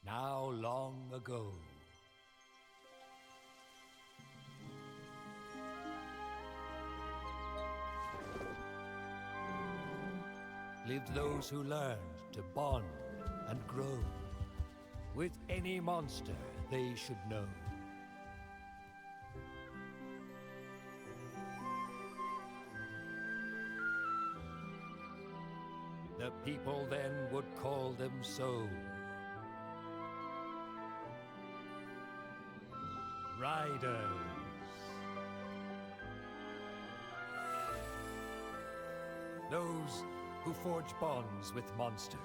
now long ago. Lived those who learned to bond and grow with any monster they should know. The people then would call them so. Riders. Those who forge bonds with monsters.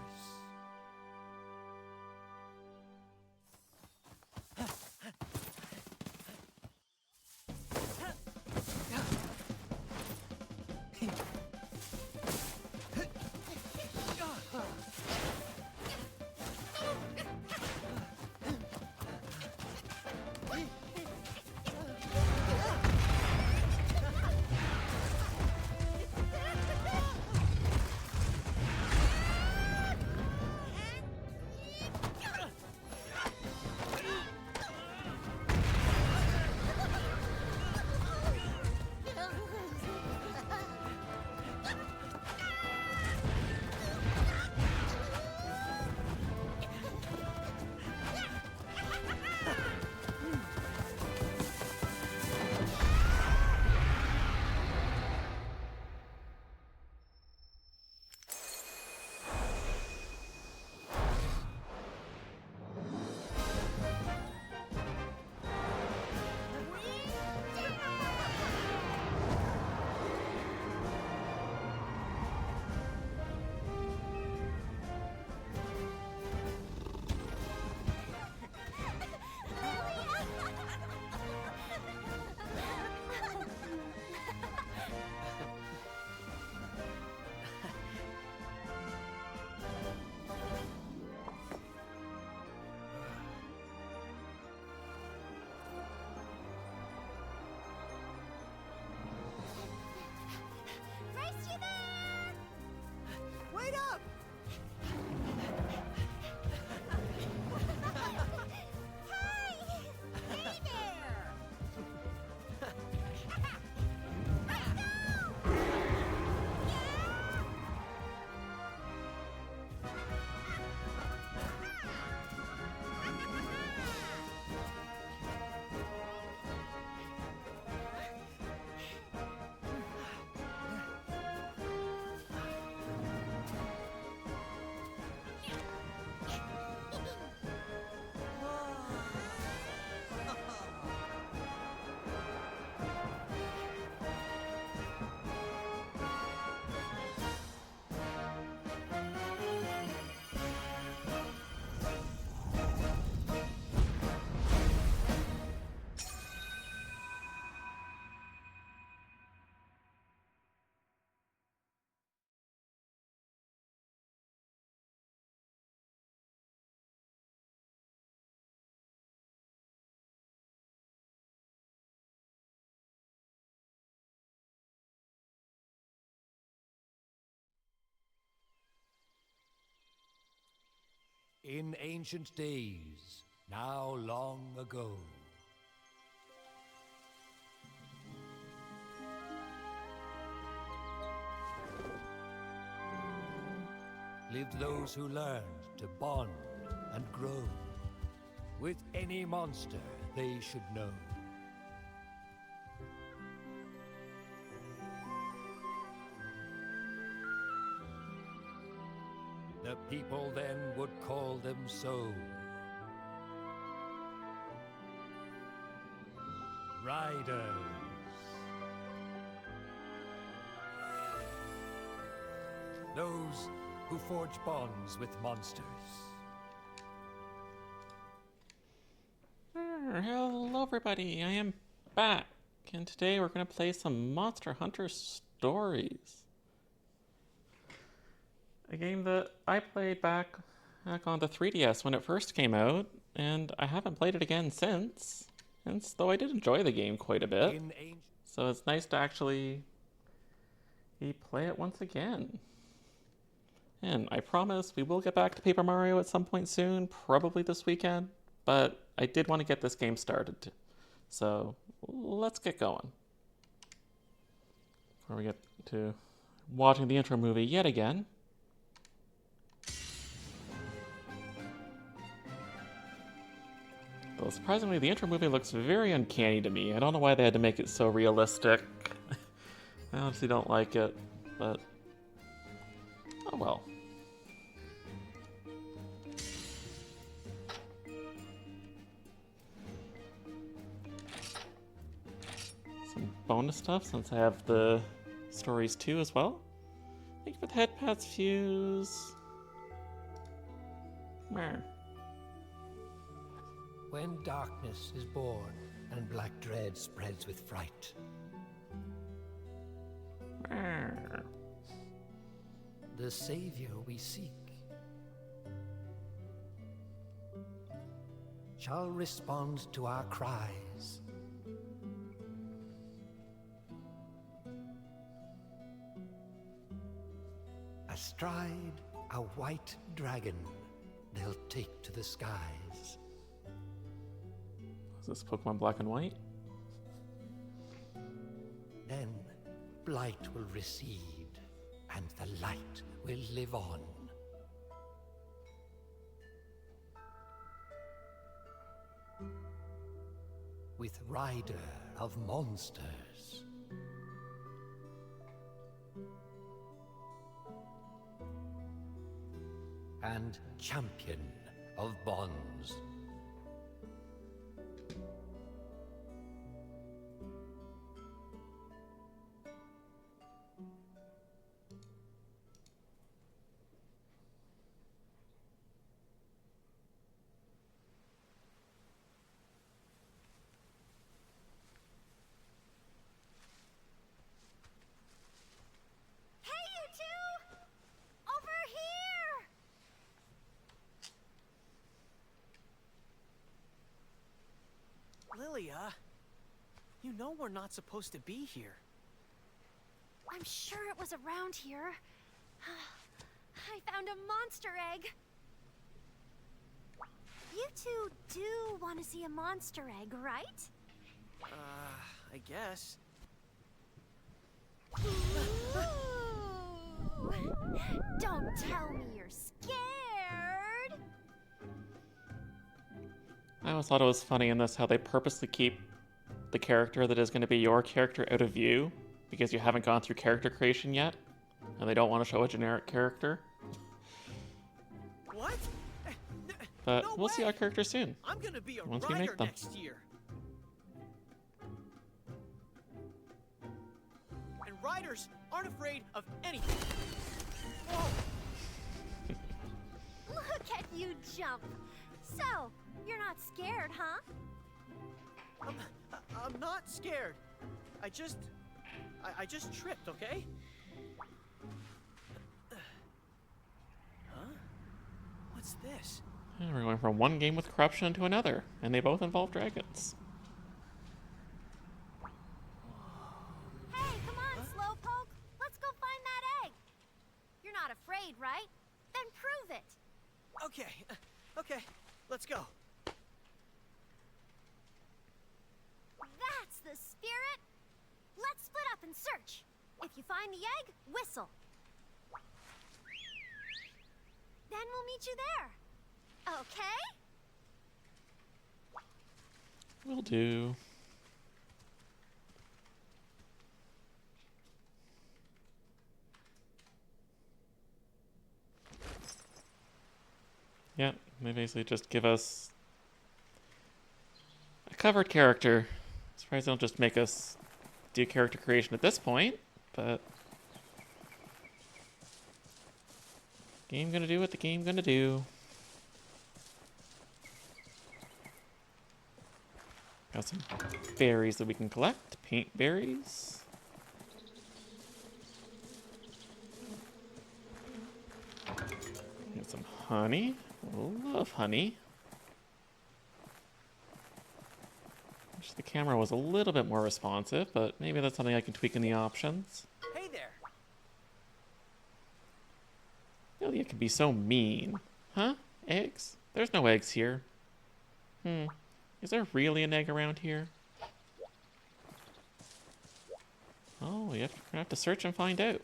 Wait up! Hi! Hey there! Let's go! In ancient days, now long ago. Lived those who learned to bond and grow with any monster they should know. The people then would call them so. Riders. Those who forge bonds with monsters. Hello everybody, I am back, and today we're going to play some Monster Hunter Stories. A game that I played back on the 3DS when it first came out, and I haven't played it again since, though I did enjoy the game quite a bit. So it's nice to actually play it once again. And I promise we will get back to Paper Mario at some point soon, probably this weekend, but I did want to get this game started. So let's get going. Before we get to watching the intro movie yet again. Though surprisingly, the intro movie looks very uncanny to me. I don't know why they had to make it so realistic. I honestly don't like it, but oh well. Some bonus stuff since I have the stories too as well. Thank you for the head pats, Fuse. Meh. When darkness is born and black dread spreads with fright, the savior we seek shall respond to our cries. Astride a white dragon, they'll take to the skies. Is this Pokemon Black and White? Then blight will recede, and the light will live on. With rider of monsters, and champion of bonds. Lilia, you know we're not supposed to be here. I'm sure it was around here. I found a monster egg. You two do want to see a monster egg, right? I guess. Ooh. Don't tell me you're scared. I always thought it was funny in this how they purposely keep the character that is going to be your character out of view because you haven't gone through character creation yet, and they don't want to show a generic character. What? But No we'll see way. our characters soon. I'm gonna be a Once we make writer them. next year. And writers aren't afraid of anything. Whoa! Look at you jump. So, you're not scared, huh? I'm not scared. I just tripped, okay? Huh? What's this? And we're going from one game with corruption to another, and they both involve dragons. Hey, come on, Slowpoke. Let's go find that egg. You're not afraid, right? Then prove it. Okay, let's go. That's the spirit. Let's split up and search. If you find the egg, whistle. Then we'll meet you there. Okay? Will do. Yeah, they basically just give us a covered character. Surprised they don't just make us do character creation at this point, but game gonna do what the game gonna do. Got some berries that we can collect. Paint berries. Got some honey. Love honey. Wish the camera was a little bit more responsive, but maybe that's something I can tweak in the options. Hey there. Lilia can be so mean. Huh? Eggs? There's no eggs here. Is there really an egg around here? Oh, we're gonna have to search and find out.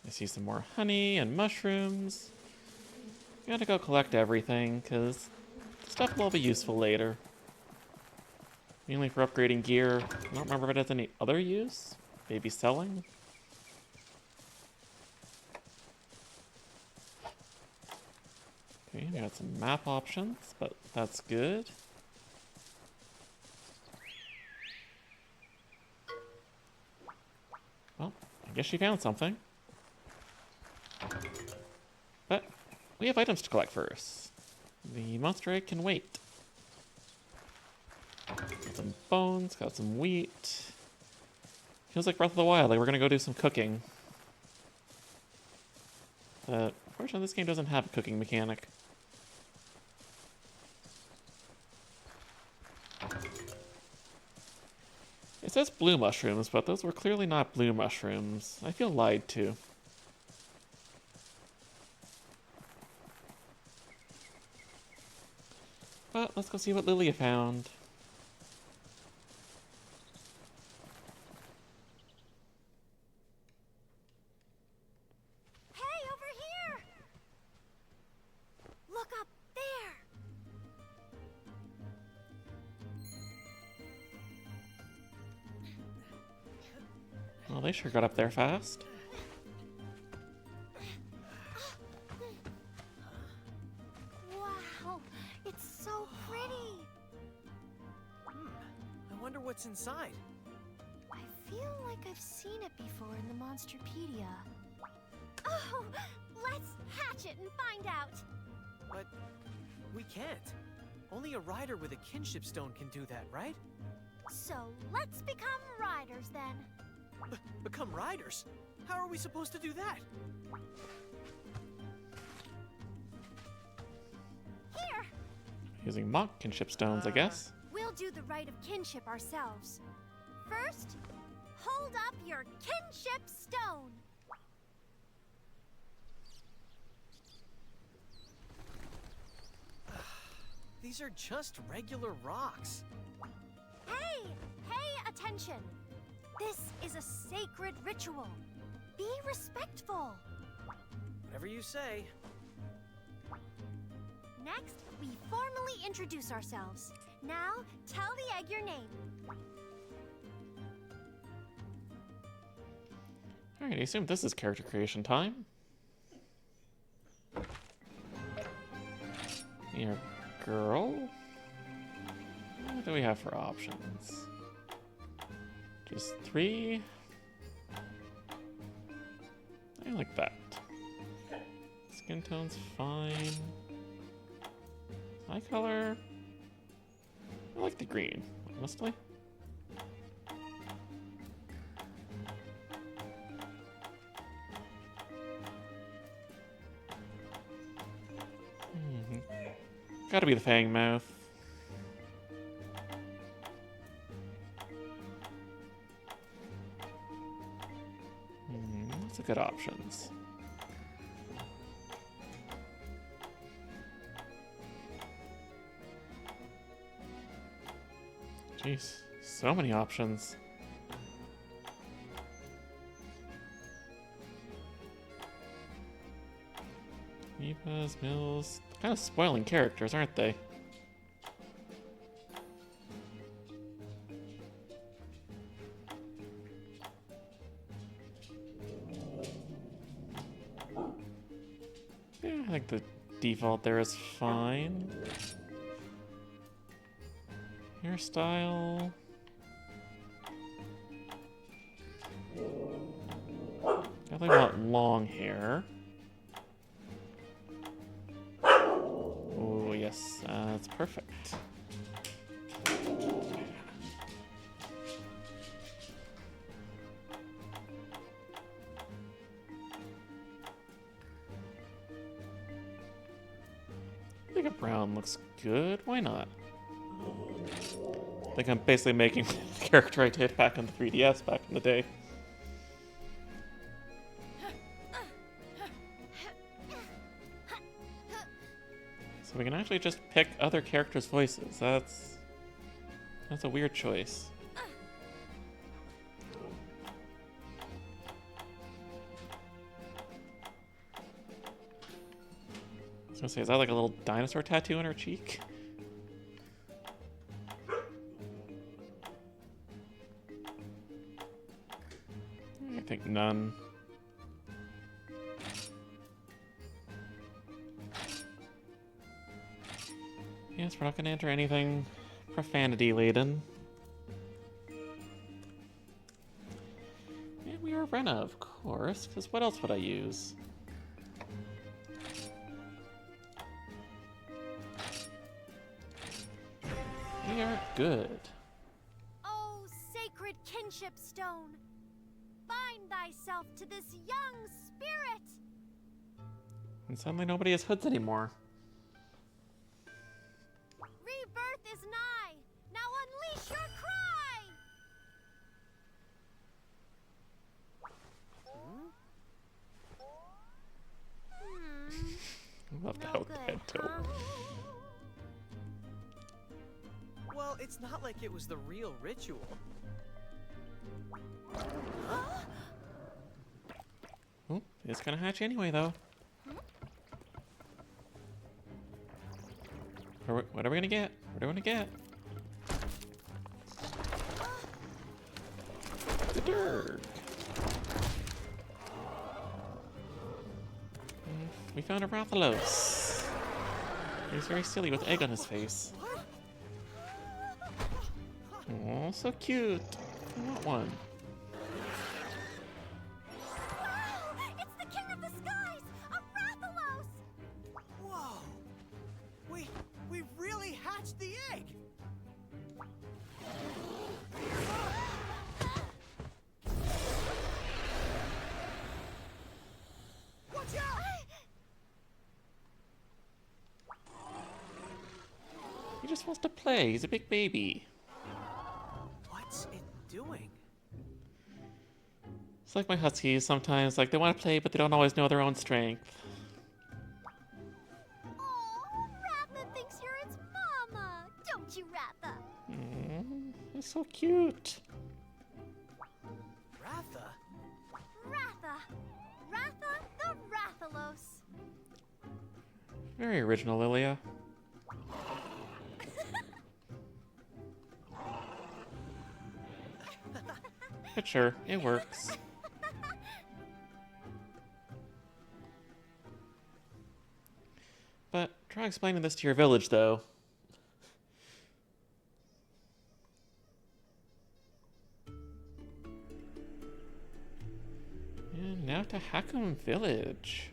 I see some more honey and mushrooms. Gotta go collect everything, because stuff will be useful later. Mainly for upgrading gear. I don't remember if it has any other use. Maybe selling? Okay, we got some map options, but that's good. Well, I guess she found something. But we have items to collect first. The monster egg can wait. Got some bones, got some wheat. Feels like Breath of the Wild, like we're gonna go do some cooking. But unfortunately this game doesn't have a cooking mechanic. It says blue mushrooms, but those were clearly not blue mushrooms. I feel lied to. But let's go see what Lilia found. Hey, over here! Look up there! Well, they sure got up there fast. Wow, it's so pretty! I wonder what's inside. I feel like I've seen it before in the Monsterpedia. Oh, let's hatch it and find out! But we can't. Only a rider with a kinship stone can do that, right? So let's become riders then. Become riders? How are we supposed to do that? Here! Using mock kinship stones, I guess. We'll do the rite of kinship ourselves. First, hold up your kinship stone. These are just regular rocks. Hey, pay attention. This is a sacred ritual. Be respectful. Whatever you say. Next, we formally introduce ourselves. Now, tell the egg your name. Alright, I assume this is character creation time. Your girl? What do we have for options? Just 3? I like that. Skin tone's fine. Eye color? I like the green, honestly. Gotta be the Fang Mouth. That's a good options. Jeez, so many options. Eva's, Mills, kind of spoiling characters, aren't they? Yeah, I think the default there is fine. Hairstyle. Definitely want long hair. Oh, yes, that's perfect. I think a brown looks good. Why not? I think I'm basically making the character I did back on the 3DS back in the day. So we can actually just pick other characters' voices. That's a weird choice. I was gonna say, is that like a little dinosaur tattoo on her cheek? I think none. Yes, we're not gonna enter anything profanity-laden. And we are Rena, of course, because what else would I use? We are good. Oh, sacred kinship stone! Bind thyself to this young spirit! And suddenly nobody has hoods anymore. Rebirth is nigh! Now unleash your cry! I love No that good, head tilt. huh? Well, it's not like it was the real ritual. Oh, it's gonna hatch anyway, though. What are we gonna get? What are we gonna get? The Durg. We found a Rathalos. He's very silly with egg on his face. Oh, so cute. I want one. Wow! It's the king of the skies! A Rathalos! Whoa! We really hatched the egg! Watch out! He just wants to play. He's a big baby. What's it doing? It's like my huskies sometimes. Like, they want to play, but they don't always know their own strength. Oh, Ratha thinks you're its mama! Don't you, Ratha? It's so cute. Ratha? Ratha! Ratha the Rathalos! Very original, Lilia. But sure, it works. But try explaining this to your village, though. And now to Hakum Village.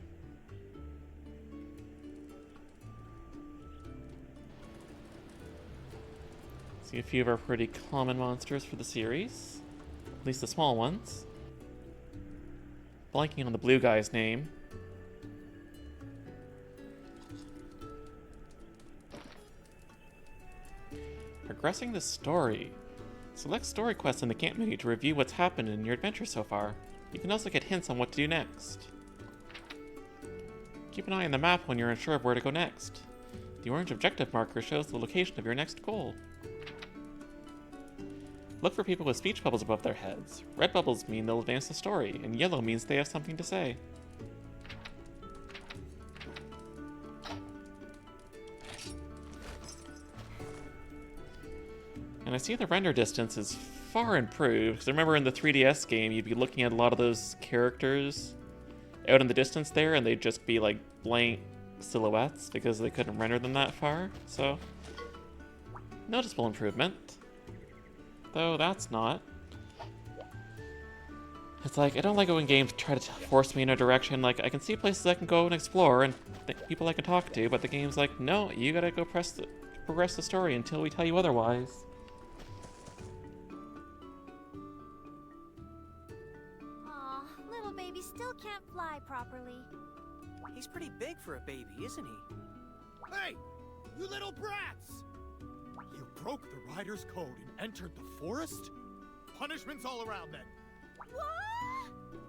See a few of our pretty common monsters for the series. At least the small ones. Blanking on the blue guy's name. Progressing the story. Select story quests in the camp menu to review what's happened in your adventure so far. You can also get hints on what to do next. Keep an eye on the map when you're unsure of where to go next. The orange objective marker shows the location of your next goal. Look for people with speech bubbles above their heads. Red bubbles mean they'll advance the story, and yellow means they have something to say. And I see the render distance is far improved, because I remember in the 3DS game, you'd be looking at a lot of those characters out in the distance there, and they'd just be like blank silhouettes, because they couldn't render them that far, so noticeable improvement. Though that's not. It's like, I don't like it when games try to force me in a direction. Like, I can see places I can go and explore and people I can talk to, but the game's like, no, you gotta go progress the story until we tell you otherwise. Aw, little baby still can't fly properly. He's pretty big for a baby, isn't he? Hey! You little brats! You broke the Rider's Code and entered the forest? Punishments all around then.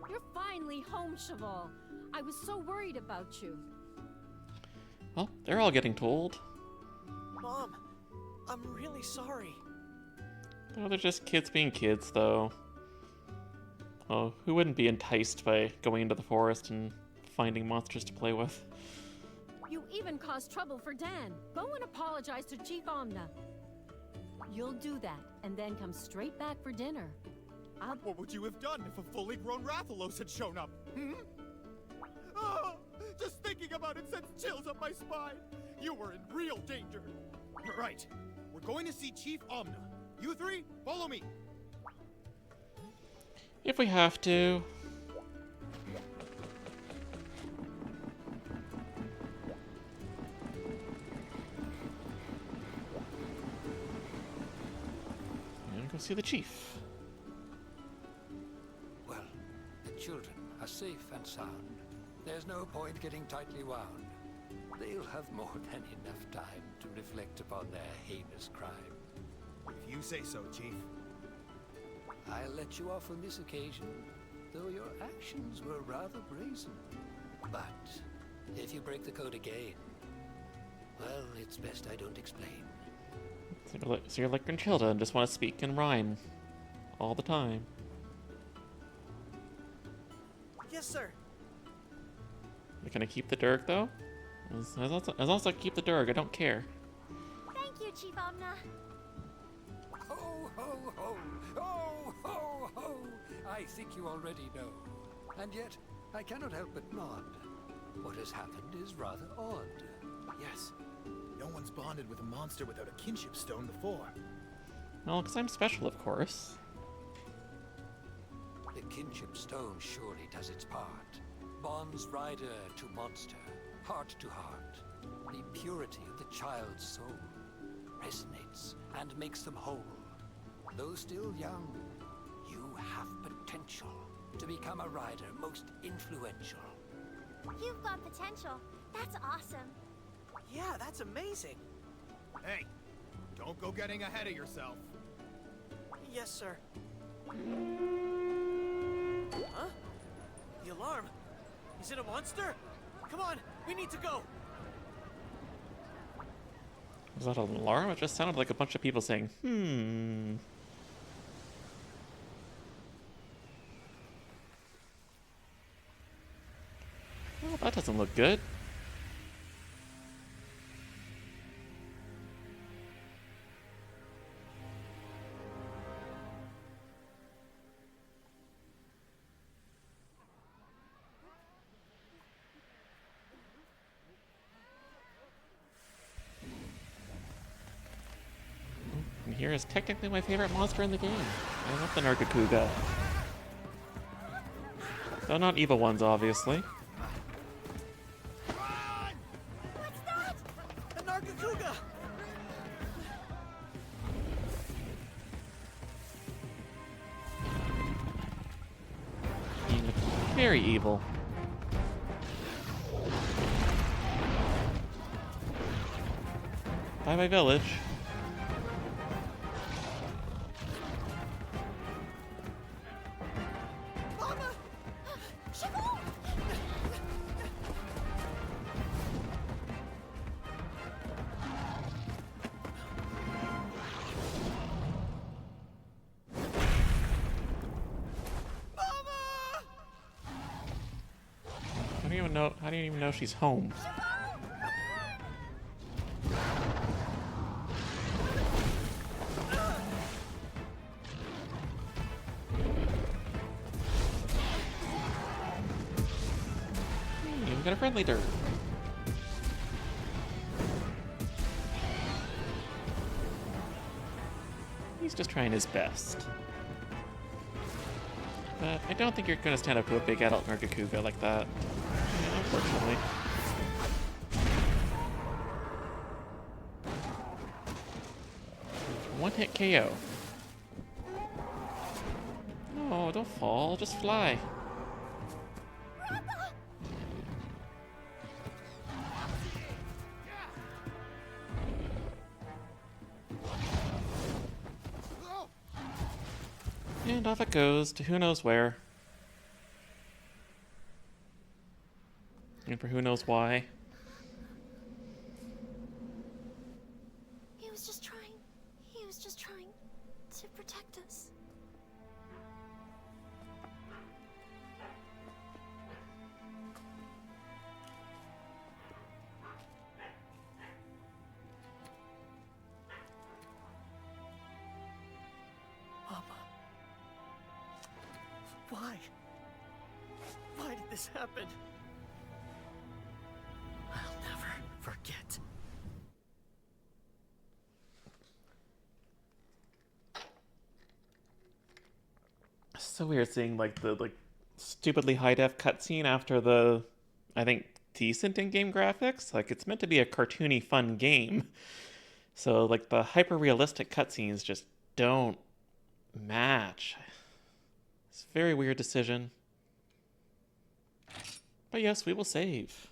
You're finally home, Cheval. I was so worried about you. Well, they're all getting told. Mom, I'm really sorry. Oh, they're just kids being kids, though. Oh, who wouldn't be enticed by going into the forest and finding monsters to play with? You even caused trouble for Dan. Go and apologize to Chief Omna. You'll do that, and then come straight back for dinner. What would you have done if a fully grown Rathalos had shown up? Hmm? Oh, just thinking about it sends chills up my spine. You were in real danger. Right. We're going to see Chief Omna. You three, follow me. If we have to. And go see the chief. Well, the children are safe and sound. There's no point getting tightly wound. They'll have more than enough time to reflect upon their heinous crime. If you say so, Chief. I'll let you off on this occasion, though your actions were rather brazen. But if you break the code again, well, it's best I don't explain. So you're like Grinchilda and just want to speak in rhyme all the time. Yes, sir. You're gonna keep the Durg though? As long as I keep the Durg, I don't care. Thank you, Chief Omna. Ho, ho, ho! Ho, ho, ho! I think you already know. And yet, I cannot help but nod. What has happened is rather odd. Yes. No one's bonded with a monster without a kinship stone before. Well, because I'm special, of course. The kinship stone surely does its part. Bonds rider to monster, heart to heart. The purity of the child's soul resonates and makes them whole. Though still young, you have potential to become a rider most influential. You've got potential. That's awesome. Yeah, that's amazing. Hey, don't go getting ahead of yourself. Yes, sir. Huh? The alarm. Is it a monster? Come on, we need to go. Was that an alarm? It just sounded like a bunch of people saying, hmm. Well, that doesn't look good. And here is technically my favorite monster in the game. I love the Nargacuga. Though not evil ones, obviously. What's that? A Nargacuga! You look very evil. Bye bye village. Mama! Shaboom! Mama! How do you even know she's home? Hey, we got a friendly dirt. He's just trying his best. But I don't think you're gonna stand up to a big adult Nargacuga like that. Yeah, unfortunately. One hit KO. No, don't fall, just fly. And off it goes to who knows where. And for who knows why. was just trying. He was just trying to protect us. Mama. Why? Why did this happen? I'll never forget. So weird seeing like the stupidly high def cutscene after the, I think, decent in-game graphics. Like it's meant to be a cartoony fun game. So like the hyper realistic cutscenes just don't match. It's a very weird decision. But yes, we will save.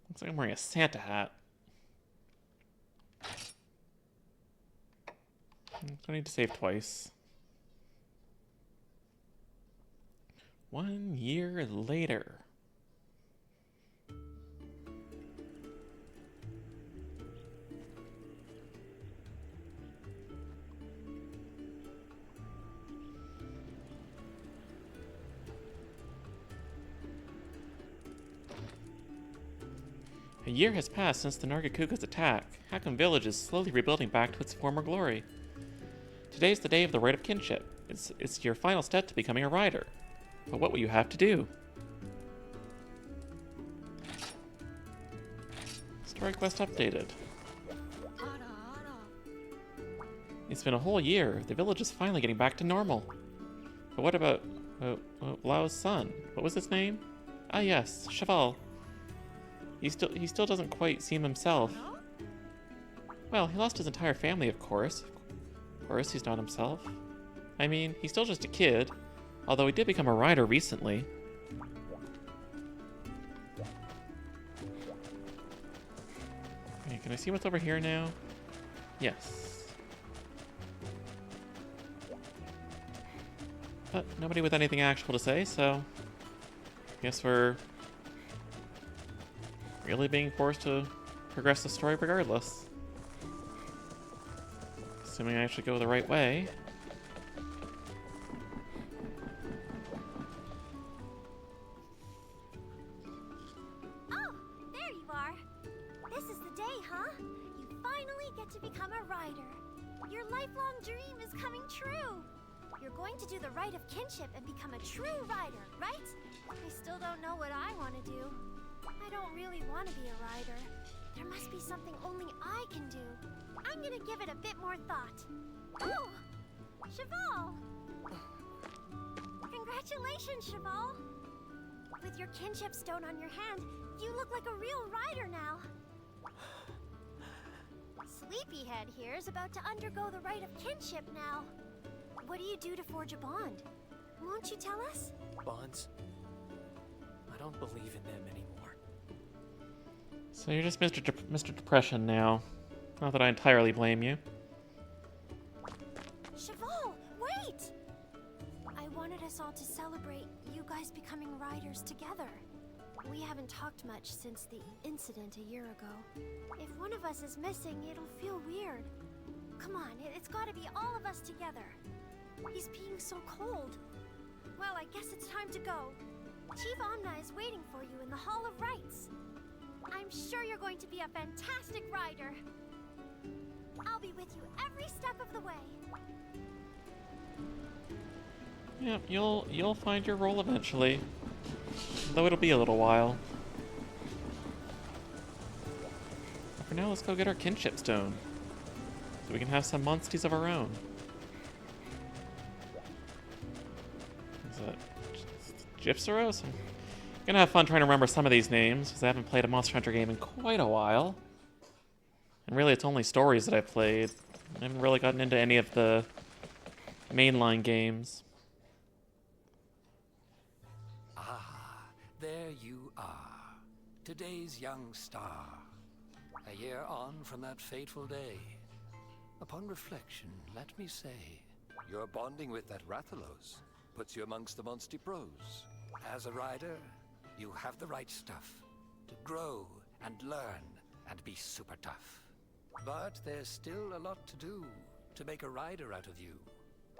Looks like I'm wearing a Santa hat. I need to save twice. 1 year later. A year has passed since the Nargacuga's attack. Hakon Village is slowly rebuilding back to its former glory. Today's the day of the Rite of Kinship. It's your final step to becoming a rider. But what will you have to do? Story quest updated. It's been a whole year. The village is finally getting back to normal. But what about Lao's son? What was his name? Ah yes, Cheval. He still doesn't quite seem himself. Well, he lost his entire family, of course. Of course, he's not himself. I mean, he's still just a kid, although he did become a rider recently. Okay, can I see what's over here now? Yes. But nobody with anything actual to say, so guess we're really being forced to progress the story regardless. Assuming I actually go the right way. Oh, there you are. This is the day, huh? You finally get to become a rider. Your lifelong dream is coming true. You're going to do the Rite of Kinship and become a true rider, right? I still don't know what I want to do. I don't really want to be a rider. There must be something only I can do. I'm gonna give it a bit more thought. Oh! Cheval! Congratulations, Cheval! With your kinship stone on your hand, you look like a real rider now. Sleepyhead here is about to undergo the Rite of Kinship now. What do you do to forge a bond? Won't you tell us? Bonds? I don't believe in them anymore. So you're just Mr. Depression now. Not that I entirely blame you. Cheval, wait! I wanted us all to celebrate you guys becoming riders together. We haven't talked much since the incident a year ago. If one of us is missing, it'll feel weird. Come on, it's gotta be all of us together. He's being so cold. Well, I guess it's time to go. Chief Omna is waiting for you in the Hall of Rites. I'm sure you're going to be a fantastic rider. I'll be with you every step of the way. Yep, you'll find your role eventually. Though it'll be a little while. But for now, let's go get our kinship stone. So we can have some monsties of our own. Is that Gypsaros? I'm gonna have fun trying to remember some of these names, because I haven't played a Monster Hunter game in quite a while. And really, it's only stories that I've played. I haven't really gotten into any of the mainline games. Ah, there you are. Today's young star. A year on from that fateful day. Upon reflection, let me say, your bonding with that Rathalos puts you amongst the Monsty Pros. As a rider, you have the right stuff to grow and learn and be super tough. But there's still a lot to do to make a rider out of you.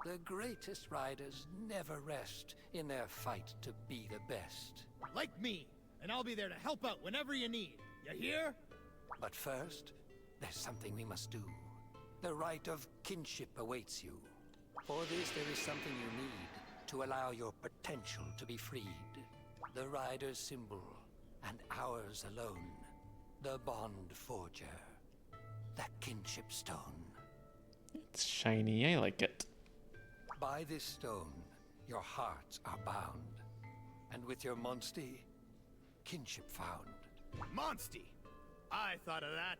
The greatest riders never rest in their fight to be the best. Like me, and I'll be there to help out whenever you need. You hear? But first, there's something we must do. The right of kinship awaits you. For this, there is something you need to allow your potential to be freed. The rider's symbol, and ours alone. The Bond Forger. The kinship stone. It's shiny, I like it. By this stone, your hearts are bound. And with your Monstie, kinship found. Monstie! I thought of that.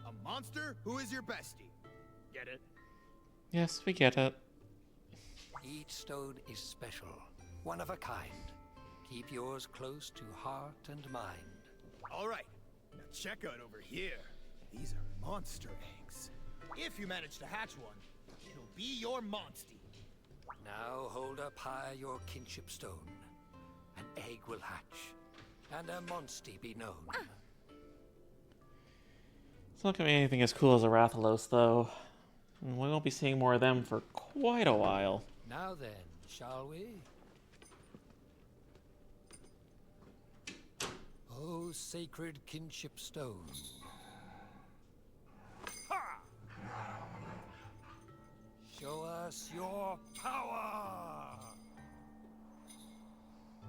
A monster who is your bestie. Get it? Yes, we get it. Each stone is special, one of a kind. Keep yours close to heart and mind. All right. Now check out over here. These are monster eggs. If you manage to hatch one, it'll be your Monstie. Now hold up high your kinship stone. An egg will hatch, and a Monstie be known. It's not gonna be anything as cool as a Rathalos, though. And we won't be seeing more of them for quite a while. Now then, shall we? Oh, sacred kinship stone. Ha! Show us your power!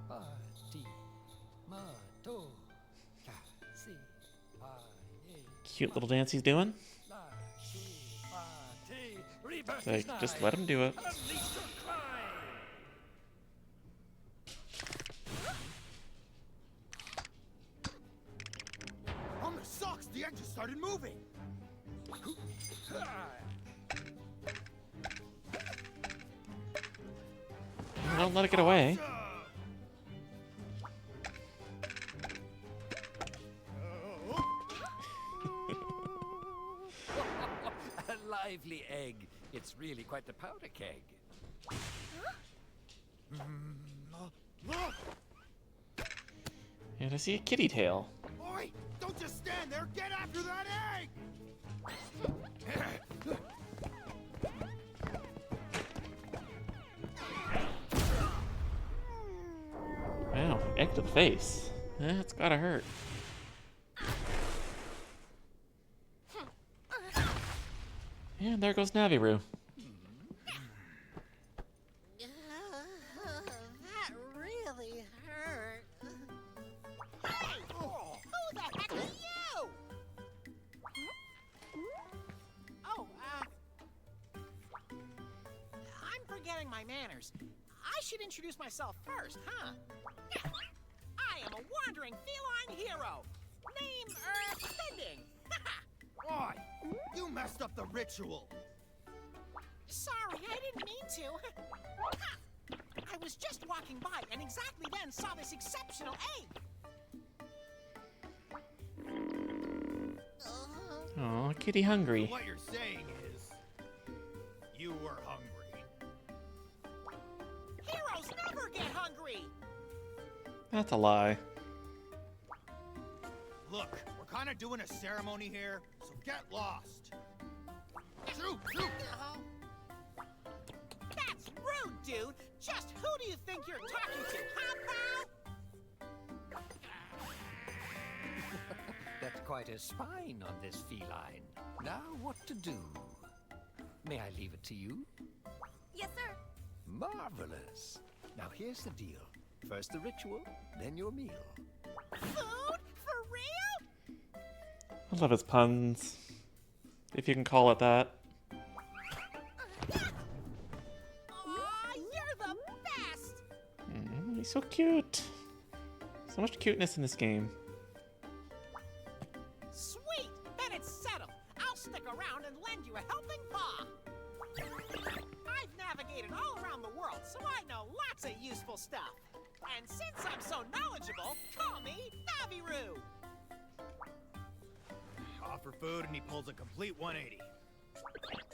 Party, mato, kasi, paye, Cute little dance he's doing. la, shi, party. Rebirth Like, is just nigh. let him do it. Unleash your cry! On the socks, the egg just started moving. Don't let it get away. A lively egg. It's really quite the powder keg. And I see a kitty tail. Oi! Don't just stand there! Get after that egg! Wow, egg to the face. That's gotta hurt. And there goes Naviru. That really hurt. Hey! Who the heck are you? Oh, I'm forgetting my manners. I should introduce myself first, huh? Yeah. I am a wandering feline hero. Name, Bending. Oi! You messed up the ritual! Sorry, I didn't mean to. I was just walking by and exactly then saw this exceptional egg. Aw, kitty hungry. What you're saying is... you were hungry. Heroes never get hungry. That's a lie. Look, we're kind of doing a ceremony here, so get lost. Shoot! Shoot! That's rude, dude. Just who do you think you're talking to, huh, pal? That's quite a spine on this feline. Now what to do? May I leave it to you? Yes, sir. Marvelous. Now here's the deal. First the ritual, then your meal. Food? For real? I love his puns. If you can call it that. Aw, you're the best. He's so cute. So much cuteness in this game. Sweet. Then it's settled. I'll stick around and lend you a helping paw. I've navigated all around the world, so I know lots of useful stuff. And since I'm so knowledgeable, call me Naviru. Offer food and he pulls a complete 180.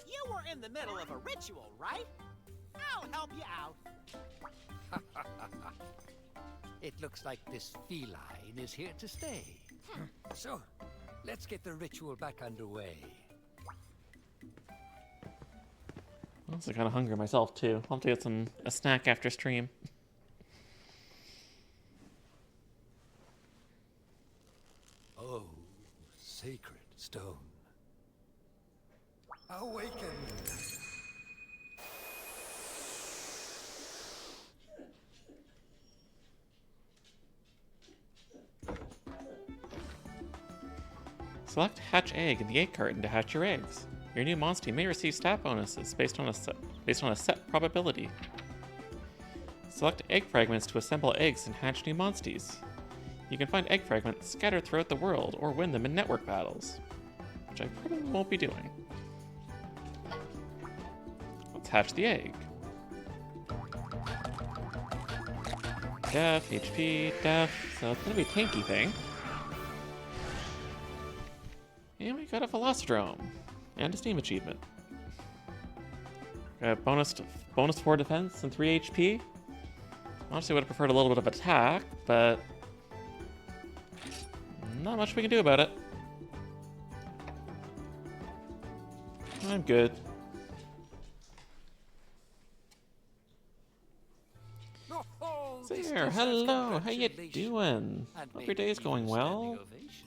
You were in the middle of a ritual, right? I'll help you out. It looks like this feline is here to stay. So, let's get the ritual back underway. I'm also kind of hungry myself, too. I'll have to get a snack after stream. Oh, sacred stone. Awaken! Select Hatch Egg in the egg carton to hatch your eggs. Your new monster may receive stat bonuses based on a set probability. Select egg fragments to assemble eggs and hatch new monsties. You can find egg fragments scattered throughout the world or win them in network battles, which I probably won't be doing. Let's hatch the egg. Def, HP, def, so it's gonna be a tanky thing. And we got a Velocidrome and a Steam achievement. Got bonus 4 defense and 3 HP. Honestly, would have preferred a little bit of attack, but not much we can do about it. I'm good. Oh, So this here, deserves hello, how you congratulations. doing? And Hope your maybe day's even going a well. standing ovation.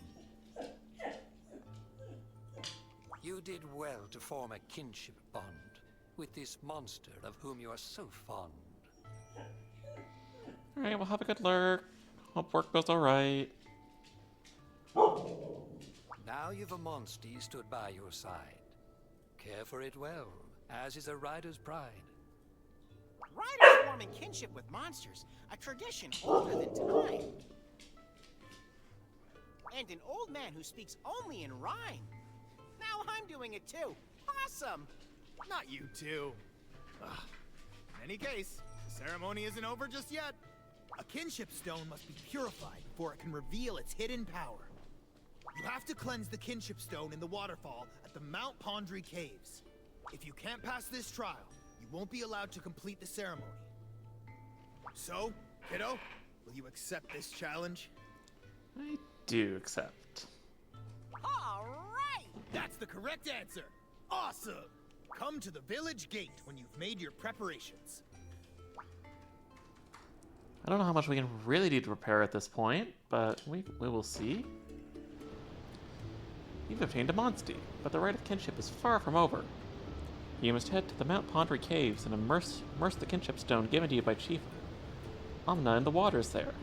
You did well to form a kinship bond with this monster of whom you are so fond. Alright, well have a good lurk. Hope work goes alright. Now you've a monstie stood by your side. Care for it well, as is a rider's pride. Riders forming kinship with monsters, a tradition older than time. And an old man who speaks only in rhyme. Now I'm doing it too. Awesome! Not you two. Ugh. In any case, the ceremony isn't over just yet. A kinship stone must be purified before it can reveal its hidden power. You have to cleanse the kinship stone in the waterfall at the Mount Pondry Caves. If you can't pass this trial, you won't be allowed to complete the ceremony. So, kiddo, will you accept this challenge? I do accept. All right! That's the correct answer! Awesome! Come to the village gate when you've made your preparations. I don't know how much we can really do to prepare at this point, but we will see. You've obtained a monstie, but the rite of kinship is far from over. You must head to the Mount Pondry Caves and immerse the kinship stone given to you by Chief Omna in the waters there.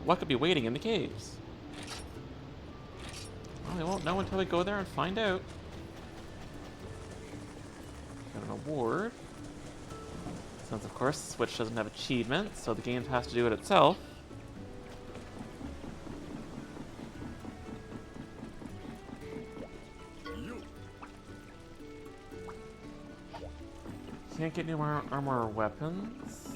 What could be waiting in the caves? Well, we won't know until we go there and find out. Got an award. Since, of course, Switch doesn't have achievements, so the game has to do it itself. Can't get new armor or weapons.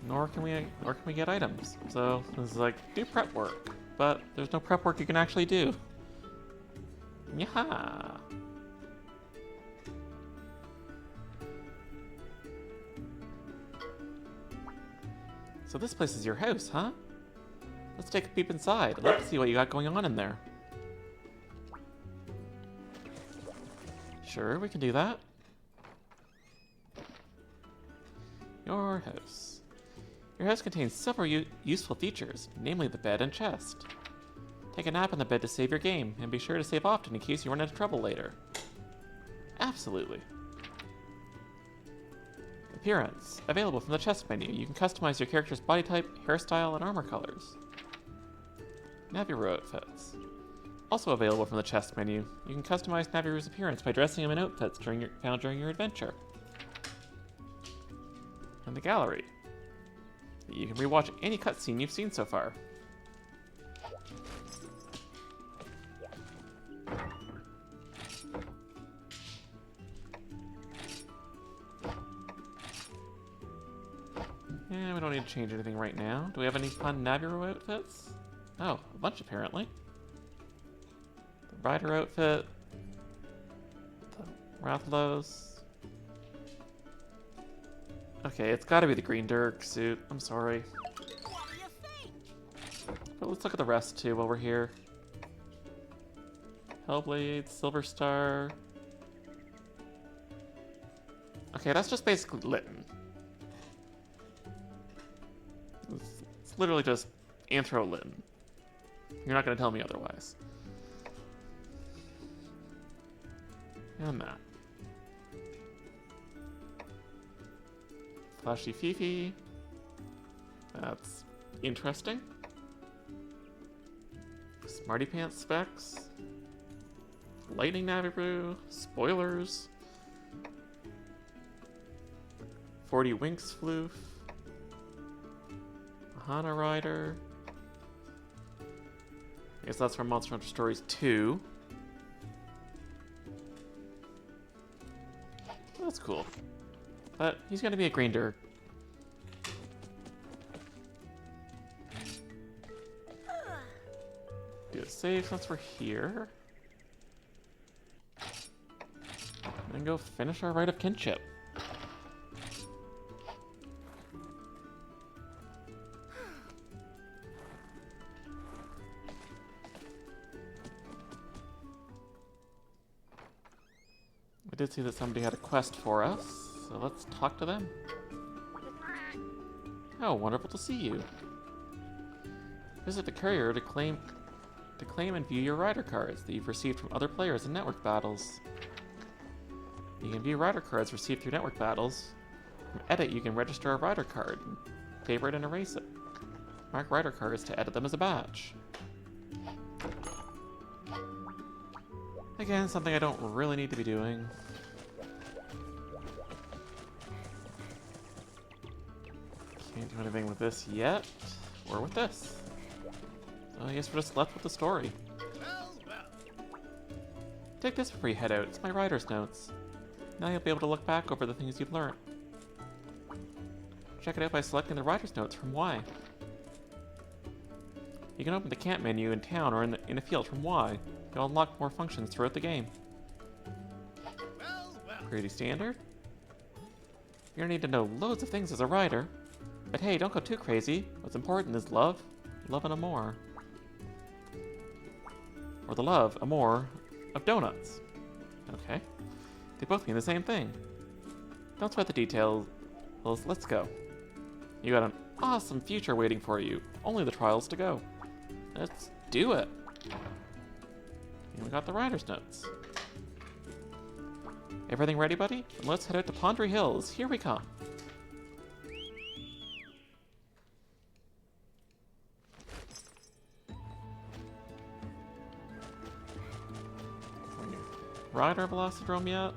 Nor can we get items. So this is like, do prep work. But there's no prep work you can actually do. Yeah. So this place is your house, huh? Let's take a peep inside. I'd love to see what you got going on in there. Sure, we can do that. Your house. Your house contains several useful features, namely the bed and chest. Take a nap in the bed to save your game, and be sure to save often in case you run into trouble later. Absolutely. Appearance. Available from the chest menu. You can customize your character's body type, hairstyle, and armor colors. Naviru outfits. Also available from the chest menu. You can customize Naviru's appearance by dressing him in outfits found during your adventure. And the gallery. You can rewatch any cutscene you've seen so far. Yeah, we don't need to change anything right now. Do we have any fun Naviru outfits? Oh, a bunch apparently. The rider outfit. The Rathalos. Okay, it's gotta be the Green Dirk suit. I'm sorry. What do you think? But let's look at the rest too while we're here. Hellblade, Silver Star. Okay, that's just basically Litten. It's literally just Anthro Litten. You're not gonna tell me otherwise. And that. Flashy Fifi. That's interesting. Smarty Pants specs. Lightning Naviru. Spoilers. 40 Winx Floof. Hana Rider. I guess that's from Monster Hunter Stories 2. That's cool. But he's gonna be a Green Dirk. Do a save since we're here. And then go finish our Rite of Kinship. I did see that somebody had a quest for us, so let's talk to them. Oh, wonderful to see you. Visit the courier to claim and view your rider cards that you've received from other players in network battles. You can view rider cards received through network battles. From Edit, you can register a rider card, favorite and erase it. Mark rider cards to edit them as a badge. Again, something I don't really need to be doing. Can't do anything with this yet, or with this. So I guess we're just left with the story. Take this before you head out. It's my writer's notes. Now you'll be able to look back over the things you've learned. Check it out by selecting the writer's notes from Y. You can open the camp menu in town or in a field from Y. You'll unlock more functions throughout the game. Pretty standard. You're gonna need to know loads of things as a writer. But hey, don't go too crazy. What's important is love. Love and amour. Or the love, amour, of donuts. Okay. They both mean the same thing. Don't sweat the details. Let's go. You got an awesome future waiting for you. Only the trials to go. Let's do it. And we got the writer's notes. Everything ready, buddy? Then let's head out to Pondry Hills. Here we come. Rider Velocidrome yet?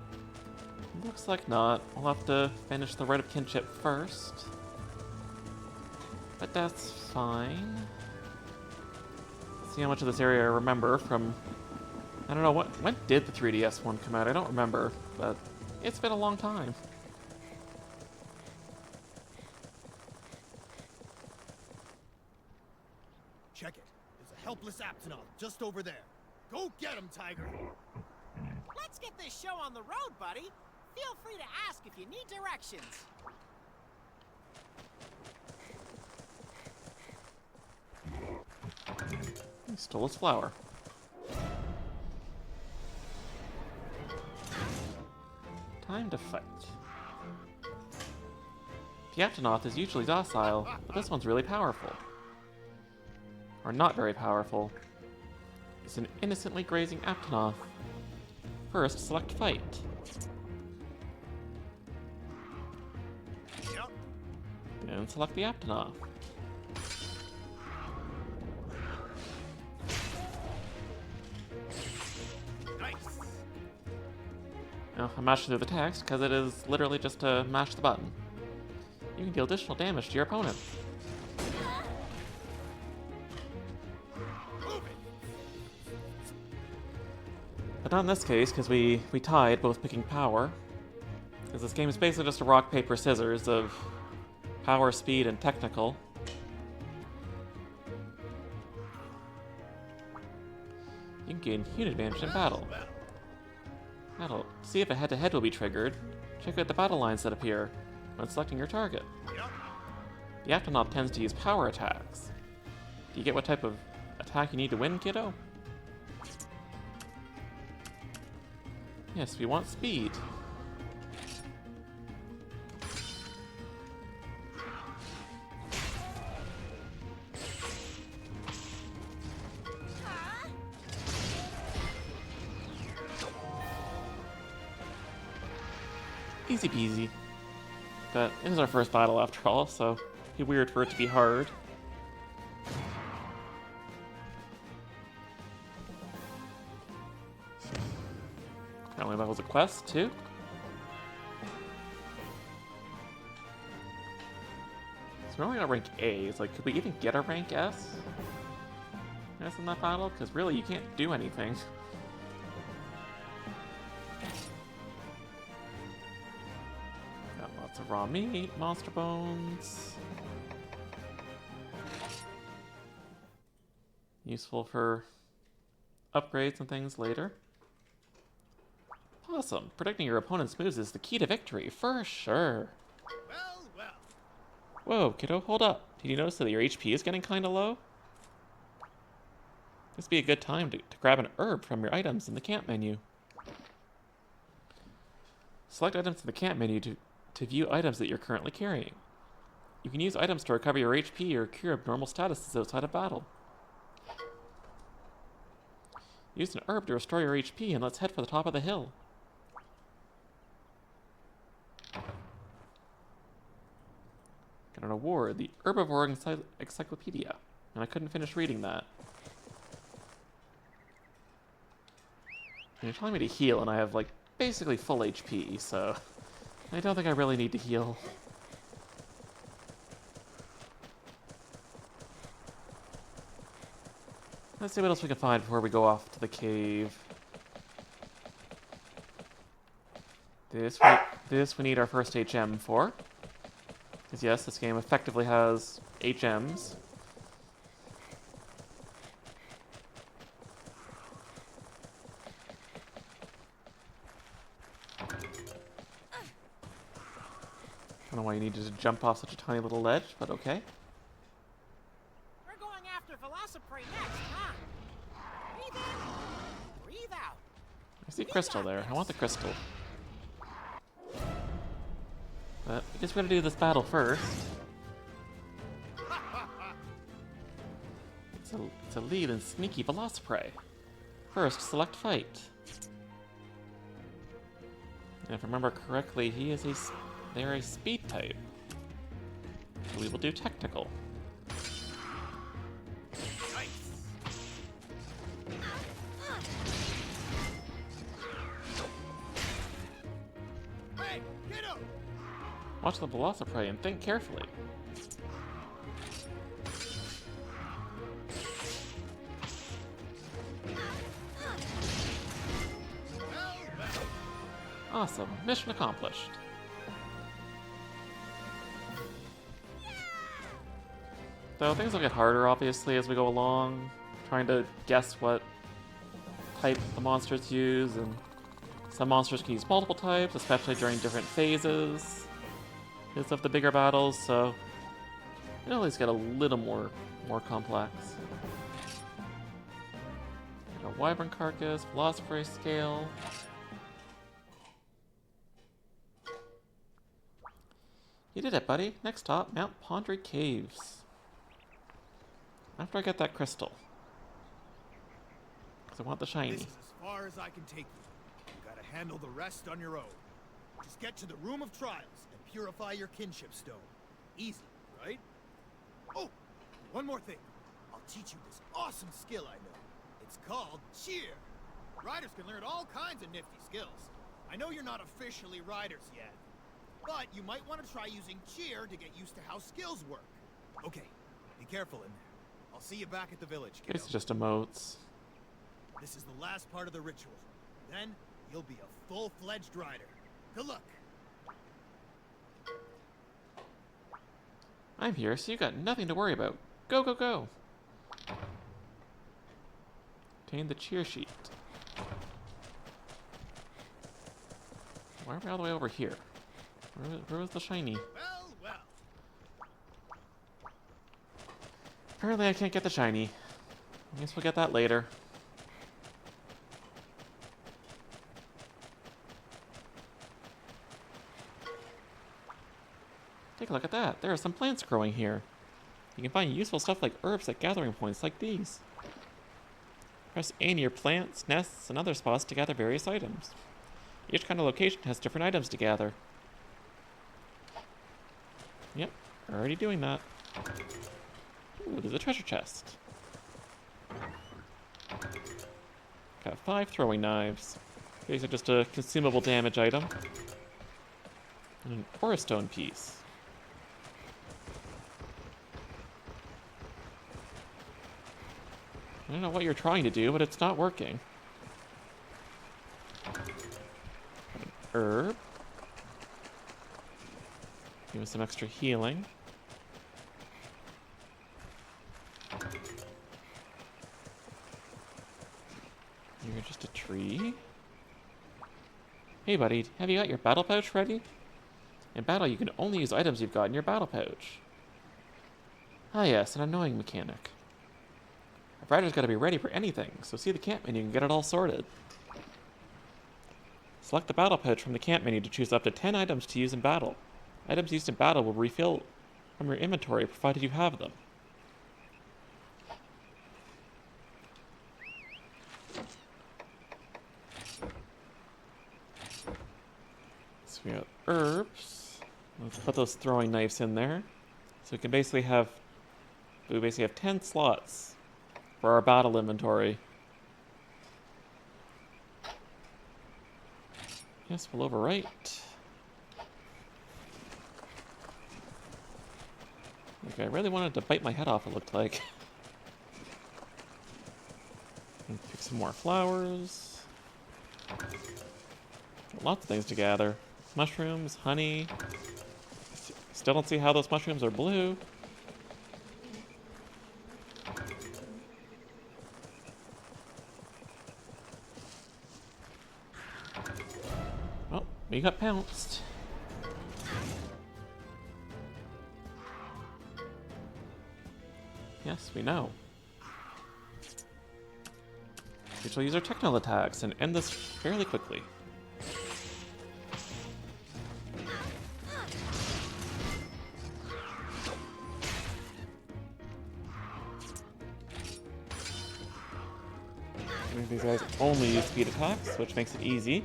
Looks like not. We'll have to finish the Rite of Kinship first. But that's fine. See how much of this area I remember from... I don't know, when did the 3DS one come out? I don't remember, but it's been a long time. Check it. There's a helpless Aptonoth just over there. Go get him, Tiger! Let's get this show on the road, buddy. Feel free to ask if you need directions. He stole his flower. Time to fight. The Aptonoth is usually docile, but this one's really powerful. Or not very powerful. It's an innocently grazing Aptonoth. First, select fight. Yep. Then select the Aptonoth. Nice. Now, I'm mashing through the text because it is literally just to mash the button. You can deal additional damage to your opponent. But not in this case, because we tied, both picking power. Because this game is basically just a rock, paper, scissors of power, speed, and technical. You can gain huge advantage in battle. See if a head-to-head will be triggered. Check out the battle lines that appear. when selecting your target. Yep. The Aptonaut tends to use power attacks. Do you get what type of attack you need to win, kiddo? Yes, we want speed. Easy peasy. But it is our first battle after all, so it'd be weird for it to be hard. Apparently that was a quest, too. So we're only at rank A. It's like, could we even get a rank S? S in that battle? Because really, you can't do anything. Got lots of raw meat, monster bones. Useful for upgrades and things later. Awesome. Predicting your opponent's moves is the key to victory, for sure. Well, well. Whoa, kiddo, hold up. Did you notice that your HP is getting kinda low? This would be a good time to grab an herb from your items in the camp menu. Select items in the camp menu to view items that you're currently carrying. You can use items to recover your HP or cure abnormal statuses outside of battle. Use an herb to restore your HP, and let's head for the top of the hill. Got an award, the Herbivore Encyclopedia, and I couldn't finish reading that. And you're telling me to heal, and I have, like, basically full HP, so I don't think I really need to heal. Let's see what else we can find before we go off to the cave. This we need our first HM for. Because yes, this game effectively has HMs. I don't know why you needed to jump off such a tiny little ledge, but okay. We're going after Velociprey next, huh? Breathe in, breathe out. I see crystal there. I want the crystal. But I guess we're gonna do this battle first. It's a lead and sneaky Velociprey. First, select fight. And if I remember correctly, they're a speed type. So we will do technical. Hey, kiddo! Watch the Velociprey and think carefully. Well, well. Awesome, mission accomplished. Though things will get harder, obviously, as we go along, trying to guess what type the monsters use, and some monsters can use multiple types, especially during different phases of the bigger battles, so it'll at least get a little more complex. Got a Wyvern Carcass, Velociprey Scale. You did it, buddy. Next stop, Mount Pondry Caves. After I get that crystal. Because I want the shiny. This is as far as I can take you. You gotta handle the rest on your own. Just get to the Room of Trials and purify your kinship stone. Easy, right? Oh, one more thing. I'll teach you this awesome skill I know. It's called Cheer. Riders can learn all kinds of nifty skills. I know you're not officially riders yet, but you might want to try using Cheer to get used to how skills work. Okay, be careful in there. I'll see you back at the village, kiddo. It's just emotes. This is the last part of the ritual. Then, you'll be a full-fledged rider. Good luck. I'm here, so you got nothing to worry about. Go, go, go! Obtain the cheer sheet. Why are we all the way over here? Where was the shiny? Well, well. Apparently I can't get the shiny. I guess we'll get that later. Take a look at that. There are some plants growing here. You can find useful stuff like herbs at gathering points like these. Press A near plants, nests, and other spots to gather various items. Each kind of location has different items to gather. Yep, already doing that. Ooh, there's a treasure chest. Got 5 throwing knives. These are just a consumable damage item. And an aura stone piece. I don't know what you're trying to do, but it's not working. An herb. Give us some extra healing. You're just a tree. Hey buddy, have you got your battle pouch ready? In battle, you can only use items you've got in your battle pouch. Ah yes, an annoying mechanic. A rider's got to be ready for anything, so see the camp menu and get it all sorted. Select the battle pouch from the camp menu to choose up to 10 items to use in battle. Items used in battle will refill from your inventory provided you have them. So we got herbs. Let's put those throwing knives in there. So we basically have 10 slots for our battle inventory. Yes, we'll overwrite. Okay, I really wanted to bite my head off, it looked like. And pick some more flowers. Got lots of things to gather. Mushrooms, honey. Still don't see how those mushrooms are blue. Oh, we got pounced. Yes, we know. We shall use our techno attacks and end this fairly quickly. These guys only use speed attacks, which makes it easy.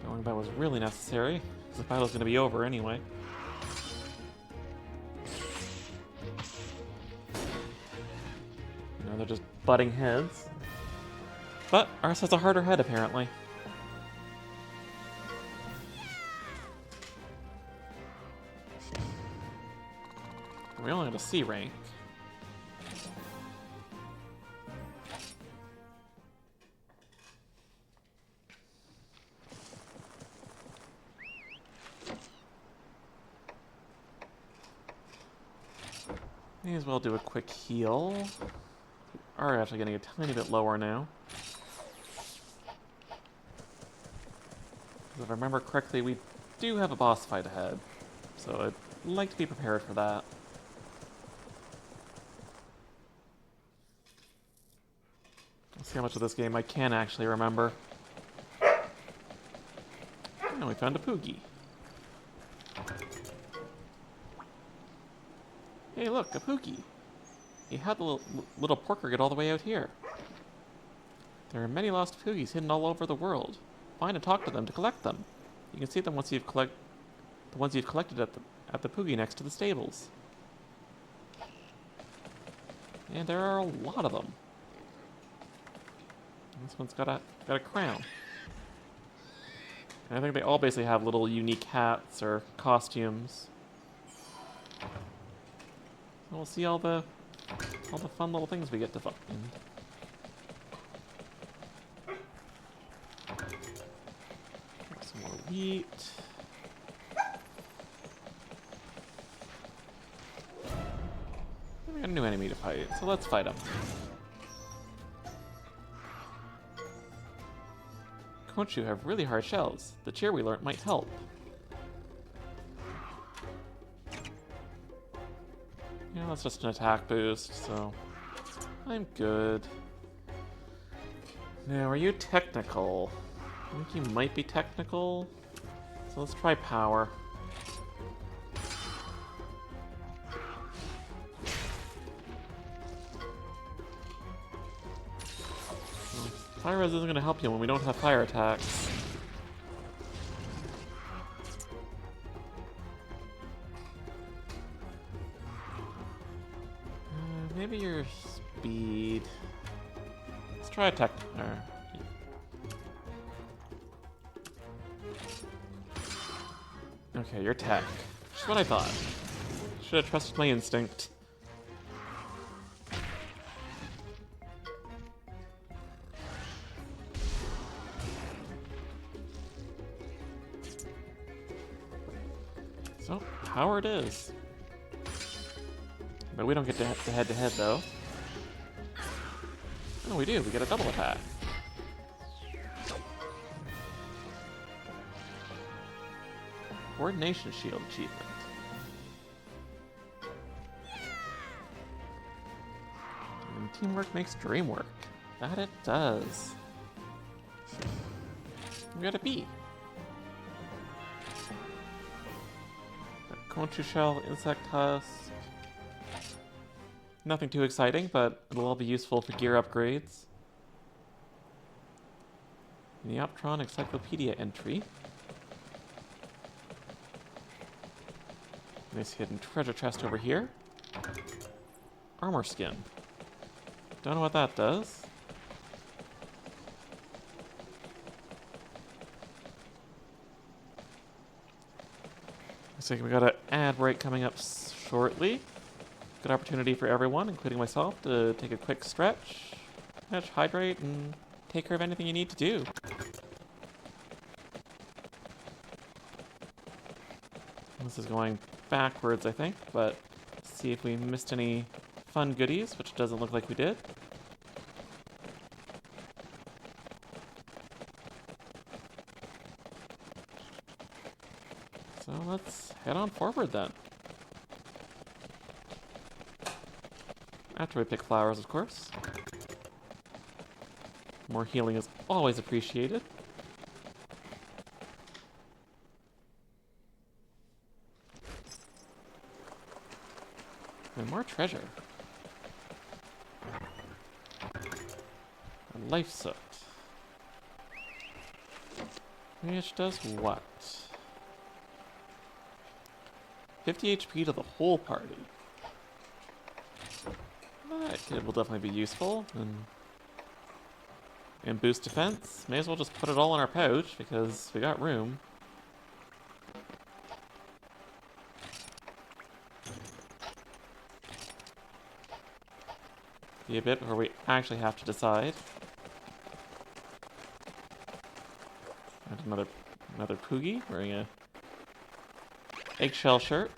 Knowing that was really necessary, because the battle's going to be over anyway. You know, they're just butting heads. But ours has a harder head, apparently. We only have a C rank. May as well do a quick heal. We are actually getting a tiny bit lower now. If I remember correctly, we do have a boss fight ahead, so I'd like to be prepared for that. Let's see how much of this game I can actually remember. And we found a Poogie. Hey look, a Poogie. He had the little porker get all the way out here. There are many lost Poogies hidden all over the world. Find and talk to them to collect them. You can see them once you've the ones you've collected at the Poogie next to the stables. And there are a lot of them. This one's got a crown. And I think they all basically have little unique hats or costumes. So we'll see all the fun little things we get to find. Some more wheat. We got a new enemy to fight, so let's fight him. Khonshu have really hard shells. The cheer we learnt might help. Yeah, that's just an attack boost, so I'm good. Now, are you technical? I think you might be technical. So let's try power. Fire res isn't going to help you when we don't have fire attacks. Maybe your speed. Let's try a tech. Okay, your tech. Just what I thought. Should have trusted my instinct. So, power it is. But we don't get to head-to-head, though. Oh, we do. We get a double attack. Coordination Shield achievement. And teamwork makes dream work. That it does. We got a B. Khonshu Shell, Insect Husk. Nothing too exciting, but it'll all be useful for gear upgrades. Neoptron Encyclopedia entry. Nice hidden treasure chest over here. Armor skin. Don't know what that does. Looks like we got an ad break coming up shortly. Good opportunity for everyone, including myself, to take a quick stretch, hydrate, and take care of anything you need to do. This is going backwards, I think, but let's see if we missed any fun goodies, which doesn't look like we did. So let's head on forward then. After we pick flowers, of course. More healing is always appreciated. And more treasure. A life soot. Which does what? 50 HP to the whole party. That will definitely be useful. And boost defense. May as well just put it all in our pouch because we got room. Be a bit where we actually have to decide. And another Poogie wearing a eggshell shirt.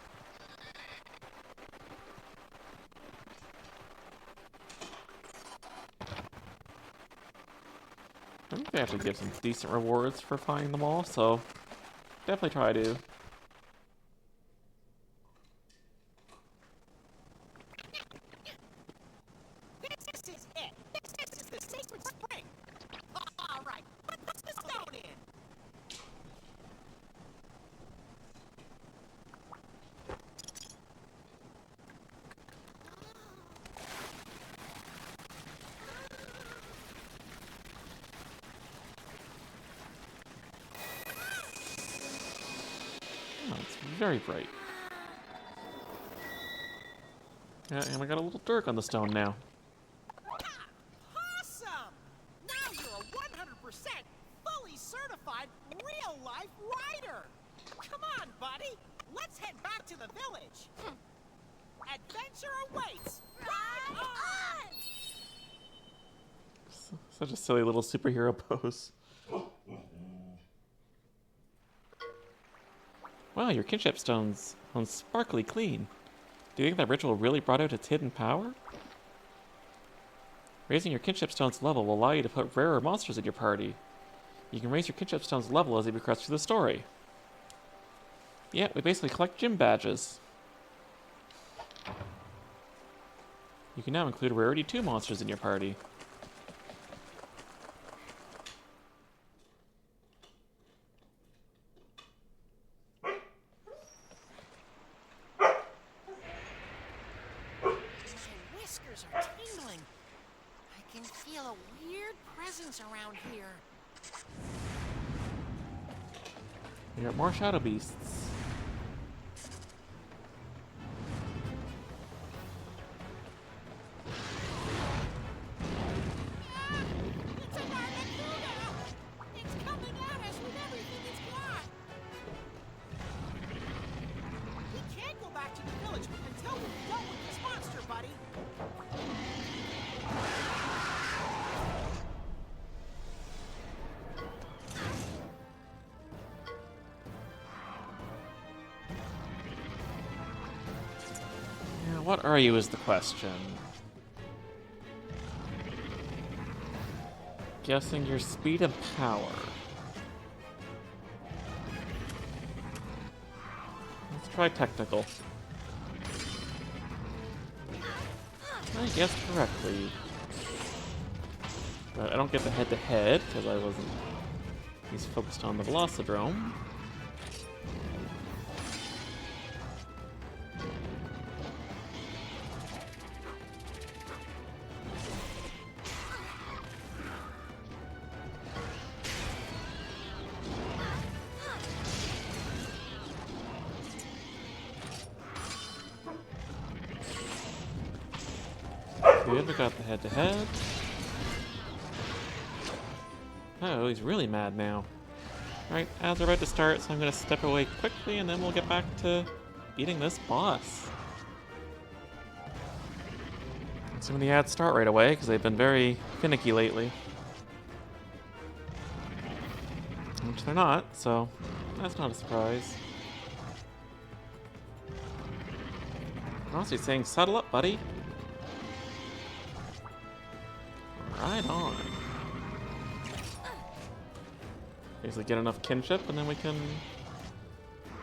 I think they actually give some decent rewards for finding them all, so definitely try to. This is it. This is the sacred spring. All right, put the stone in. Oh, it's very bright. Yeah, and we got a little Dirk on the stone now. Awesome! Now you're a 100% fully certified real-life rider. Come on, buddy. Let's head back to the village. Adventure awaits. Ride on! Such a silly little superhero pose. Wow, your kinship stone's sparkly clean. Do you think that ritual really brought out its hidden power? Raising your kinship stone's level will allow you to put rarer monsters in your party. You can raise your kinship stone's level as you progress through the story. Yeah, we basically collect gym badges. You can now include Rarity 2 monsters in your party. My whiskers are tingling. I can feel a weird presence around here. We got more shadow beasts. It's a barracuda! It's coming at us with everything it's got! We can't go back to the village until we've dealt with this monster, buddy! Yeah, what are you is the question. Guessing your speed and power. Let's try technical. I guessed correctly. But I don't get the head-to-head, because I wasn't... He's focused on the Velocidrome. Good, we got the head-to-head. Oh, he's really mad now. Alright, ads are about to start, so I'm gonna step away quickly and then we'll get back to beating this boss. Assuming the ads start right away, because they've been very finicky lately. Which they're not, so that's not a surprise. Honestly, saying, settle up, buddy. Right on. Basically get enough kinship and then we can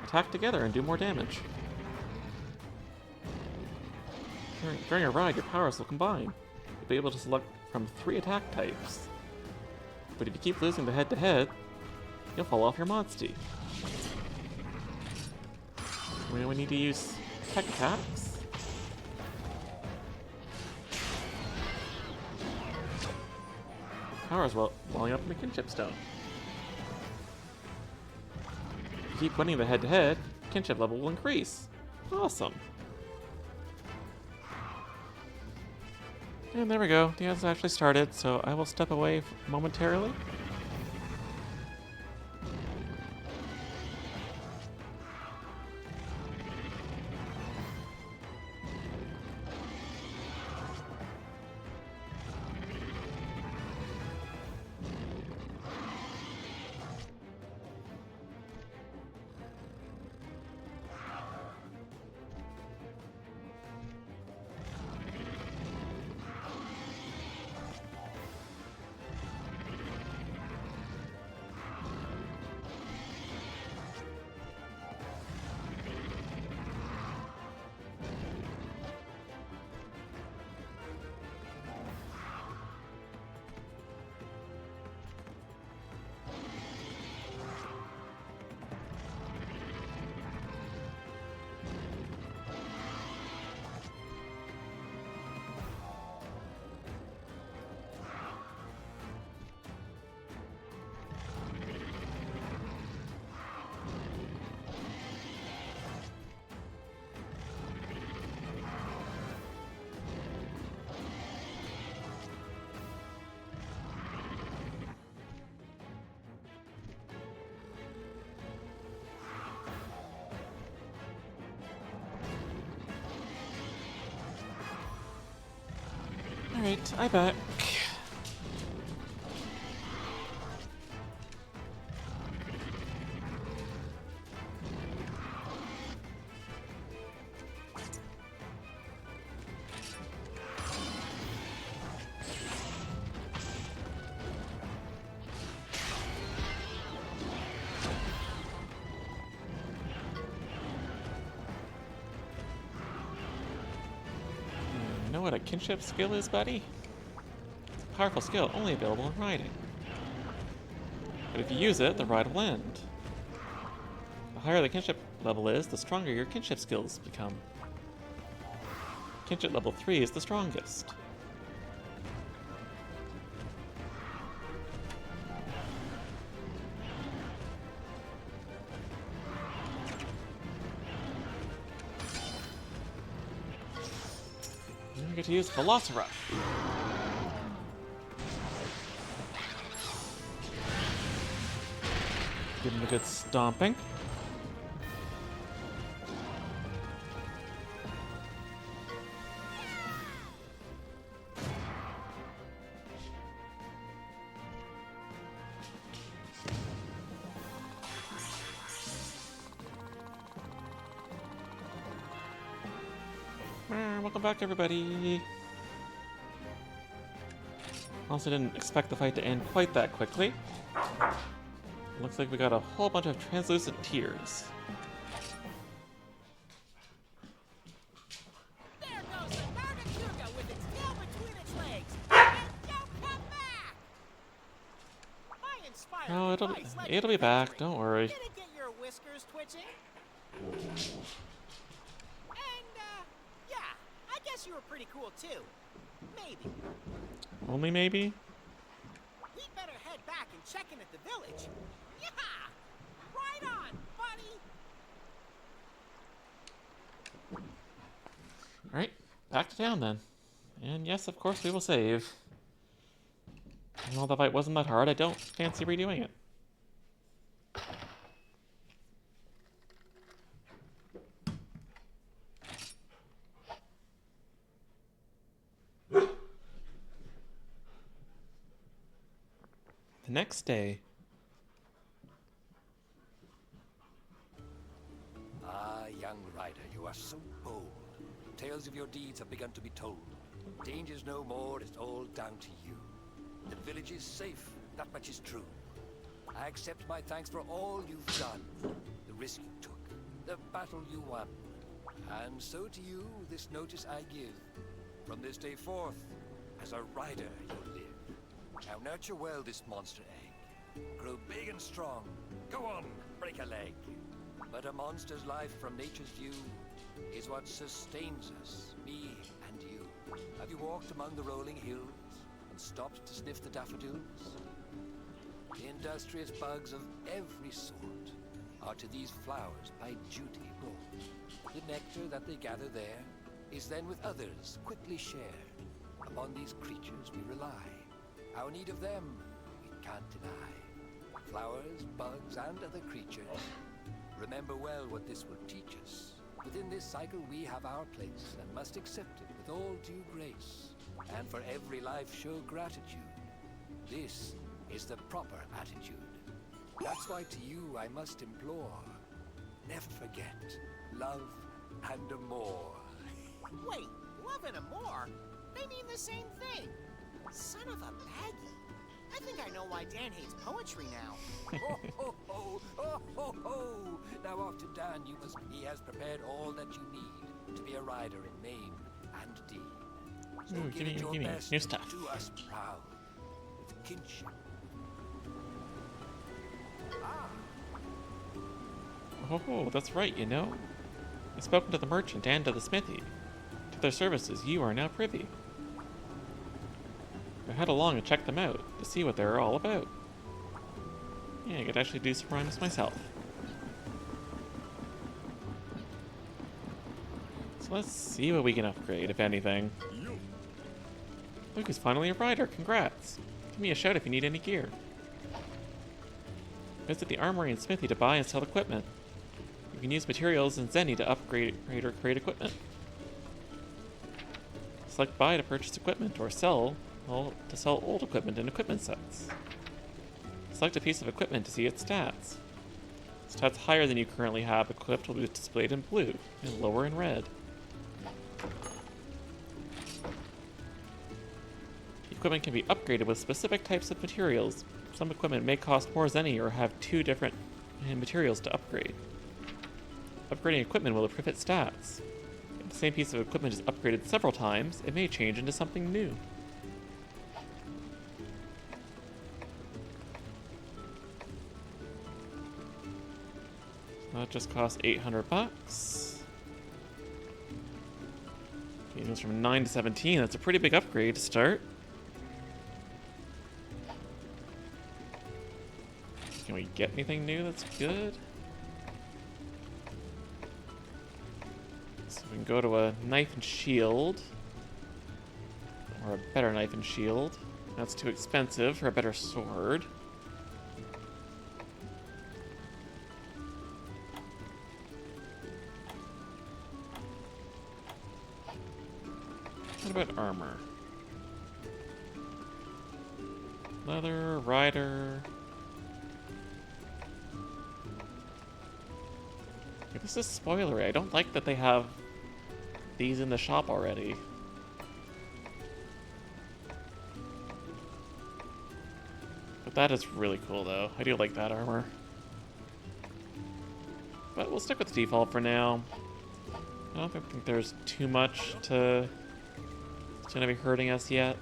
attack together and do more damage. During a ride, your powers will combine. You'll be able to select from 3 attack types. But if you keep losing the head-to-head, you'll fall off your Monster. We need to use tech attacks. Powers welling up in the kinship stone. If you keep winning the head-to-head, kinship level will increase. Awesome. And there we go. The ads actually started, so I will step away momentarily. Alright, I'm back. Know what a kinship skill is, buddy? It's a powerful skill only available in riding. But if you use it, the ride will end. The higher the kinship level is, the stronger your kinship skills become. Kinship level 3 is the strongest. And we get to use Velocirush. Give him a good stomping. Welcome back, everybody. Also didn't expect the fight to end quite that quickly. Looks like we got a whole bunch of translucent tears. There goes the Nargacuga with its tail between its legs. And don't come back! My inspired Oh, advice led it'll you be to back. victory. Don't worry. Did it get your whiskers twitching? And, yeah, I guess you were pretty cool too. Maybe. Only maybe? We'd better head back and check in at the village. Yeah! Right on, buddy! Alright, back to town then. And yes, of course we will save. And while the fight wasn't that hard, I don't fancy redoing it. The next day. Ah, young rider, you are so bold. Tales of your deeds have begun to be told. Danger's no more, it's all down to you. The village is safe, that much is true. I accept my thanks for all you've done. The risk you took, the battle you won. And so to you, this notice I give. From this day forth, as a rider you'll live. Now nurture well this monster egg. Grow big and strong. Go on, break a leg. But a monster's life from nature's view is what sustains us, me and you. Have you walked among the rolling hills and stopped to sniff the daffodils? The industrious bugs of every sort are to these flowers by duty brought. The nectar that they gather there is then with others quickly shared. Upon these creatures we rely. Our need of them we can't deny. Flowers, bugs, and other creatures. Remember well what this will teach us. Within this cycle we have our place and must accept it with all due grace. And for every life show gratitude. This is the proper attitude. That's why to you I must implore. Never forget, love and more. Wait, love and amore? They mean the same thing. Son of a baggy. I think I know why Dan hates poetry now. Ho, ho, ho, ho, ho, ho. Now off to Dan you must. He has prepared all that you need to be a rider in name and deed. So Ooh, give it your gimme, best new stuff. to us proud with kinship. Oh, that's right, you know. I've spoken to the merchant and to the smithy. To their services you are now privy. I head along and check them out to see what they're all about. Yeah, I could actually do some rhymes myself. So let's see what we can upgrade, if anything. Luke is finally a rider, congrats! Give me a shout if you need any gear. Visit the armory and smithy to buy and sell equipment. You can use materials in Zenny to upgrade or create equipment. Select buy to purchase equipment or sell, well, to sell old equipment in equipment sets. Select a piece of equipment to see its stats. Stats higher than you currently have equipped will be displayed in blue and lower in red. Equipment can be upgraded with specific types of materials. Some equipment may cost more Zenny or have 2 different materials to upgrade. Upgrading equipment will improve its stats. the same piece of equipment is upgraded several times, it may change into something new. That just costs 800 bucks. It goes from 9 to 17. That's a pretty big upgrade to start. Can we get anything new that's good? So we can go to a knife and shield. Or a better knife and shield. That's too expensive for a better sword. What about armor? Leather, rider. Yeah, this is spoilery. I don't like that they have these in the shop already. But that is really cool though. I do like that armor. But we'll stick with the default for now. I don't think there's too much to... It's gonna be hurting us yet.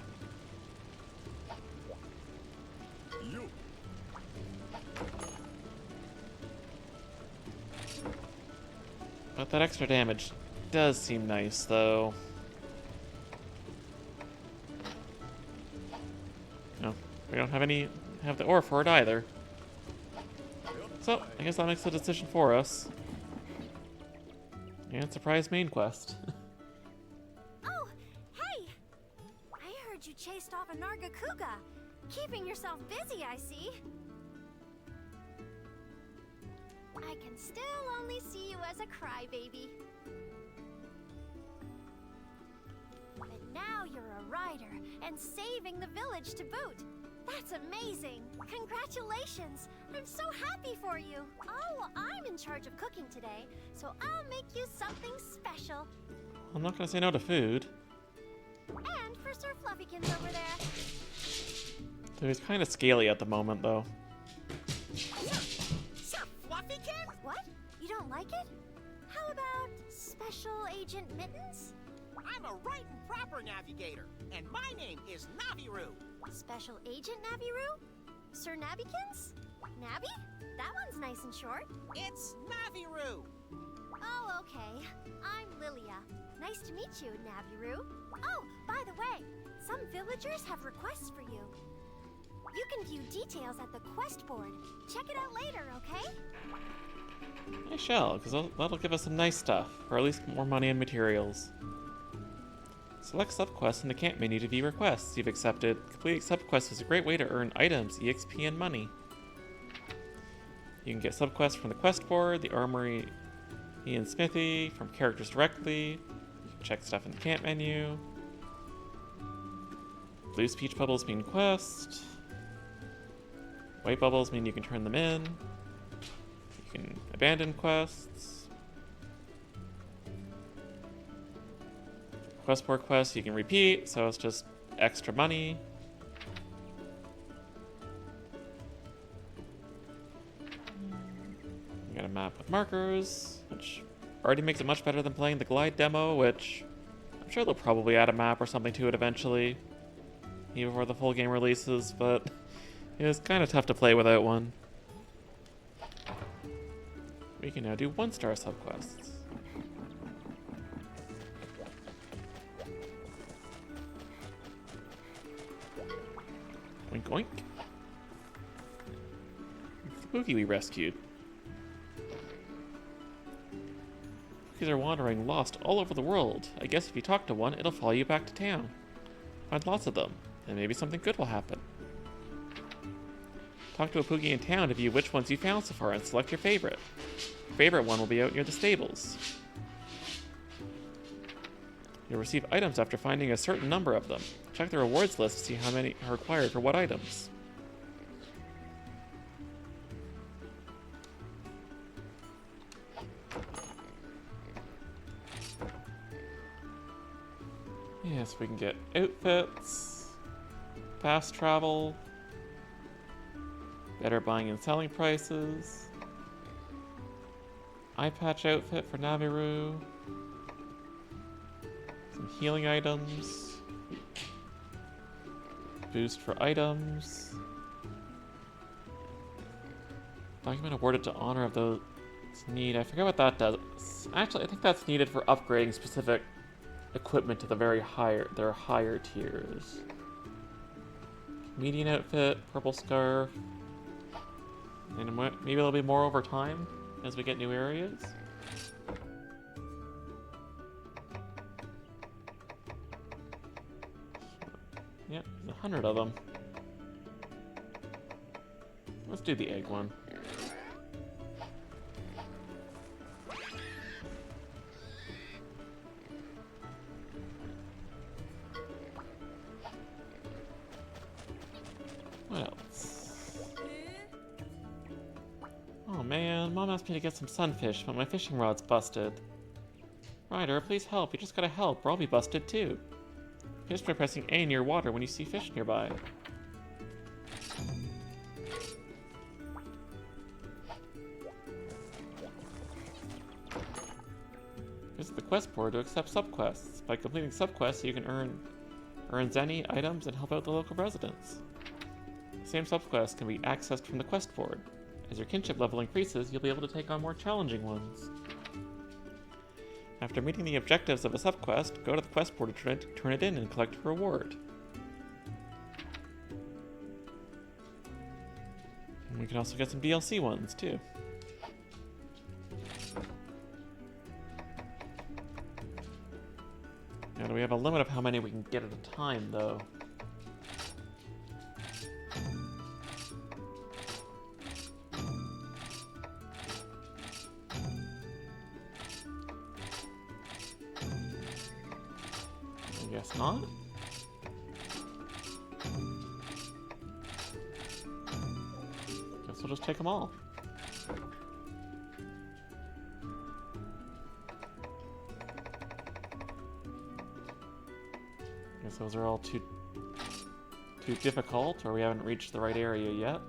But that extra damage does seem nice, though. No, we don't have the ore for it either. So, I guess that makes the decision for us. And surprise main quest. Oh, hey! I heard you chased off a Nargacuga. Keeping yourself busy, I see. I can still only see you as a crybaby. But now you're a rider and saving the village to boot. That's amazing! Congratulations! I'm so happy for you! Oh, I'm in charge of cooking today, so I'll make you something special. I'm not gonna say no to food. And for Sir Fluffykins over there. So he's kind of scaly at the moment, though. Sir Fluffykin? What? You don't like it? How about Special Agent Mittens? I'm a right and proper navigator, and my name is Naviru. Special Agent Naviru? Sir Nabikins? Nabby? That one's nice and short. It's Naviru. Oh, okay. I'm Lilia. Nice to meet you, Naviru. Oh, by the way, some villagers have requests for you. You can view details at the quest board. Check it out later, okay? I shall, because that'll give us some nice stuff, or at least more money and materials. Select subquests in the camp menu to view requests you've accepted. Completing subquests is a great way to earn items, EXP, and money. You can get subquests from the quest board, the armory, and smithy, from characters directly. You can check stuff in the camp menu. Blue speech bubbles mean quest. White bubbles mean you can turn them in. You can abandon quests. Quest board quests you can repeat, so it's just extra money. You got a map with markers, which already makes it much better than playing the Glide demo, which I'm sure they'll probably add a map or something to it eventually, even before the full game releases, but it was kind of tough to play without one. We can now do 1-star subquests. Oink oink. It's the Pookie we rescued. Pookies are wandering lost all over the world. I guess if you talk to one, it'll follow you back to town. Find lots of them, and maybe something good will happen. Talk to a Pookie in town to view which ones you found so far and select your favorite. Your favorite one will be out near the stables. You'll receive items after finding a certain number of them. Check the rewards list to see how many are required for what items. Yes, we can get outfits, fast travel, better buying and selling prices, eye patch outfit for Naviru. Some healing items. Boost for items. Document awarded to honor of those need. I forget what that does. Actually, I think that's needed for upgrading specific equipment to the their higher tiers. Median outfit, purple scarf. And maybe there'll be more over time as we get new areas. Yep, there's 100 of them. Let's do the egg one. What else? Oh man, Mom asked me to get some sunfish, but my fishing rod's busted. Ryder, please help. You just gotta help, or I'll be busted too. Fish by pressing A near water when you see fish nearby. Visit the quest board to accept subquests. By completing subquests, you can earn Zenny, items, and help out the local residents. The same subquests can be accessed from the quest board. As your kinship level increases, you'll be able to take on more challenging ones. After meeting the objectives of a subquest, go to the quest board to turn it in and collect a reward. And we can also get some DLC ones, too. And we have a limit of how many we can get at a time, though. I guess not. Guess we'll just take them all. Guess those are all too difficult, or we haven't reached the right area yet.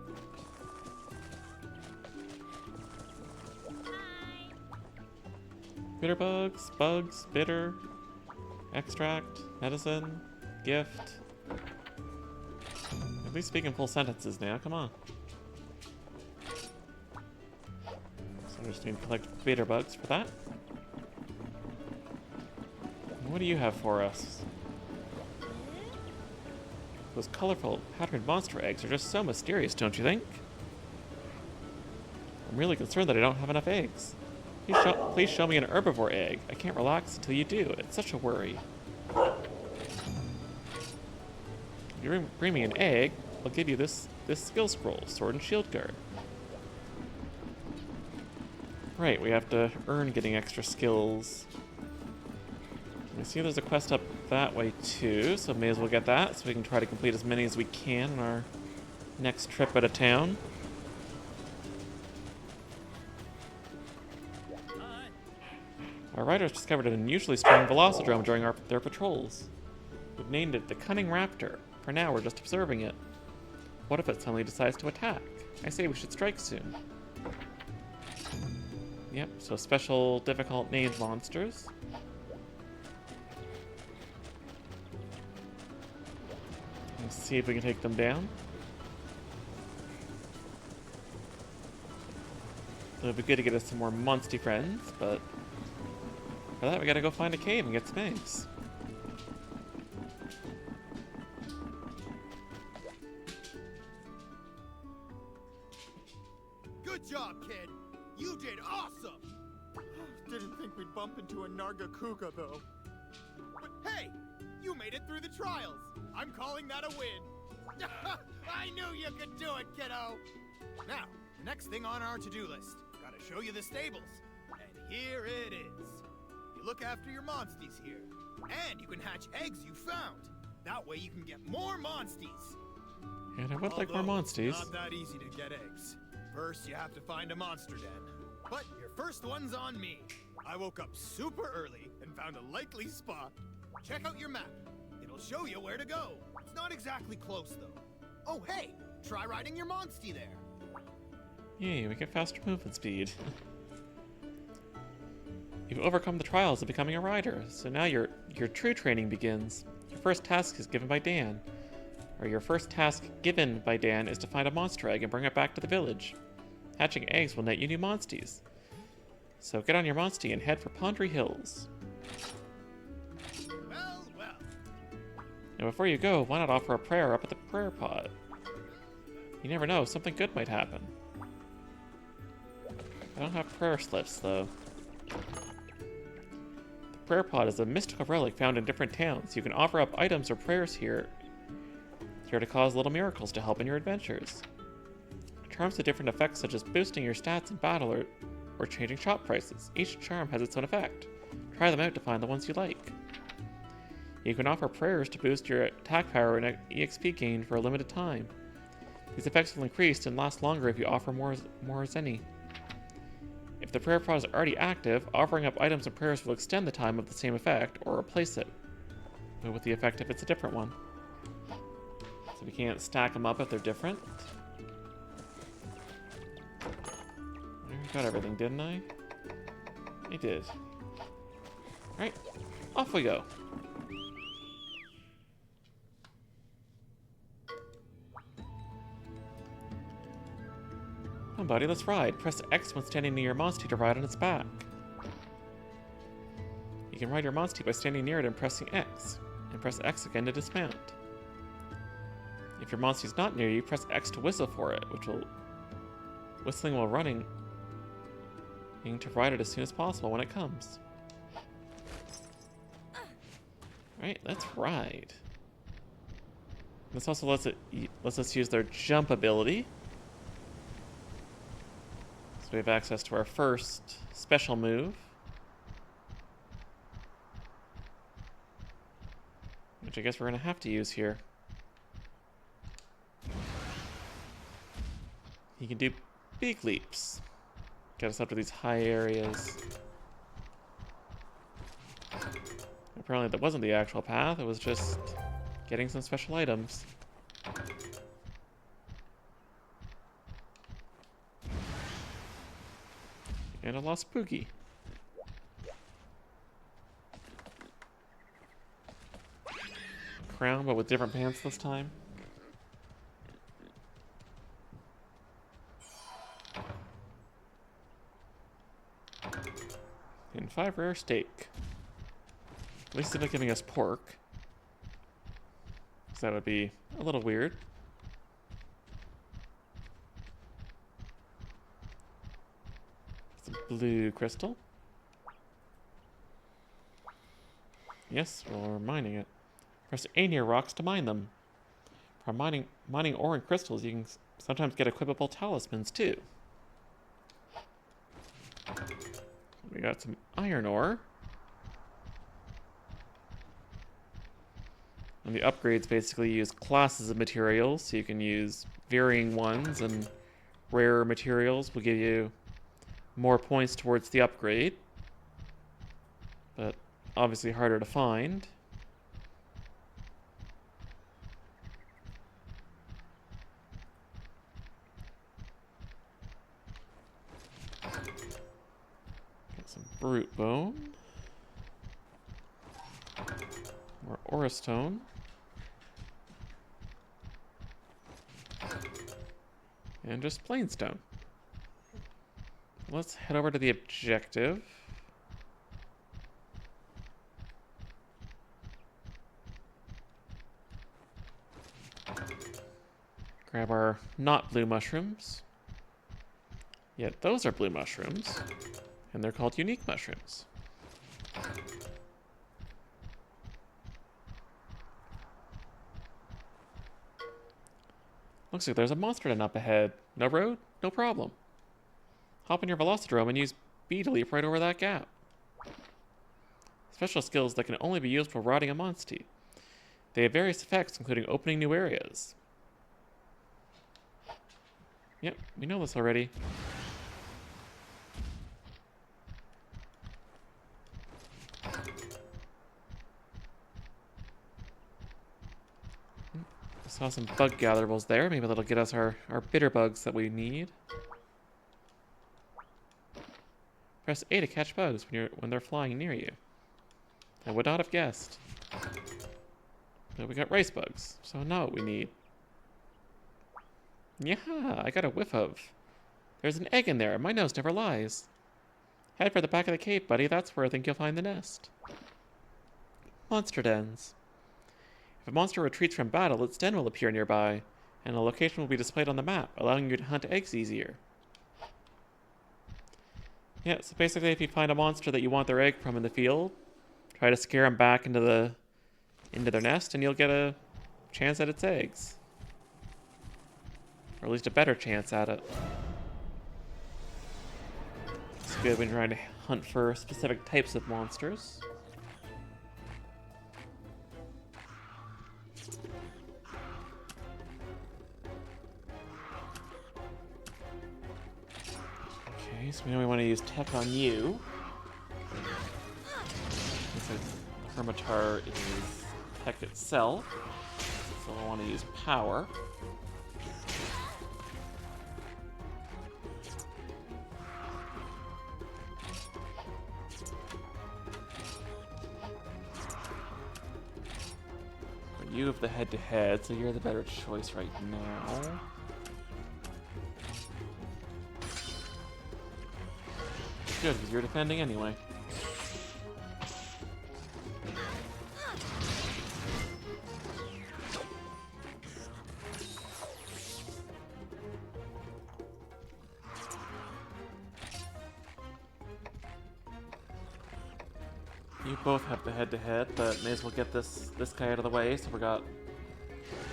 Bitter bugs, bitter, extract, medicine, gift. At least speak in full sentences now, come on. So I just need to collect bitter bugs for that. And what do you have for us? Those colorful, patterned monster eggs are just so mysterious, don't you think? I'm really concerned that I don't have enough eggs. Please show me an herbivore egg. I can't relax until you do. It's such a worry. If you bring me an egg, I'll give you this skill scroll, Sword and Shield Guard. Right, we have to earn getting extra skills. I see there's a quest up that way too, so may as well get that so we can try to complete as many as we can on our next trip out of town. Our riders discovered an unusually strong Velocidrome during their patrols. We've named it the Cunning Raptor. For now, we're just observing it. What if it suddenly decides to attack? I say we should strike soon. Yep, so special, difficult named monsters. Let's see if we can take them down. It would be good to get us some more monsty friends, but for that we gotta go find a cave and get some eggs. Good job, kid! You did awesome! Didn't think we'd bump into a Nargacuga, though. But hey! You made it through the trials! I'm calling that a win! I knew you could do it, kiddo! Now, the next thing on our to-do list. Gotta show you the stables. And here it is. You look after your monsties here. And you can hatch eggs you found. That way you can get more monsties. And I would like more monsties. Not that easy to get eggs. First, you have to find a monster den. But your first one's on me. I woke up super early and found a likely spot. Check out your map. It'll show you where to go. It's not exactly close, though. Oh, hey, try riding your monstie there. Yay, we get faster movement speed. You've overcome the trials of becoming a rider, so now you your true training begins. Your first task is given by Dan. Your first task given by Dan is to find a monster egg and bring it back to the village. Hatching eggs will net you new monsties. So get on your monstie and head for Pondry Hills. Well, well. And before you go, why not offer a prayer up at the prayer pod? You never know, something good might happen. I don't have prayer slips, though. The prayer pod is a mystical relic found in different towns. You can offer up items or prayers here to cause little miracles to help in your adventures. Charms have different effects, such as boosting your stats in battle or changing shop prices. Each charm has its own effect. Try them out to find the ones you like. You can offer prayers to boost your attack power and EXP gain for a limited time. These effects will increase and last longer if you offer more Zenny. If the prayer pod is already active, offering up items and prayers will extend the time of the same effect or replace it with the effect if it's a different one. So we can't stack them up if they're different. I got everything, didn't I? I did. Alright, off we go. Come on, buddy, let's ride. Press X when standing near your monstie to ride on its back. You can ride your monstie by standing near it and pressing X. And press X again to dismount. If your monstie's not near you, press X to whistle for it, whistling while running, to ride it as soon as possible when it comes. Alright, let's ride. This also lets us use their jump ability. So we have access to our first special move, which I guess we're going to have to use here. He can do big leaps. Get us up to these high areas. Apparently that wasn't the actual path, it was just getting some special items. And a lost Poogie. Crown, but with different pants this time. And 5 rare steak. At least they're not giving us pork. Because that would be a little weird. Some blue crystal. Yes, well, we're mining it. Press A near rocks to mine them. From mining ore and crystals, you can sometimes get equipable talismans too. We got some iron ore. And the upgrades basically use classes of materials, so you can use varying ones, and rarer materials will give you more points towards the upgrade. But obviously harder to find. Brute bone. More aurastone. And just plain stone. Let's head over to the objective. Grab our not blue mushrooms. Yet those are blue mushrooms. And they're called unique mushrooms. Looks like there's a monster den up ahead. No road? No problem. Hop in your Velocidrome and use B to leap right over that gap. Special skills that can only be used while riding a monstie. They have various effects, including opening new areas. Yep, we know this already. Saw some bug gatherables there. Maybe that'll get us our bitter bugs that we need. Press A to catch bugs when they're flying near you. I would not have guessed. But we got rice bugs, so now what we need. Yeah, I got a whiff of. There's an egg in there. My nose never lies. Head for the back of the cave, buddy. That's where I think you'll find the nest. Monster dens. If a monster retreats from battle, its den will appear nearby, and a location will be displayed on the map, allowing you to hunt eggs easier. Yeah, so basically if you find a monster that you want their egg from in the field, try to scare them back into their nest, and you'll get a chance at its eggs. Or at least a better chance at it. It's good when you're trying to hunt for specific types of monsters. Okay, so we know we want to use tech on you. Since the Hermitar is tech itself, so I want to use power. You have the head-to-head, so you're the better choice right now. Good, because you're defending anyway. You both have the head-to-head, but may as well get this guy out of the way so we got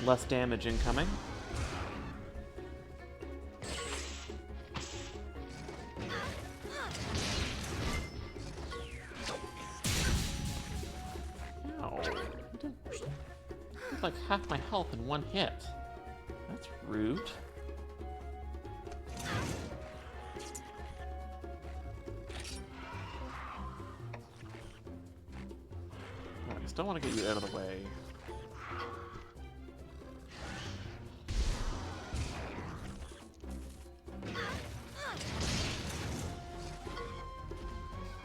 less damage incoming. Ow. You did like half my health in one hit. That's rude. Don't want to get you out of the way.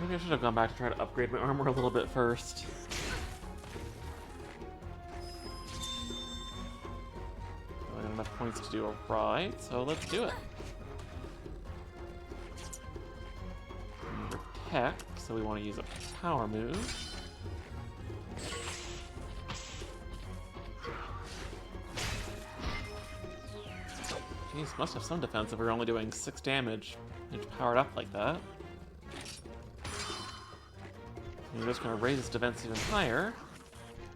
Maybe I should have gone back to try to upgrade my armor a little bit first. I got enough points to do a ride, so let's do it. Protect, so we want to use a power move. Jeez, must have some defense if we're only doing 6 damage. It's powered up like that. You're just gonna raise its defense even higher,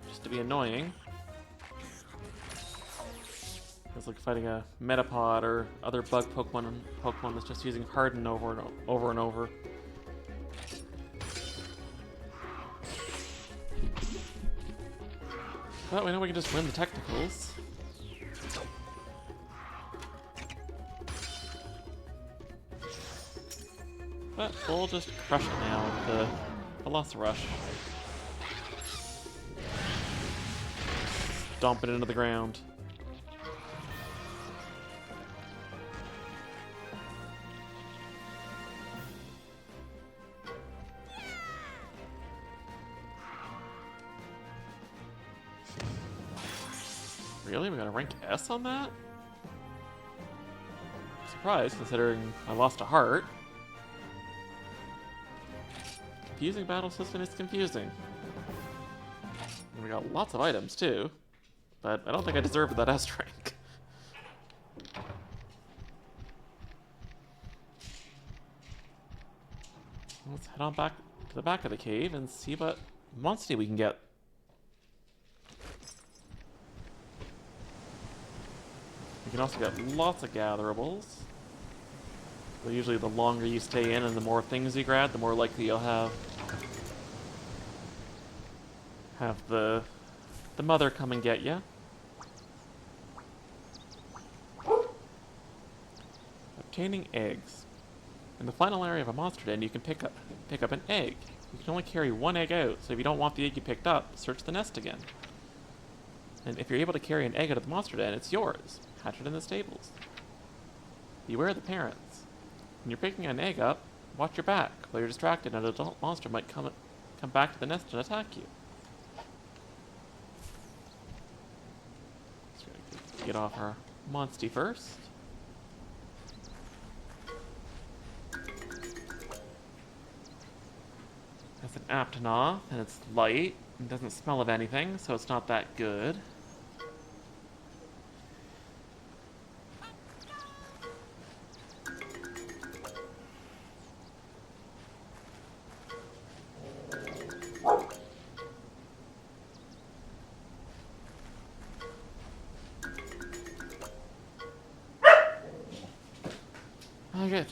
just to be annoying. It's like fighting a Metapod or other bug Pokemon that's just using Harden over and over. But we know we can just win the technicals. But we'll just crush it now with the Velocirush. Stomp it into the ground. Really? We got a rank S on that? I'm surprised, considering I lost a heart. Confusing battle system is confusing. And we got lots of items too, but I don't think I deserved that S rank. Let's head on back to the back of the cave and see what monster we can get. You can also get lots of gatherables. So usually the longer you stay in and the more things you grab, the more likely you'll have the mother come and get you. Obtaining eggs. In the final area of a monster den, you can pick up an egg. You can only carry one egg out, so if you don't want the egg you picked up, search the nest again. And if you're able to carry an egg out of the monster den, it's yours. Hatch it in the stables. Beware the parents. When you're picking an egg up, watch your back. While you're distracted, an adult monster might come come back to the nest and attack you. Just gonna get off our Monstie first. That's an Aptonoth, and it's light, and doesn't smell of anything, so it's not that good.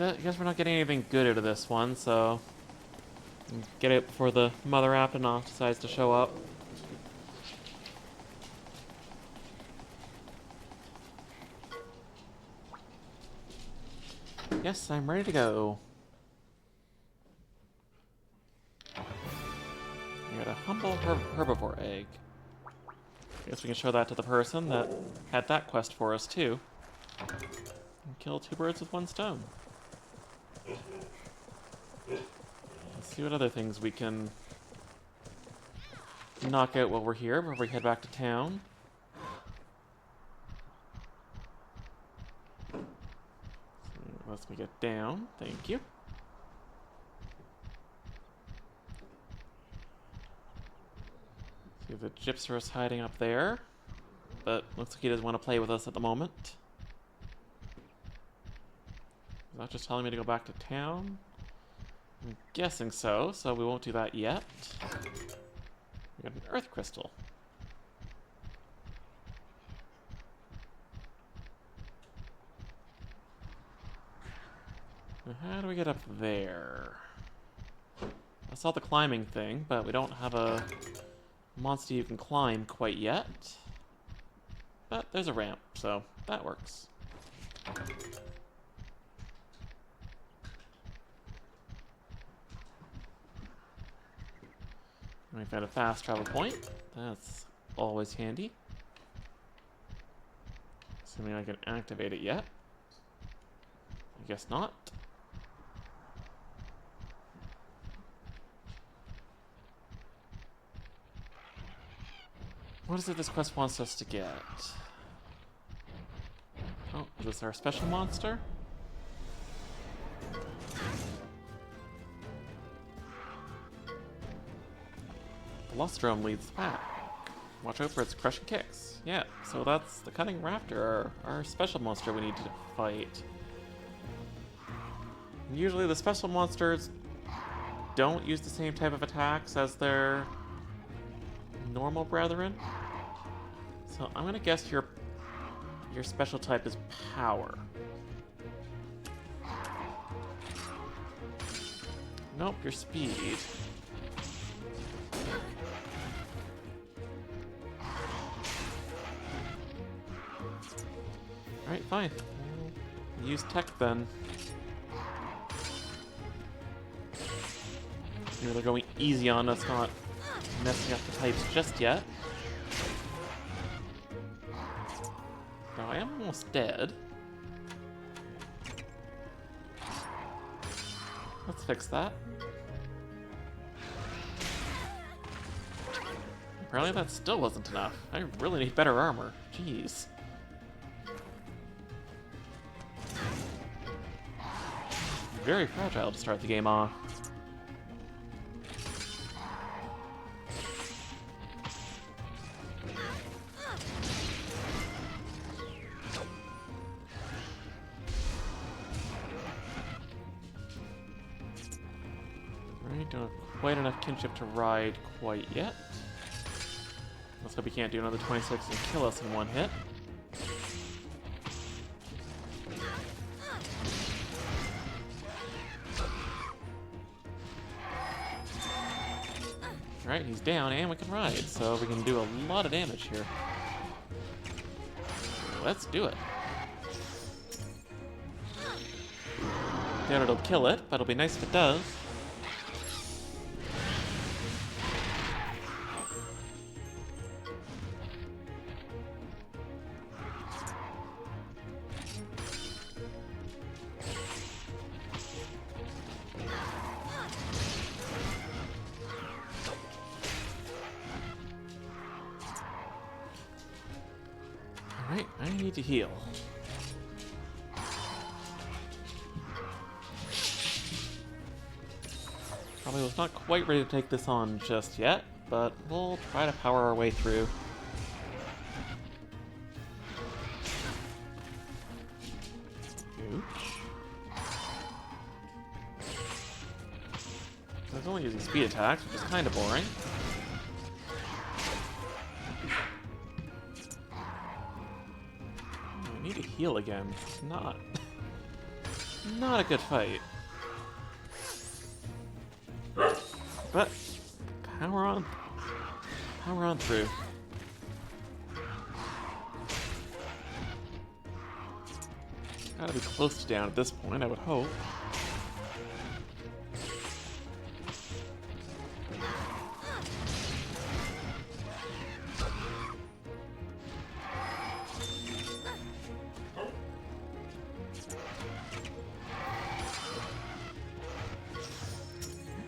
I guess we're not getting anything good out of this one, so get it before the Mother Aptonoth decides to show up. Yes, I'm ready to go. I got a humble herbivore egg. I guess we can show that to the person that had that quest for us, too. And kill two birds with one stone. Let's see what other things we can knock out while we're here before we head back to town. Let's me get down. Thank you. See the Gypsaurus hiding up there, but looks like he doesn't want to play with us at the moment. Is that just telling me to go back to town? I'm guessing so we won't do that yet. We got an Earth Crystal. Now how do we get up there? I saw the climbing thing, but we don't have a monster you can climb quite yet. But there's a ramp, so that works. We found a fast travel point. That's always handy. Assuming I can activate it yet. I guess not. What is it this quest wants us to get? Oh, is this our special monster? Lustrum leads the pack. Watch out for its crushing kicks. Yeah, so that's the Cunning Raptor, our special monster we need to fight. And usually the special monsters don't use the same type of attacks as their normal brethren. So I'm gonna guess your special type is power. Nope, your speed. Alright, fine. We'll use tech then. Maybe they're going easy on us, not messing up the types just yet. Now I am almost dead. Let's fix that. Apparently that still wasn't enough. I really need better armor. Jeez. Very fragile to start the game off. Alright, don't have quite enough kinship to ride quite yet. Let's hope he can't do another 26 and kill us in one hit. Alright, he's down and we can ride, so we can do a lot of damage here. Let's do it. Doubt it'll kill it, but it'll be nice if it does. need to heal. Probably was not quite ready to take this on just yet, but we'll try to power our way through. I was only using speed attacks, which is kind of boring. I need to heal again. It's not a good fight. But power on through. Gotta be close to down at this point, I would hope.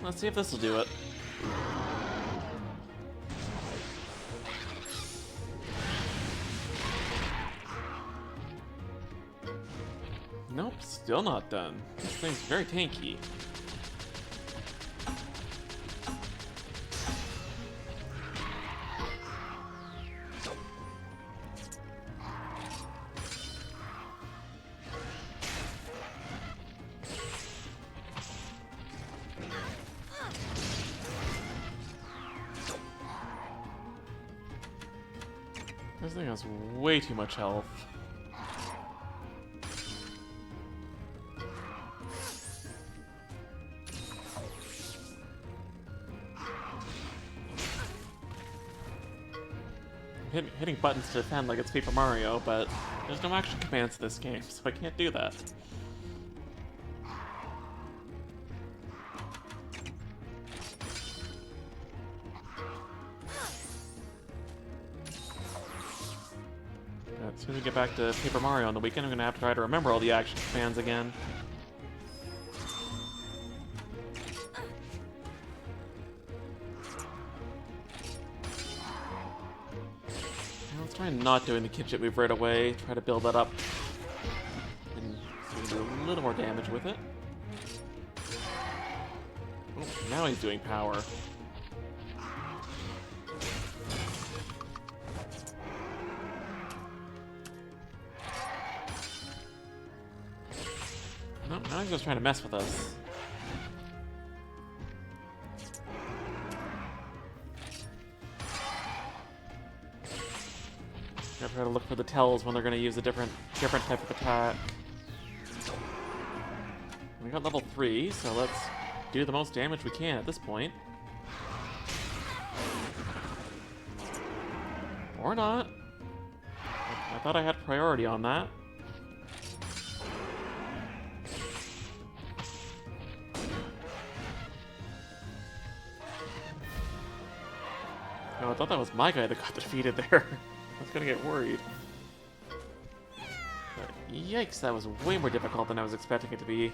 Let's see if this will do it. Nope, still not done. This thing's very tanky. This thing has way too much health. Hitting buttons to defend like it's Paper Mario, but there's no action commands to this game, so I can't do that. As soon as we get back to Paper Mario on the weekend, I'm gonna have to try to remember all the action commands again. Let's try not doing the kinship move right away. Try to build that up and so we can do a little more damage with it. Oh, now he's doing power. No, now he's just trying to mess with us. Gotta try to look for the tells when they're gonna use a different type of attack. We got level 3, so let's do the most damage we can at this point. Or not. I thought I had priority on that. Oh, I thought that was my guy that got defeated there. I was gonna get worried. But yikes, that was way more difficult than I was expecting it to be.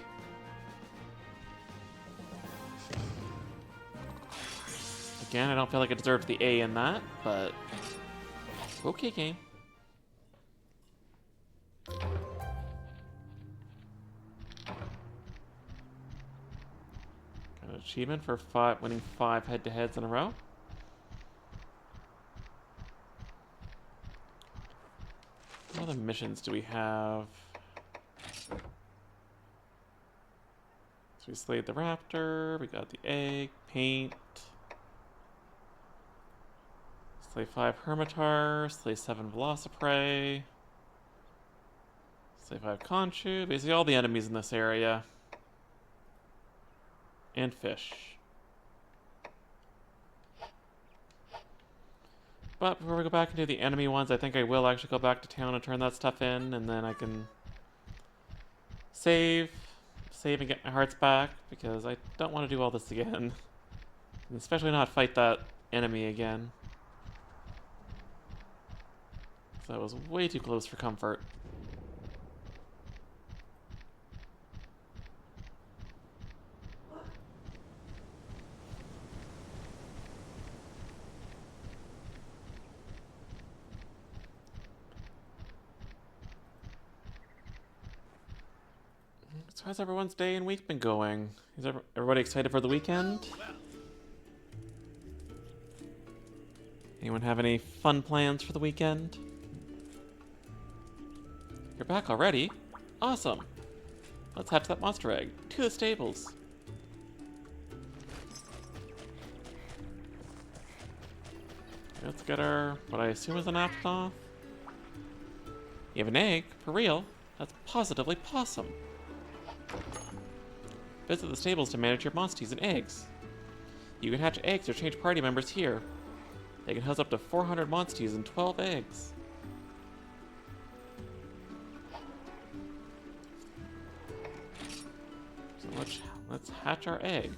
Again, I don't feel like I deserved the A in that, but okay, game. Got an achievement for winning 5 head-to-heads in a row. What other missions do we have? So we slayed the raptor, we got the egg, paint. Slay 5 Hermitar, slay 7 Velociprey. Slay 5 Conchu, basically all the enemies in this area. And fish. But before we go back and do the enemy ones, I think I will actually go back to town and turn that stuff in, and then I can save and get my hearts back, because I don't want to do all this again. And especially not fight that enemy again. So that was way too close for comfort. So how's everyone's day and week been going? Is everybody excited for the weekend? Anyone have any fun plans for the weekend? You're back already? Awesome! Let's hatch that monster egg. To the stables. Let's get our, what I assume is an Aptonoth. You have an egg? For real? That's positively possum. Visit the stables to manage your monsties and eggs. You can hatch eggs or change party members here. They can house up to 400 monsties and 12 eggs. So let's hatch our egg.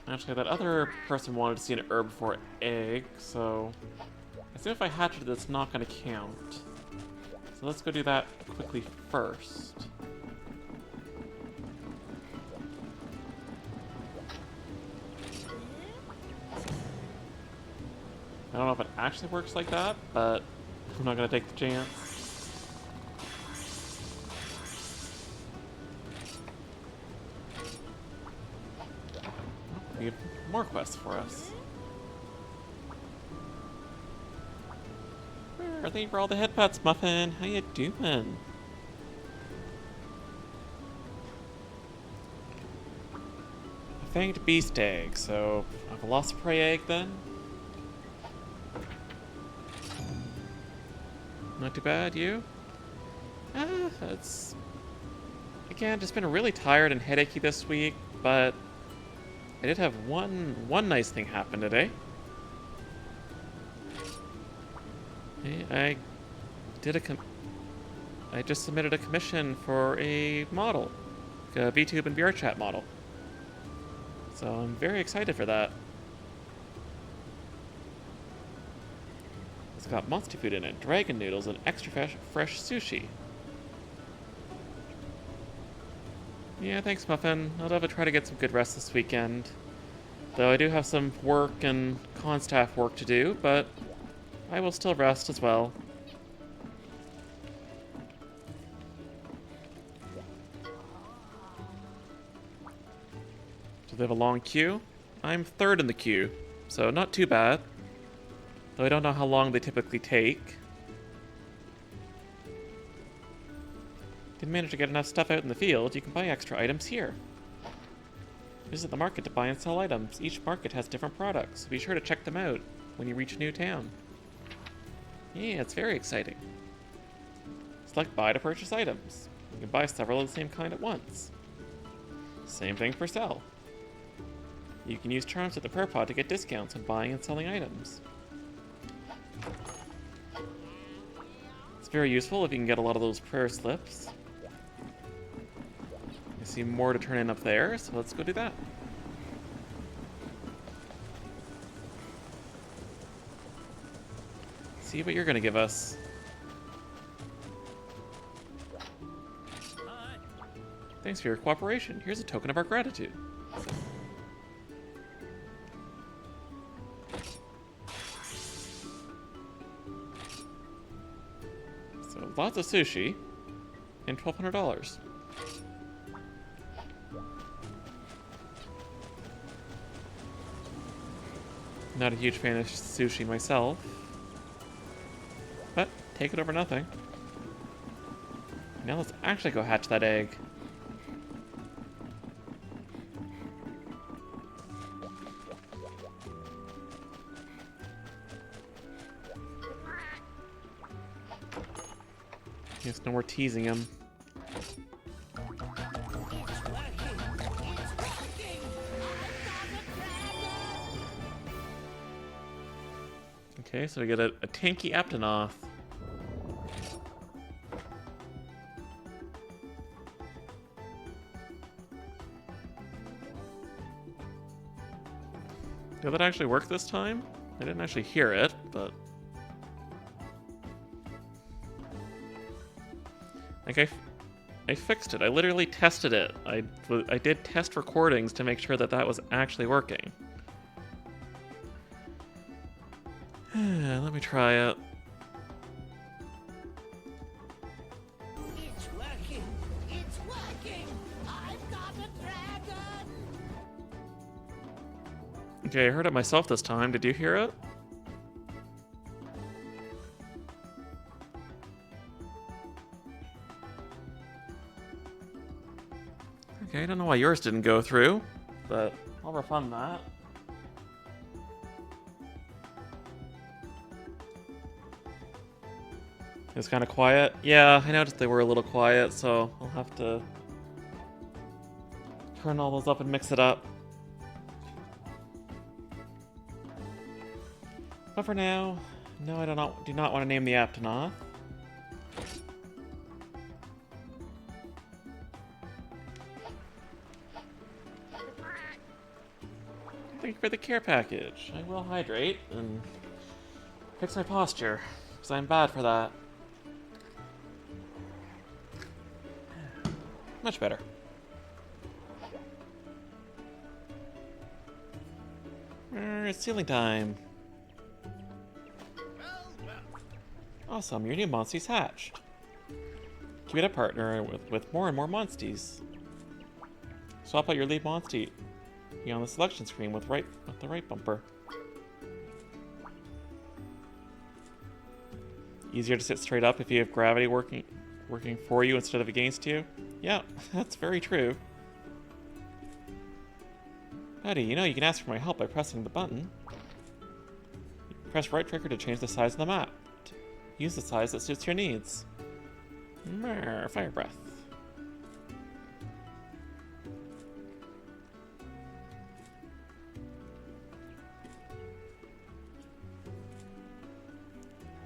Actually, that other person wanted to see an herb for egg, so I assume if I hatch it, it's not going to count. So let's go do that quickly first. I don't know if it actually works like that, but I'm not going to take the chance. We have more quests for us. Where are they for all the head pets, Muffin? How you doing? A fanged beast egg, so a Velociprey egg then? Not too bad, you? It's... Again, just been really tired and headachy this week, but I did have one nice thing happen today. I just submitted a commission for a model, a VTube and VRChat model. So I'm very excited for that. It's got monster food in it, dragon noodles, and extra fresh sushi. Yeah, thanks, Muffin. I'll have to try to get some good rest this weekend. Though I do have some work and con staff work to do, but I will still rest as well. Do they have a long queue? I'm third in the queue, so not too bad. Though I don't know how long they typically take. Didn't manage to get enough stuff out in the field, you can buy extra items here. Visit the market to buy and sell items. Each market has different products, so be sure to check them out when you reach a new town. Yeah, it's very exciting. Select buy to purchase items. You can buy several of the same kind at once. Same thing for sell. You can use charms at the prayer pod to get discounts when buying and selling items. It's very useful if you can get a lot of those prayer slips. I see more to turn in up there, so let's go do that. See what you're gonna give us. Thanks for your cooperation. Here's a token of our gratitude. So lots of sushi and $1,200. Not a huge fan of sushi myself, but take it over nothing. Now let's actually go hatch that egg. Yes, no more teasing him. Okay, so we get a tanky Aptonoth. Did that actually work this time? I didn't actually hear it, but... Like, I fixed it. I literally tested it. I did test recordings to make sure that that was actually working. Let me try it. Okay, I heard it myself this time. Did you hear it? Okay, I don't know why yours didn't go through, but I'll refund that. It was kind of quiet. Yeah, I noticed they were a little quiet, so I'll have to turn all those up and mix it up. But for now, no, I do not want to name the app Tanoth. Thank you for the care package. I will hydrate and fix my posture, because I'm bad for that. Much better. It's ceiling time. Awesome, your new monsty's hatched. Keep it a partner with more and more monsties. Swap out your lead monstie on the selection screen with the right bumper. Easier to sit straight up if you have gravity working for you instead of against you. Yeah, that's very true. Buddy, you know you can ask for my help by pressing the button. Press right trigger to change the size of the map. Use the size that suits your needs. Fire breath.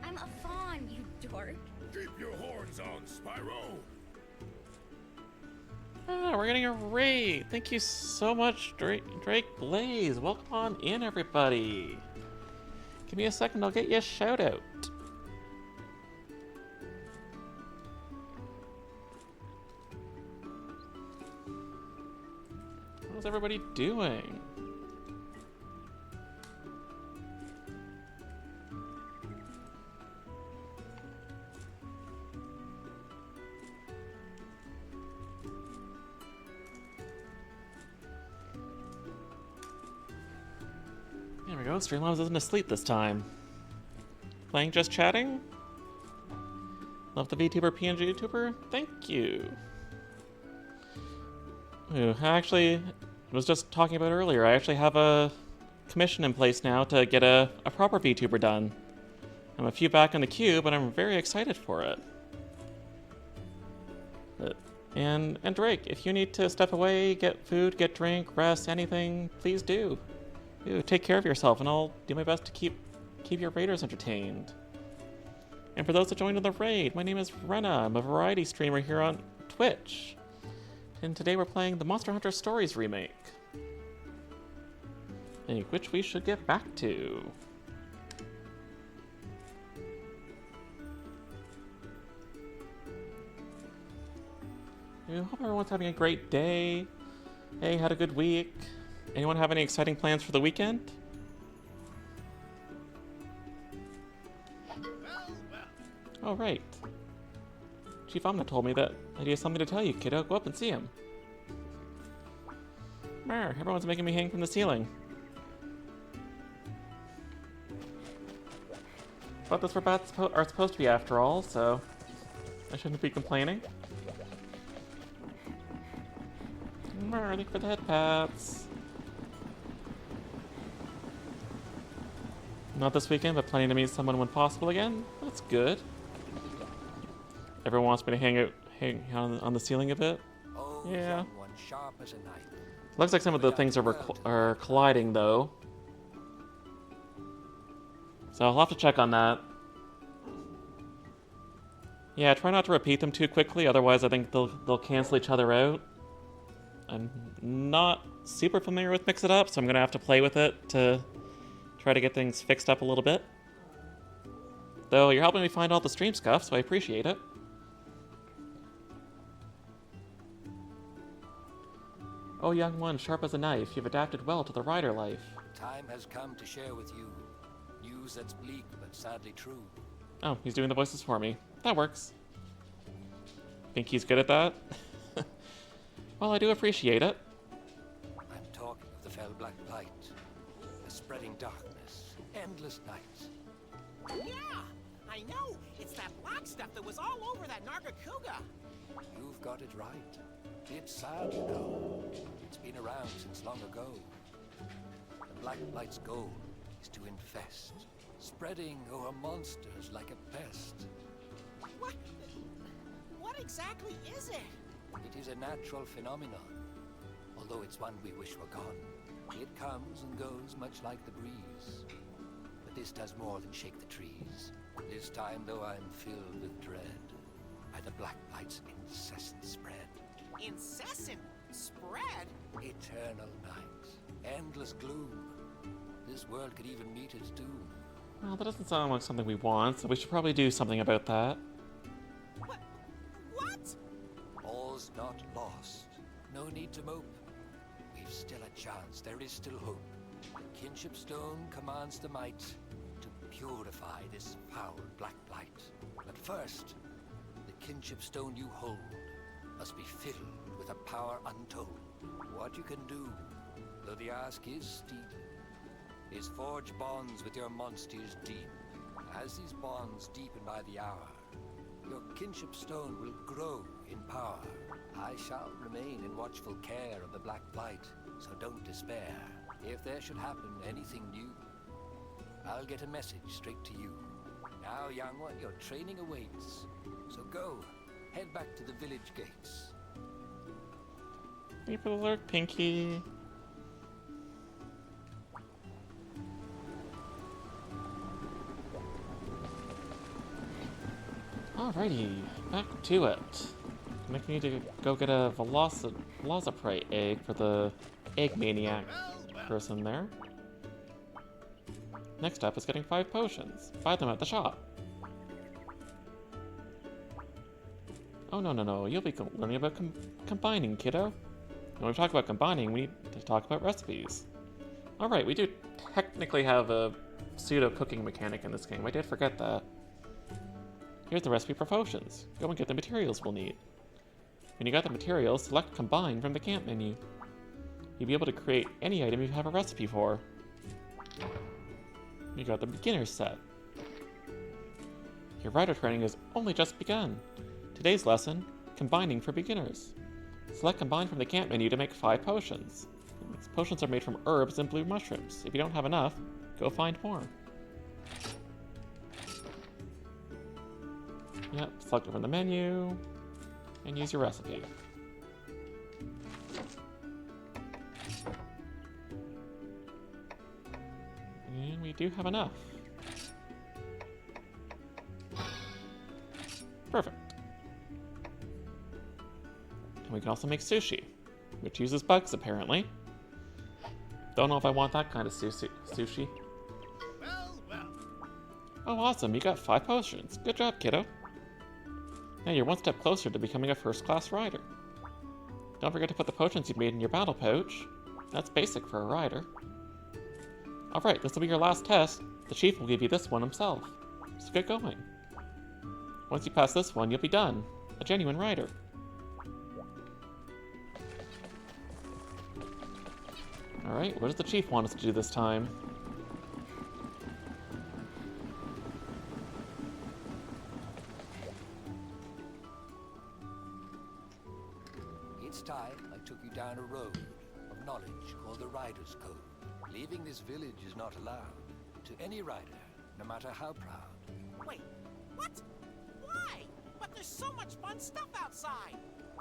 I'm a fawn, you dork. Keep your horns on, Spyro. Ah, we're getting a raid. Thank you so much, Drake Blaze. Welcome on in, everybody. Give me a second, I'll get you a shout out. How's everybody doing? There we go, Streamlabs isn't asleep this time. Playing Just Chatting? Love the VTuber PNG YouTuber? Thank you. Ooh, I actually was just talking about earlier, I actually have a commission in place now to get a proper VTuber done. I'm a few back in the queue, but I'm very excited for it. And Drake, if you need to step away, get food, get drink, rest, anything, please do. Take care of yourself, and I'll do my best to keep your raiders entertained. And for those that joined in the raid, my name is Renna. I'm a variety streamer here on Twitch. And today we're playing the Monster Hunter Stories remake, which we should get back to. I hope everyone's having a great day. Hey, had a good week. Anyone have any exciting plans for the weekend? Oh, right. Chief Omna told me that he has something to tell you, kiddo. Go up and see him. Everyone's making me hang from the ceiling. But that's where bats are supposed to be after all, so I shouldn't be complaining. Look for the head pats. Not this weekend, but planning to meet someone when possible again. That's good. Everyone wants me to hang on the ceiling a bit. Oh, Yeah. young one, sharp as a knife. Looks like some of the things are colliding though. So I'll have to check on that. Yeah, try not to repeat them too quickly, otherwise I think they'll cancel each other out. I'm not super familiar with Mix It Up, so I'm gonna have to play with it to try to get things fixed up a little bit. Though you're helping me find all the stream scuff, so I appreciate it. Oh, young one, sharp as a knife, you've adapted well to the rider life. Time has come to share with you news that's bleak but sadly true. Oh, he's doing the voices for me. That works. Think he's good at that? Well, I do appreciate it. I'm talking of the fell black blight. spreading darkness, endless nights. Yeah, I know. It's that black stuff that was all over that Nargacuga. You've got it right. It's sad, you know. It's been around since long ago. The Black Blight's goal is to infest, spreading over monsters like a pest. What? What exactly is it? It is a natural phenomenon, although it's one we wish were gone. It comes and goes much like the breeze. But this does more than shake the trees. This time, though, I'm filled with dread by the Black Blight's incessant spread. Incessant spread? Eternal night, endless gloom. This world could even meet its doom. Well, that doesn't sound like something we want, so we should probably do something about that. What? All's not lost. No need to mope. We've still a chance. There is still hope. The Kinship Stone commands the might to purify this foul Black Blight. But first, the Kinship Stone you hold must be filled with a power untold. What you can do, though the ask is steep, is forge bonds with your monsters deep. As these bonds deepen by the hour, your Kinship Stone will grow in power. I shall remain in watchful care of the Black Blight, so don't despair. If there should happen anything new, I'll get a message straight to you. Now, young one, your training awaits. So go, head back to the village gates. Keep alert, Pinky. Alrighty, back to it. I think we need to go get a Velociprey egg for the Egg Maniac person there. Next up is getting 5 potions. Buy them at the shop. Oh, no. You'll be learning about combining, kiddo. When we talk about combining, we need to talk about recipes. Alright, we do technically have a pseudo-cooking mechanic in this game. I did forget that. Here's the recipe for potions. Go and get the materials we'll need. When you got the materials, select Combine from the camp menu. You'll be able to create any item you have a recipe for. You got the beginner's set. Your rider training has only just begun. Today's lesson, Combining for Beginners. Select Combine from the camp menu to make 5 potions. These potions are made from herbs and blue mushrooms. If you don't have enough, go find more. Yep, select it from the menu, and use your recipe. And we do have enough. Perfect. And we can also make sushi, which uses bugs apparently. Don't know if I want that kind of sushi. Oh, awesome, you got 5 potions. Good job, kiddo. Now you're one step closer to becoming a first-class rider. Don't forget to put the potions you've made in your battle pouch. That's basic for a rider. Alright, this will be your last test. The chief will give you this one himself. So get going. Once you pass this one, you'll be done. A genuine rider. Alright, what does the chief want us to do this time? It's time I took you down a road of knowledge called the Rider's Code. Leaving this village is not allowed to any rider, no matter how proud. Wait, what? Why? But there's so much fun stuff outside.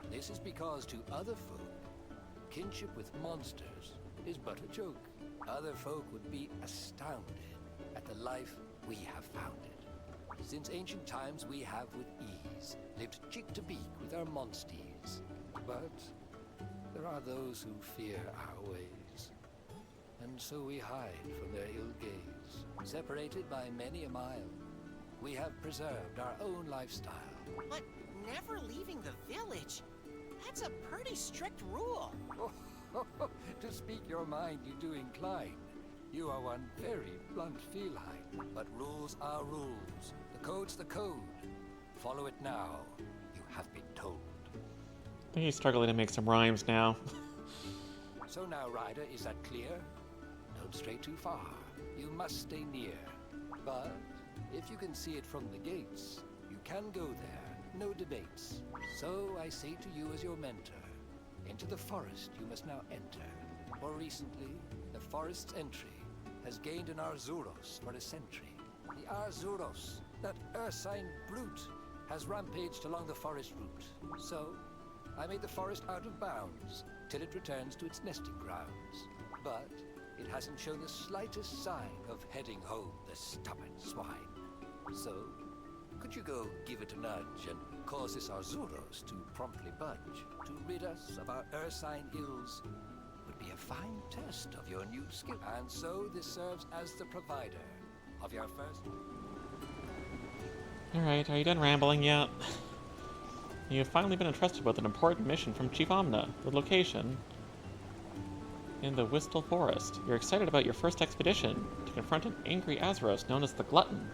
This is because to other folk, kinship with monsters is but a joke. Other folk would be astounded at the life we have founded. Since ancient times we have with ease lived cheek to beak with our monsties. But there are those who fear our ways, and so we hide from their ill gaze. Separated by many a mile, we have preserved our own lifestyle. But never leaving the village? That's a pretty strict rule. To speak your mind, you do incline. You are one very blunt feline. But rules are rules. The code's the code. Follow it now. You have been told. I think he's struggling to make some rhymes now. So now, Ryder, is that clear? Don't stray too far. You must stay near. But if you can see it from the gates, you can go there, no debates. So I say to you as your mentor, into the forest you must now enter. For recently, the forest's entry has gained an Arzuros for a century. The Arzuros, that ursine brute, has rampaged along the forest route. So, I made the forest out of bounds till it returns to its nesting grounds. But it hasn't shown the slightest sign of heading home, the stubborn swine. So, could you go give it a nudge and cause this Arzuros to promptly budge? To rid us of our ursine ills would be a fine test of your new skill. And so this serves as the provider of your first... Alright, are you done rambling yet? You've finally been entrusted with an important mission from Chief Omna, the location in the Whistle Forest. You're excited about your first expedition to confront an angry Azeros known as the Glutton.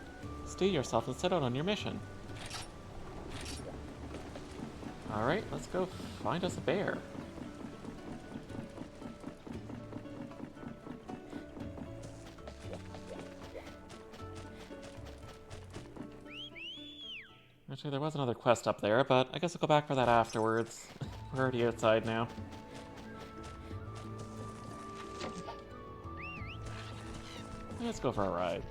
Steel yourself and set out on your mission. Alright, let's go find us a bear. Actually, there was another quest up there, but I guess I'll go back for that afterwards. We're already outside now. Let's go for a ride.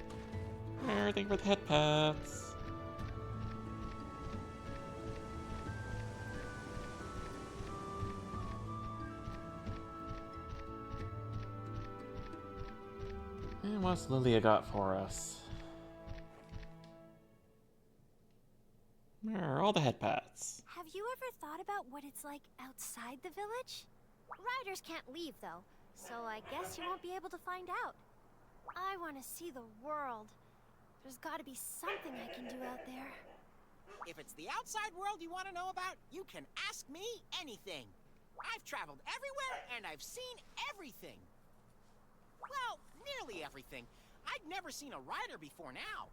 Everything for the head pets. And what's Lilia got for us? All the head pats. Have you ever thought about what it's like outside the village? Riders can't leave, though, so I guess you won't be able to find out. I want to see the world. There's got to be something I can do out there. If it's the outside world you want to know about, you can ask me anything. I've traveled everywhere and I've seen everything. Well, nearly everything. I'd never seen a rider before now.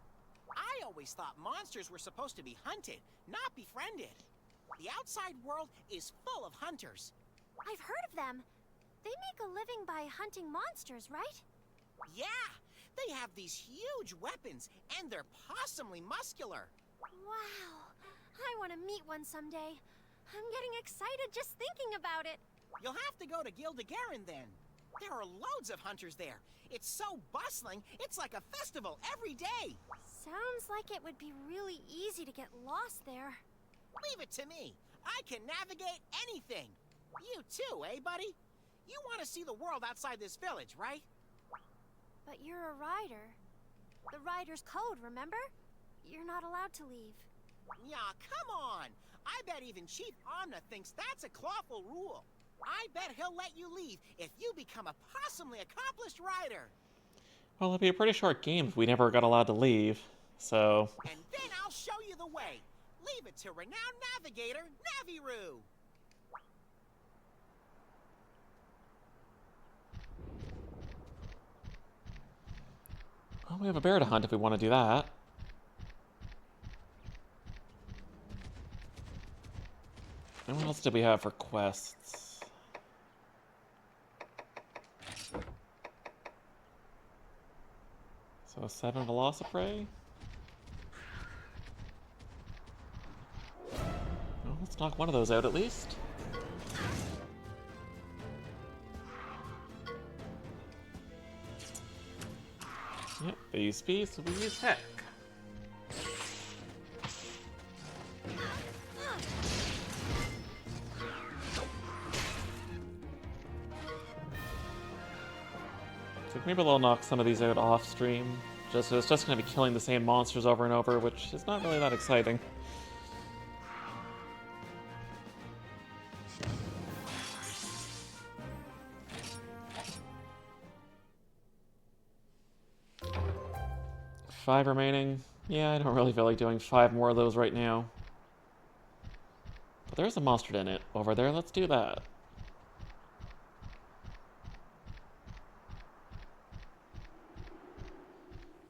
I always thought monsters were supposed to be hunted, not befriended. The outside world is full of hunters. I've heard of them. They make a living by hunting monsters, right? Yeah, they have these huge weapons, and they're possumly muscular. Wow, I want to meet one someday. I'm getting excited just thinking about it. You'll have to go to Gildegarin then. There are loads of hunters there. It's so bustling, it's like a festival every day. Sounds like it would be really easy to get lost there. Leave it to me. I can navigate anything. You too, eh, buddy? You want to see the world outside this village, right? But you're a rider. The rider's code, remember? You're not allowed to leave. Yeah, come on. I bet even Chief Omna thinks that's a clawful rule. I bet he'll let you leave if you become a possumly accomplished rider. Well, it'd be a pretty short game if we never got allowed to leave, so... And then I'll show you the way. Leave it to renowned navigator, Navirou. Well, we have a bear to hunt if we want to do that. And what else did we have for quests? So 7 Velociprey? Well, let's knock one of those out at least. Yep, they use speed, so we use heck. So maybe they'll knock some of these out off stream. It's just going to be killing the same monsters over and over, which is not really that exciting. Five remaining. Yeah, I don't really feel like doing 5 more of those right now. But there's a monster in it over there. Let's do that.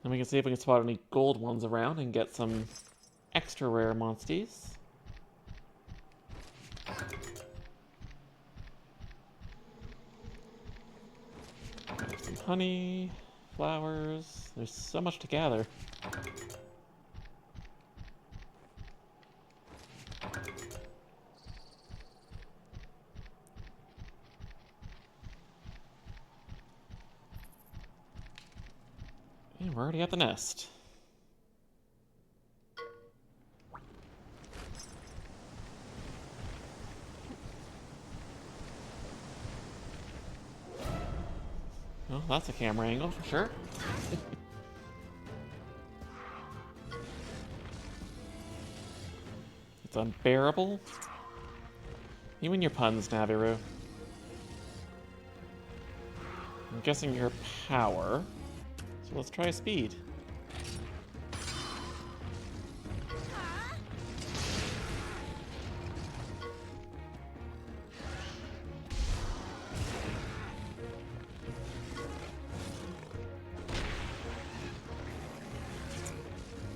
And we can see if we can spot any gold ones around and get some extra rare monsties. Some honey. flowers. There's so much to gather. And we're already at the nest. Well, that's a camera angle for sure. It's unbearable. You and your puns, Naviru. I'm guessing your power. So let's try speed.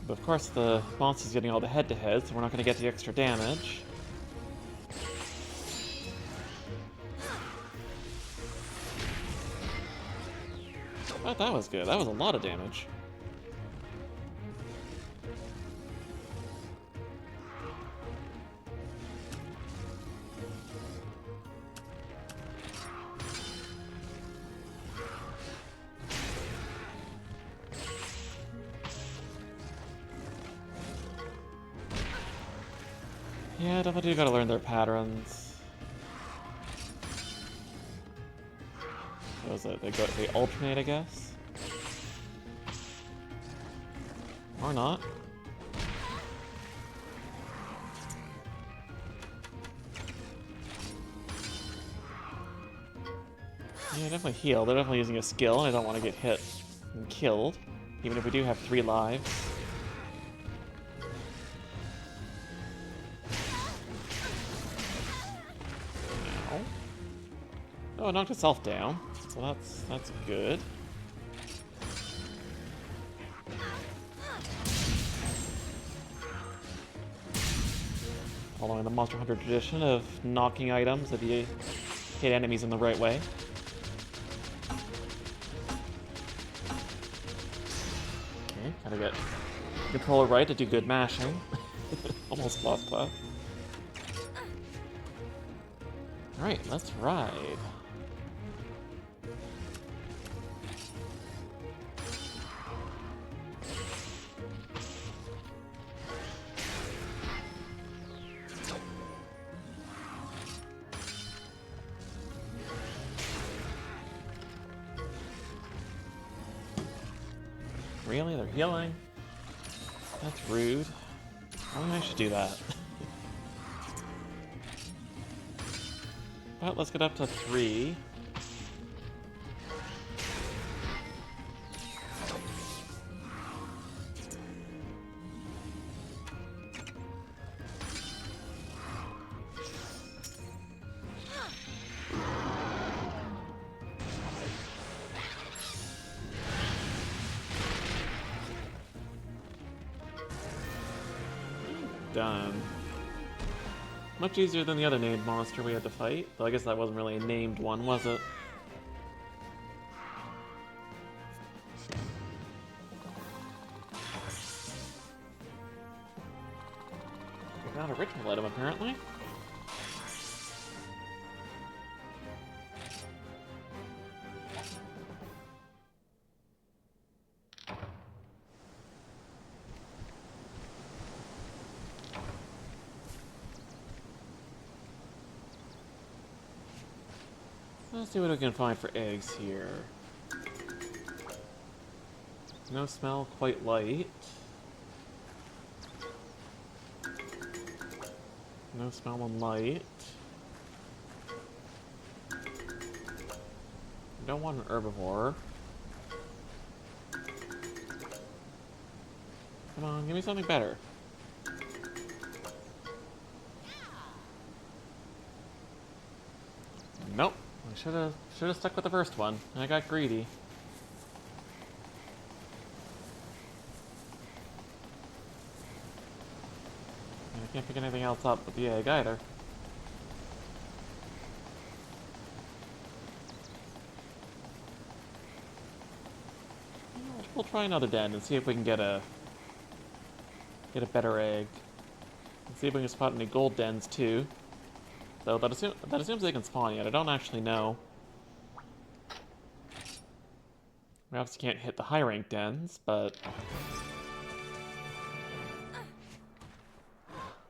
But of course the monster's getting all the head-to-head, so we're not going to get the extra damage. Oh, that was good. That was a lot of damage. Yeah, definitely do gotta learn their patterns. What was it? They alternate, I guess? Or not. Yeah, definitely heal. They're definitely using a skill, and I don't want to get hit and killed, even if we do have 3 lives. Ow. Oh, it knocked itself down, so that's good. Following the Monster Hunter tradition of knocking items if you hit enemies in the right way. Okay, gotta get the controller right to do good mashing. Almost lost class. Alright, let's ride. Really? They're healing? That's rude. Maybe I should do that. But let's get up to 3. Done. Much easier than the other named monster we had to fight. Though I guess that wasn't really a named one, was it? Not a ritual item, apparently. Let's see what we can find for eggs here. No smell, quite light. No smell and light. Don't want an herbivore. Come on, give me something better. Nope. I should have stuck with the first one. I got greedy. And I can't pick anything else up with the egg either. we'll try another den and see if we can get a better egg. And see if we can spot any gold dens too. Though that assumes they can spawn yet. I don't actually know. We obviously can't hit the high rank dens, but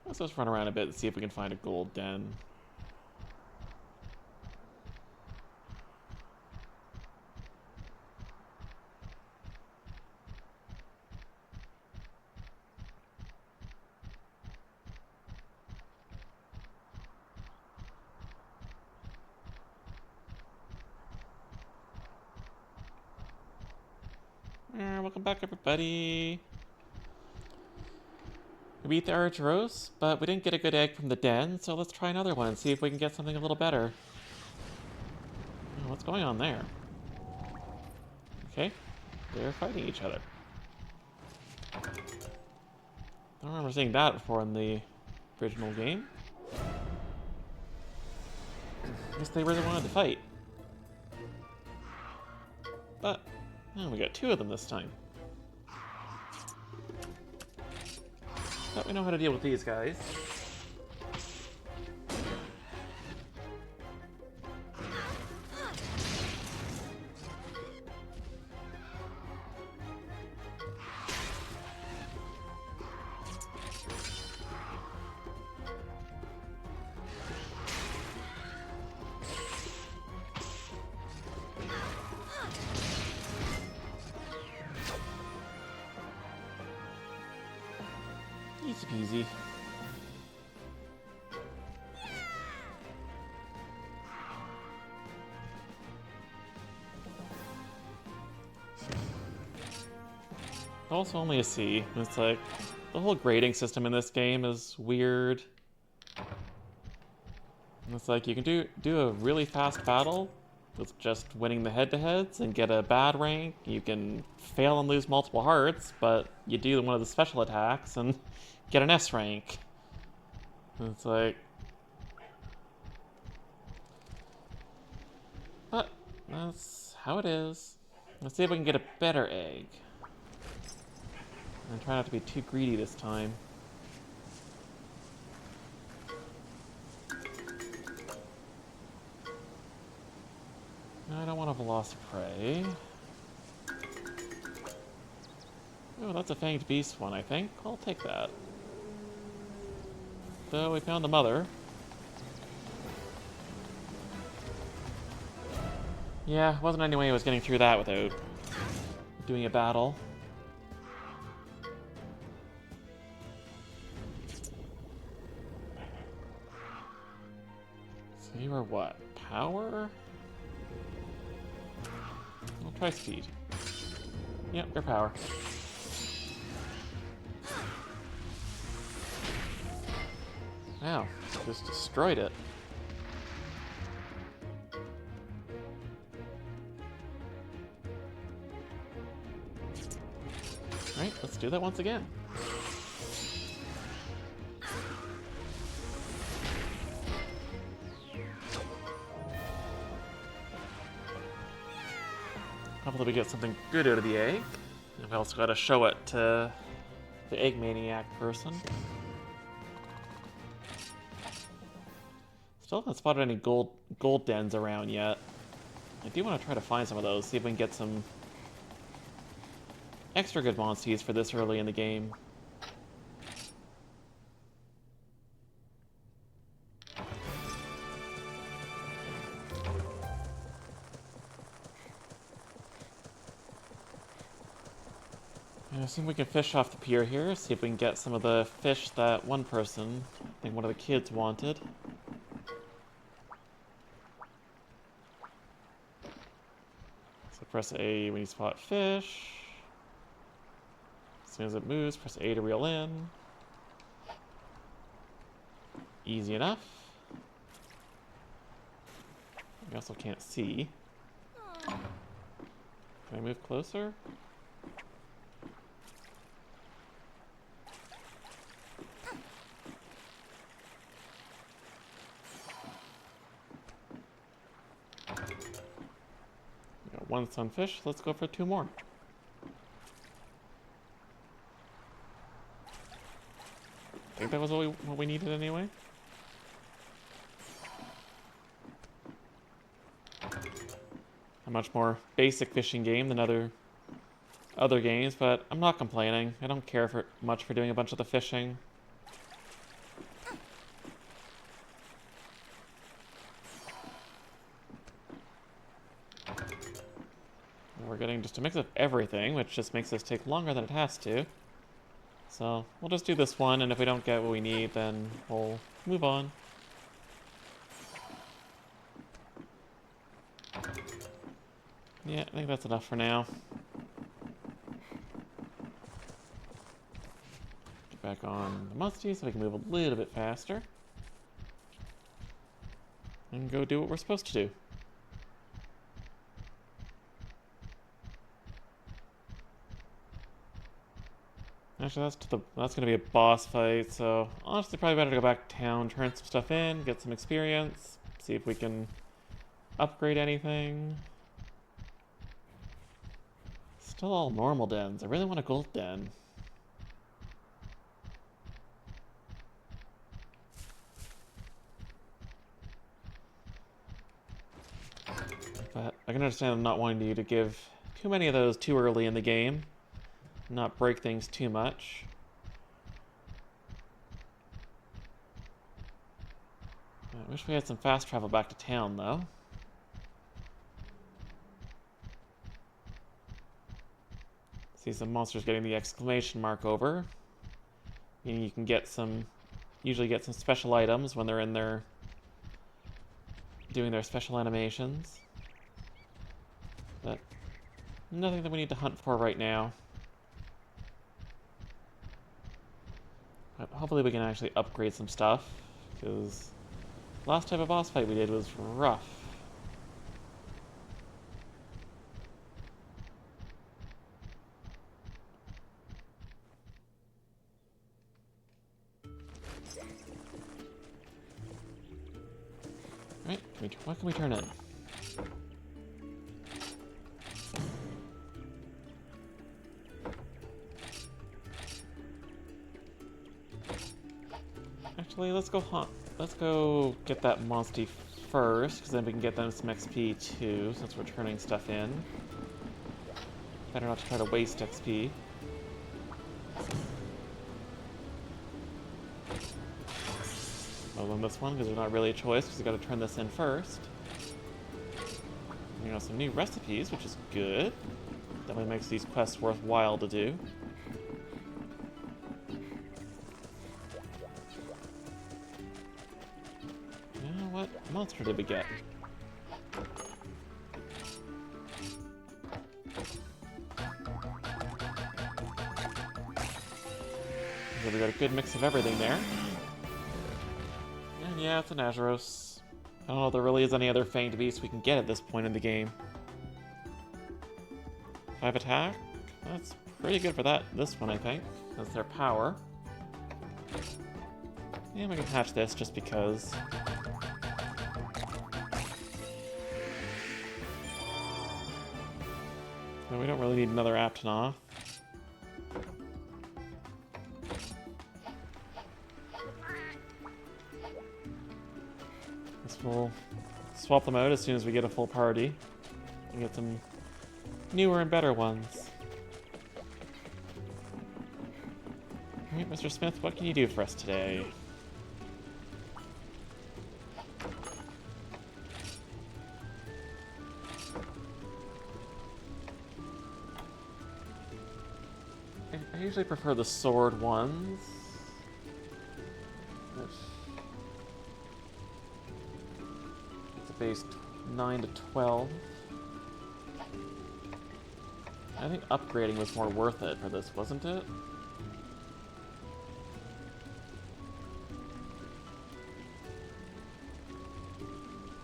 let's just run around a bit and see if we can find a gold den. Welcome back, everybody. We beat the Argyros, but we didn't get a good egg from the den, so let's try another one and see if we can get something a little better. Oh, what's going on there? Okay, they're fighting each other. I don't remember seeing that before in the original game. I guess they really wanted to fight. But, oh, we got 2 of them this time. But we know how to deal with these guys. Easy peasy. Also only a C. It's like, the whole grading system in this game is weird. It's like, you can do a really fast battle with just winning the head-to-heads and get a bad rank. You can fail and lose multiple hearts, but you do one of the special attacks and get an S rank. It's like... But, that's how it is. Let's see if we can get a better egg. And try not to be too greedy this time. I don't want a Velociprey. Oh, that's a Fanged Beast one, I think. I'll take that. So we found the mother. Yeah, wasn't any way I was getting through that without doing a battle. So you are what? Power? I'll try speed. Yep, your power. Wow, just destroyed it. Alright, let's do that once again. Hopefully we get something good out of the egg. And we also gotta show it to the Egg Maniac person. Still haven't spotted any gold dens around yet. I do want to try to find some of those, see if we can get some extra good monsters for this early in the game. I assume we can fish off the pier here, see if we can get some of the fish that one person, I think one of the kids, wanted. So press A when you spot fish. As soon as it moves, press A to reel in. Easy enough. We also can't see. Can I move closer? Got one sunfish, let's go for 2 more. think that was what we needed anyway. A much more basic fishing game than other games, but I'm not complaining. I don't care much for doing a bunch of the fishing. We're getting just a mix of everything, which just makes this take longer than it has to. So we'll just do this one, and if we don't get what we need, then we'll move on. Yeah, I think that's enough for now. Get back on the musty so we can move a little bit faster. And go do what we're supposed to do. Actually, that's gonna be a boss fight, so honestly probably better to go back to town, turn some stuff in, get some experience, see if we can upgrade anything. Still all normal dens. I really want a gold den. But I can understand them not wanting you to give too many of those too early in the game. Not break things too much. I wish we had some fast travel back to town, though. See some monsters getting the exclamation mark over. And you can usually get some special items when they're in there doing their special animations. But nothing that we need to hunt for right now. But hopefully we can actually upgrade some stuff, because last type of boss fight we did was rough. Right, what can we turn in? Actually, let's go get that Monsty first, because then we can get them some XP too, since we're turning stuff in. Better not to try to waste XP. Other than this one, because there's not really a choice, because we got to turn this in first. You know, some new recipes, which is good. Definitely makes these quests worthwhile to do. What monster did we get? So we got a good mix of everything there. And yeah, it's an Azuros. I don't know if there really is any other fanged beast we can get at this point in the game. 5 attack? That's pretty good for this one, I think. That's their power. And we can hatch this just because. No, we don't really need another Aptonoth. Guess we'll swap them out as soon as we get a full party. And get some newer and better ones. Alright, Mr. Smith, what can you do for us today? I usually prefer the sword ones. It's a base 9 to 12. I think upgrading was more worth it for this, wasn't it?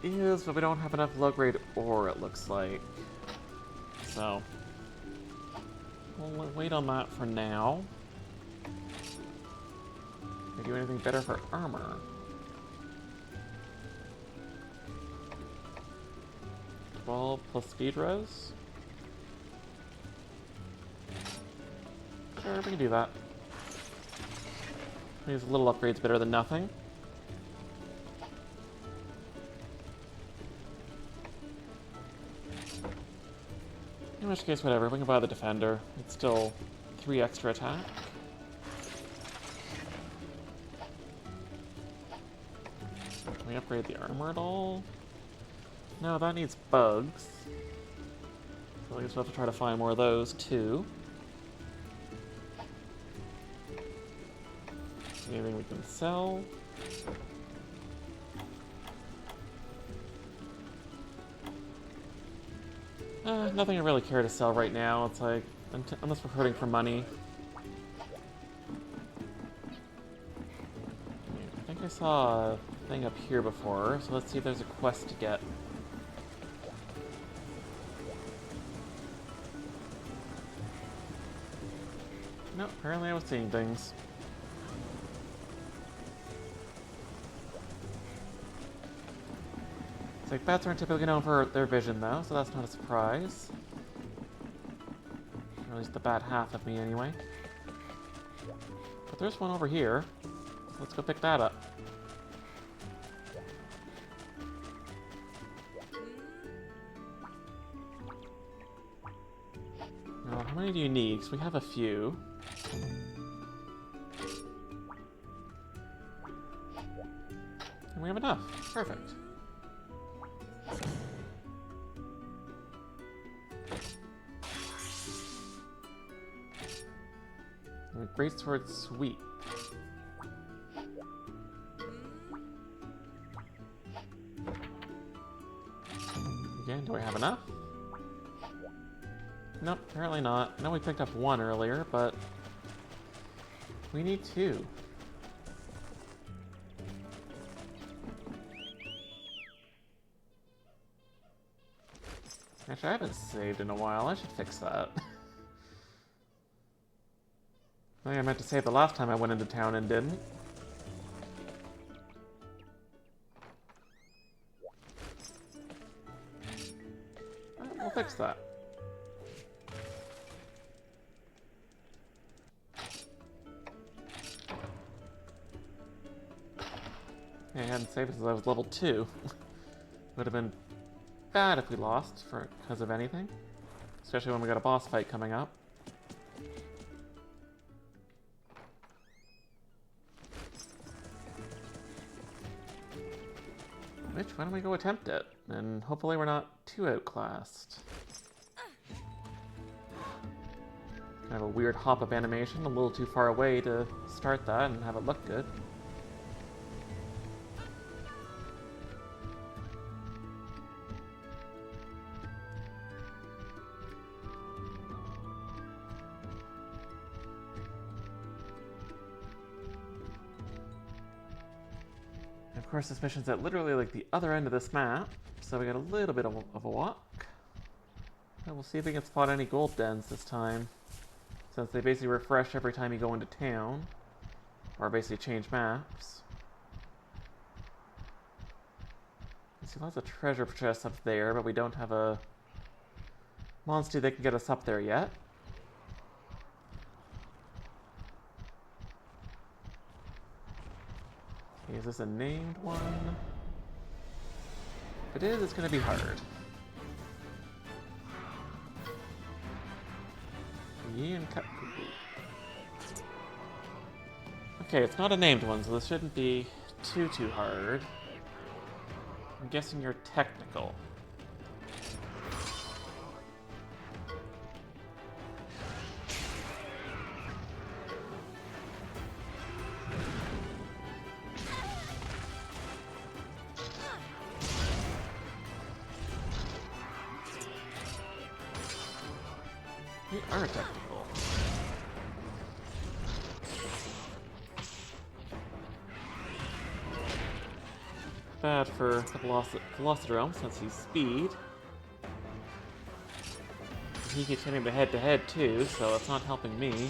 Is, but we don't have enough low-grade ore, it looks like. So we'll wait on that for now. Can we do anything better for armor? Well, plus speed res? Sure, we can do that. These little upgrades better than nothing. In which case, whatever, we can buy the Defender. It's still 3 extra attack. Can we upgrade the armor at all? No, that needs bugs. So I guess we'll have to try to find more of those, too. Anything we can sell? Nothing I really care to sell right now. It's like, unless we're hurting for money. I think I saw a thing up here before, so let's see if there's a quest to get. No, apparently I was seeing things. It's like bats aren't typically known for their vision though, so that's not a surprise. Or at least the bat half of me anyway. But there's one over here, so let's go pick that up. Now, how many do you need? Because we have a few. And we have enough. Perfect. Great sword sweep. Again, do I have enough? Nope, apparently not. I know we picked up 1 earlier, but we need 2. Actually, I haven't saved in a while. I should fix that. I think I meant to save the last time I went into town and didn't. Alright, we'll fix that. Yeah, I hadn't saved since I was level 2. Would have been bad if we lost because of anything. Especially when we got a boss fight coming up. Which, why don't we go attempt it? And hopefully we're not too outclassed. Kind of a weird hop-up animation, a little too far away to start that and have it look good. Of course, this mission's at literally like the other end of this map, so we got a little bit of a walk. And we'll see if we can spot any gold dens this time, since they basically refresh every time you go into town, or basically change maps. I see lots of treasure chests up there, but we don't have a monster that can get us up there yet. Is this a named one? If it is, it's going to be hard. Okay, it's not a named one, so this shouldn't be too hard. I'm guessing you're technical. We are technical. Bad for the Velocidrome since he's speed. He keeps hitting the head-to-head too, so it's not helping me.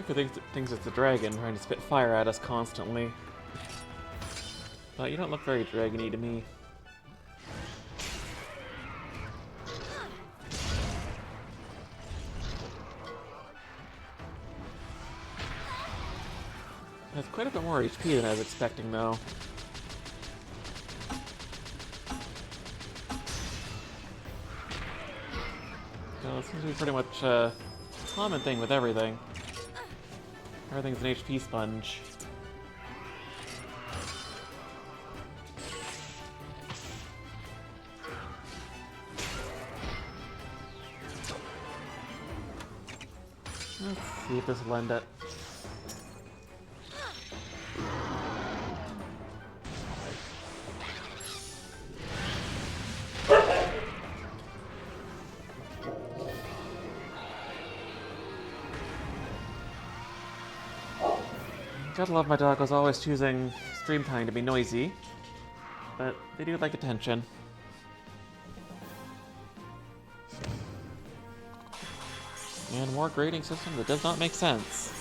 Goku thinks it's a dragon trying to spit fire at us constantly. But you don't look very dragony to me. Has quite a bit more HP than I was expecting, though. Well, it seems to be pretty much a common thing with everything. Everything's an HP sponge. Let's see if this will end it. Gotta love my doggos always choosing stream time to be noisy, but they do like attention. And more grading system that does not make sense.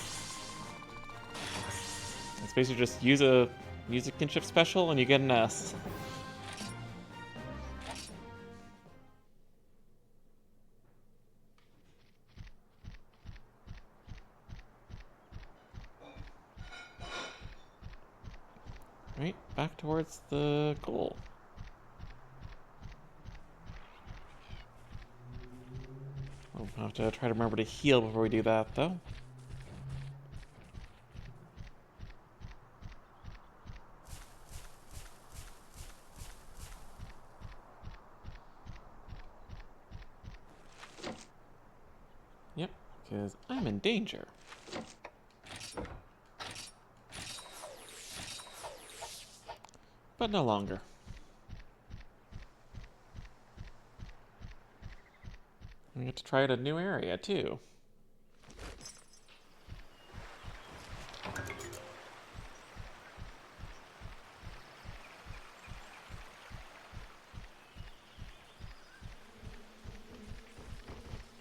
It's basically just use a kinship special and you get an S. Right, back towards the goal. We'll have to try to remember to heal before we do that, though. Yep, because I'm in danger. But no longer. We get to try out a new area, too.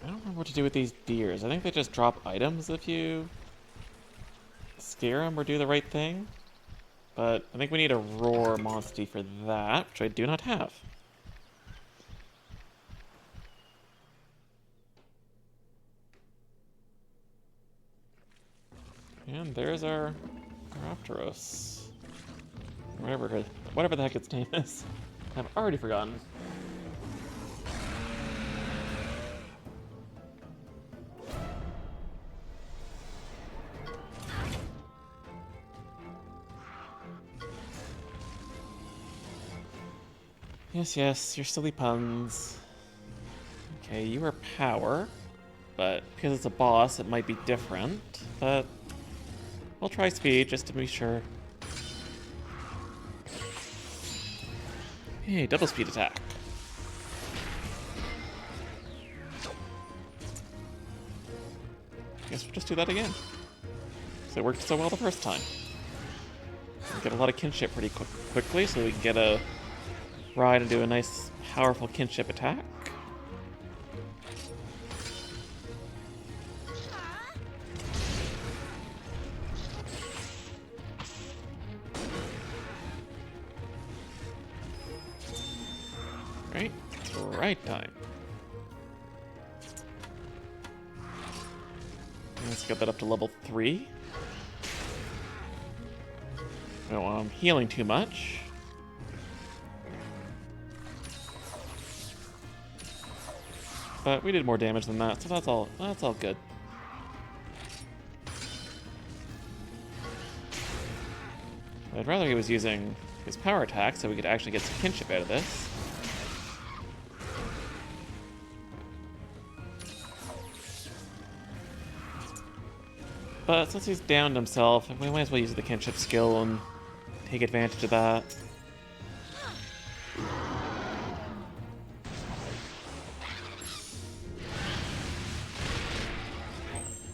I don't remember what to do with these deers. I think they just drop items if you scare them or do the right thing. But I think we need a roar monstie for that, which I do not have. And there's our Raptoros. Whatever the heck its name is. I've already forgotten. Yes, your silly puns. Okay, you are power, but because it's a boss, it might be different, but we'll try speed just to be sure. Hey, double speed attack. Guess we'll just do that again. So it worked so well the first time. We get a lot of kinship pretty quickly, so we can get a ride and do a nice, powerful kinship attack. Right time. Let's get that up to level 3. I don't want him healing too much. But we did more damage than that, so that's all good. I'd rather he was using his power attack so we could actually get some kinship out of this. But since he's downed himself, we might as well use the kinship skill and take advantage of that.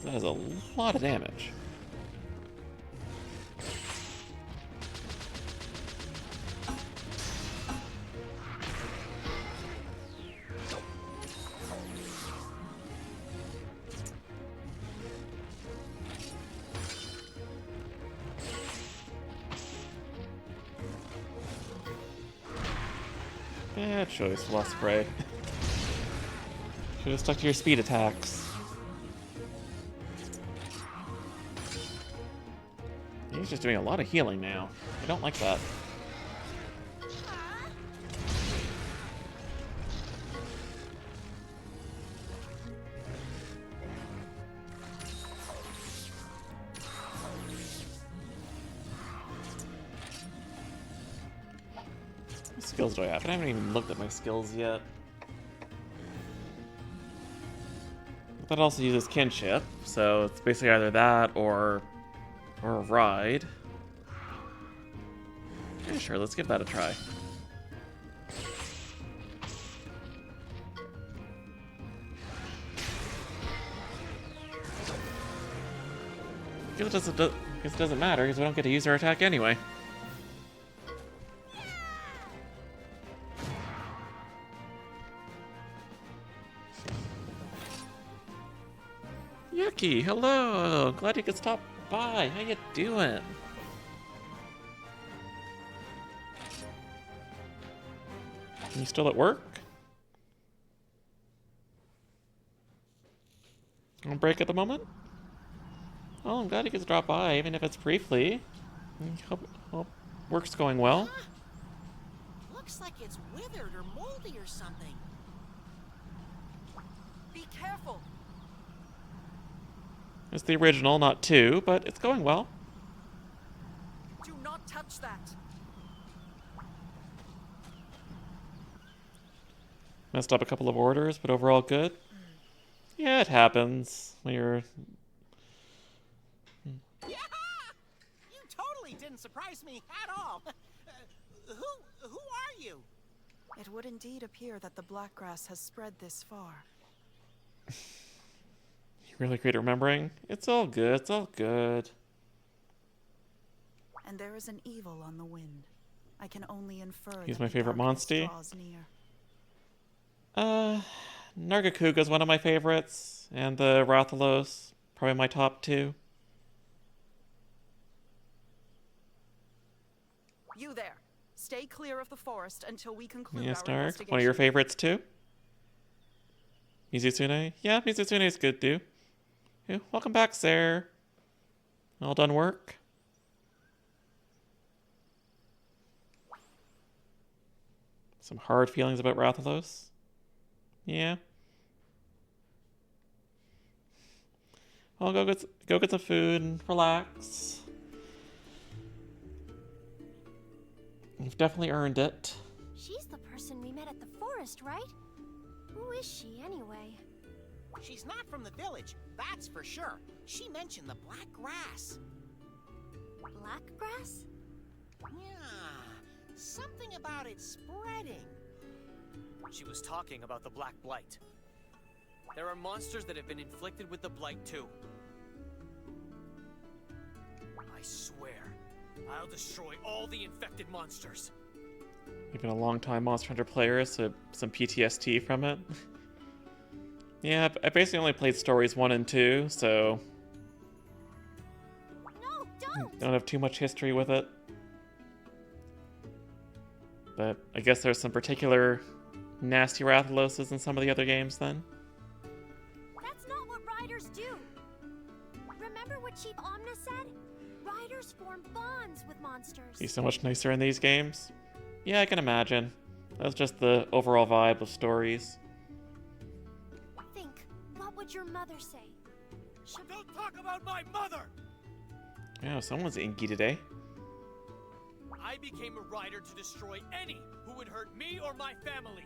That is a lot of damage. Bad choice, Lost Spray. Should have stuck to your speed attacks. He's just doing a lot of healing now. I don't like that. What skills do I have? I haven't even looked at my skills yet. That also uses kinship, so it's basically either that or a ride. Yeah, sure, let's give that a try. Guess it doesn't matter because we don't get to use our attack anyway. Yuki, hello! Glad you could stop by. How you doing? You still at work? On break at the moment? Oh, I'm glad you could drop by, even if it's briefly. Hope work's going well. Looks like it's withered or moldy or something. Be careful. It's the original, not 2, but it's going well. Do not touch that. Messed up a couple of orders, but overall good. Yeah, it happens when you're... Yeah! You totally didn't surprise me at all. Who are you? It would indeed appear that the blackgrass has spread this far. You're really great at remembering. It's all good, it's all good. And there is an evil on the wind. I can only infer He's that my the favorite darkness monstie. draws near. Nargacuga's one of my favorites, and the Rathalos, probably my top 2. You there. Stay clear of the forest until we conclude Yes, our Narg. investigation. One of your favorites too? Mizusune? Yeah, Mizusune is good too. Yeah, welcome back, sir. All done work? Some hard feelings about Rathalos? Yeah. Well, go get some food and relax. You've definitely earned it. She's the person we met at the forest, right? Who is she, anyway? She's not from the village, that's for sure. She mentioned the black grass. Black grass? Yeah, something about it spreading. She was talking about the Black Blight. There are monsters that have been inflicted with the Blight too. I swear, I'll destroy all the infected monsters. You've been a long-time Monster Hunter player, so some PTSD from it. Yeah, I basically only played stories 1 and 2, so No, don't! don't have too much history with it. But I guess there's some particular nasty Rathaloses in some of the other games then. That's not what riders do! Remember what Chief Omna said? Riders form bonds with monsters. He's so much nicer in these games. Yeah, I can imagine. That's just the overall vibe of stories. Think, what would your mother say? Don't talk about my mother! Yeah, someone's inky today. I became a rider to destroy any who would hurt me or my family.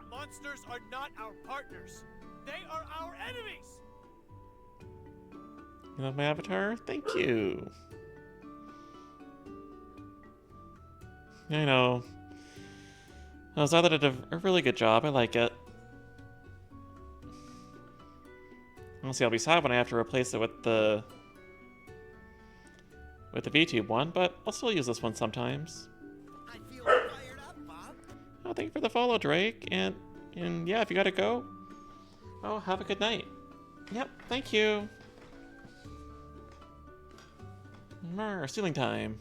Monsters are not our partners. They are our enemies! You love my avatar? Thank you. I know. Zelda did a really good job. I like it. Honestly, I'll be sad when I have to replace it with the VTube one, but I'll still use this one sometimes. I feel fired up, Bob. Oh, thank you for the follow, Drake. And yeah, if you gotta go, oh, have a good night. Yep, thank you. Stealing time.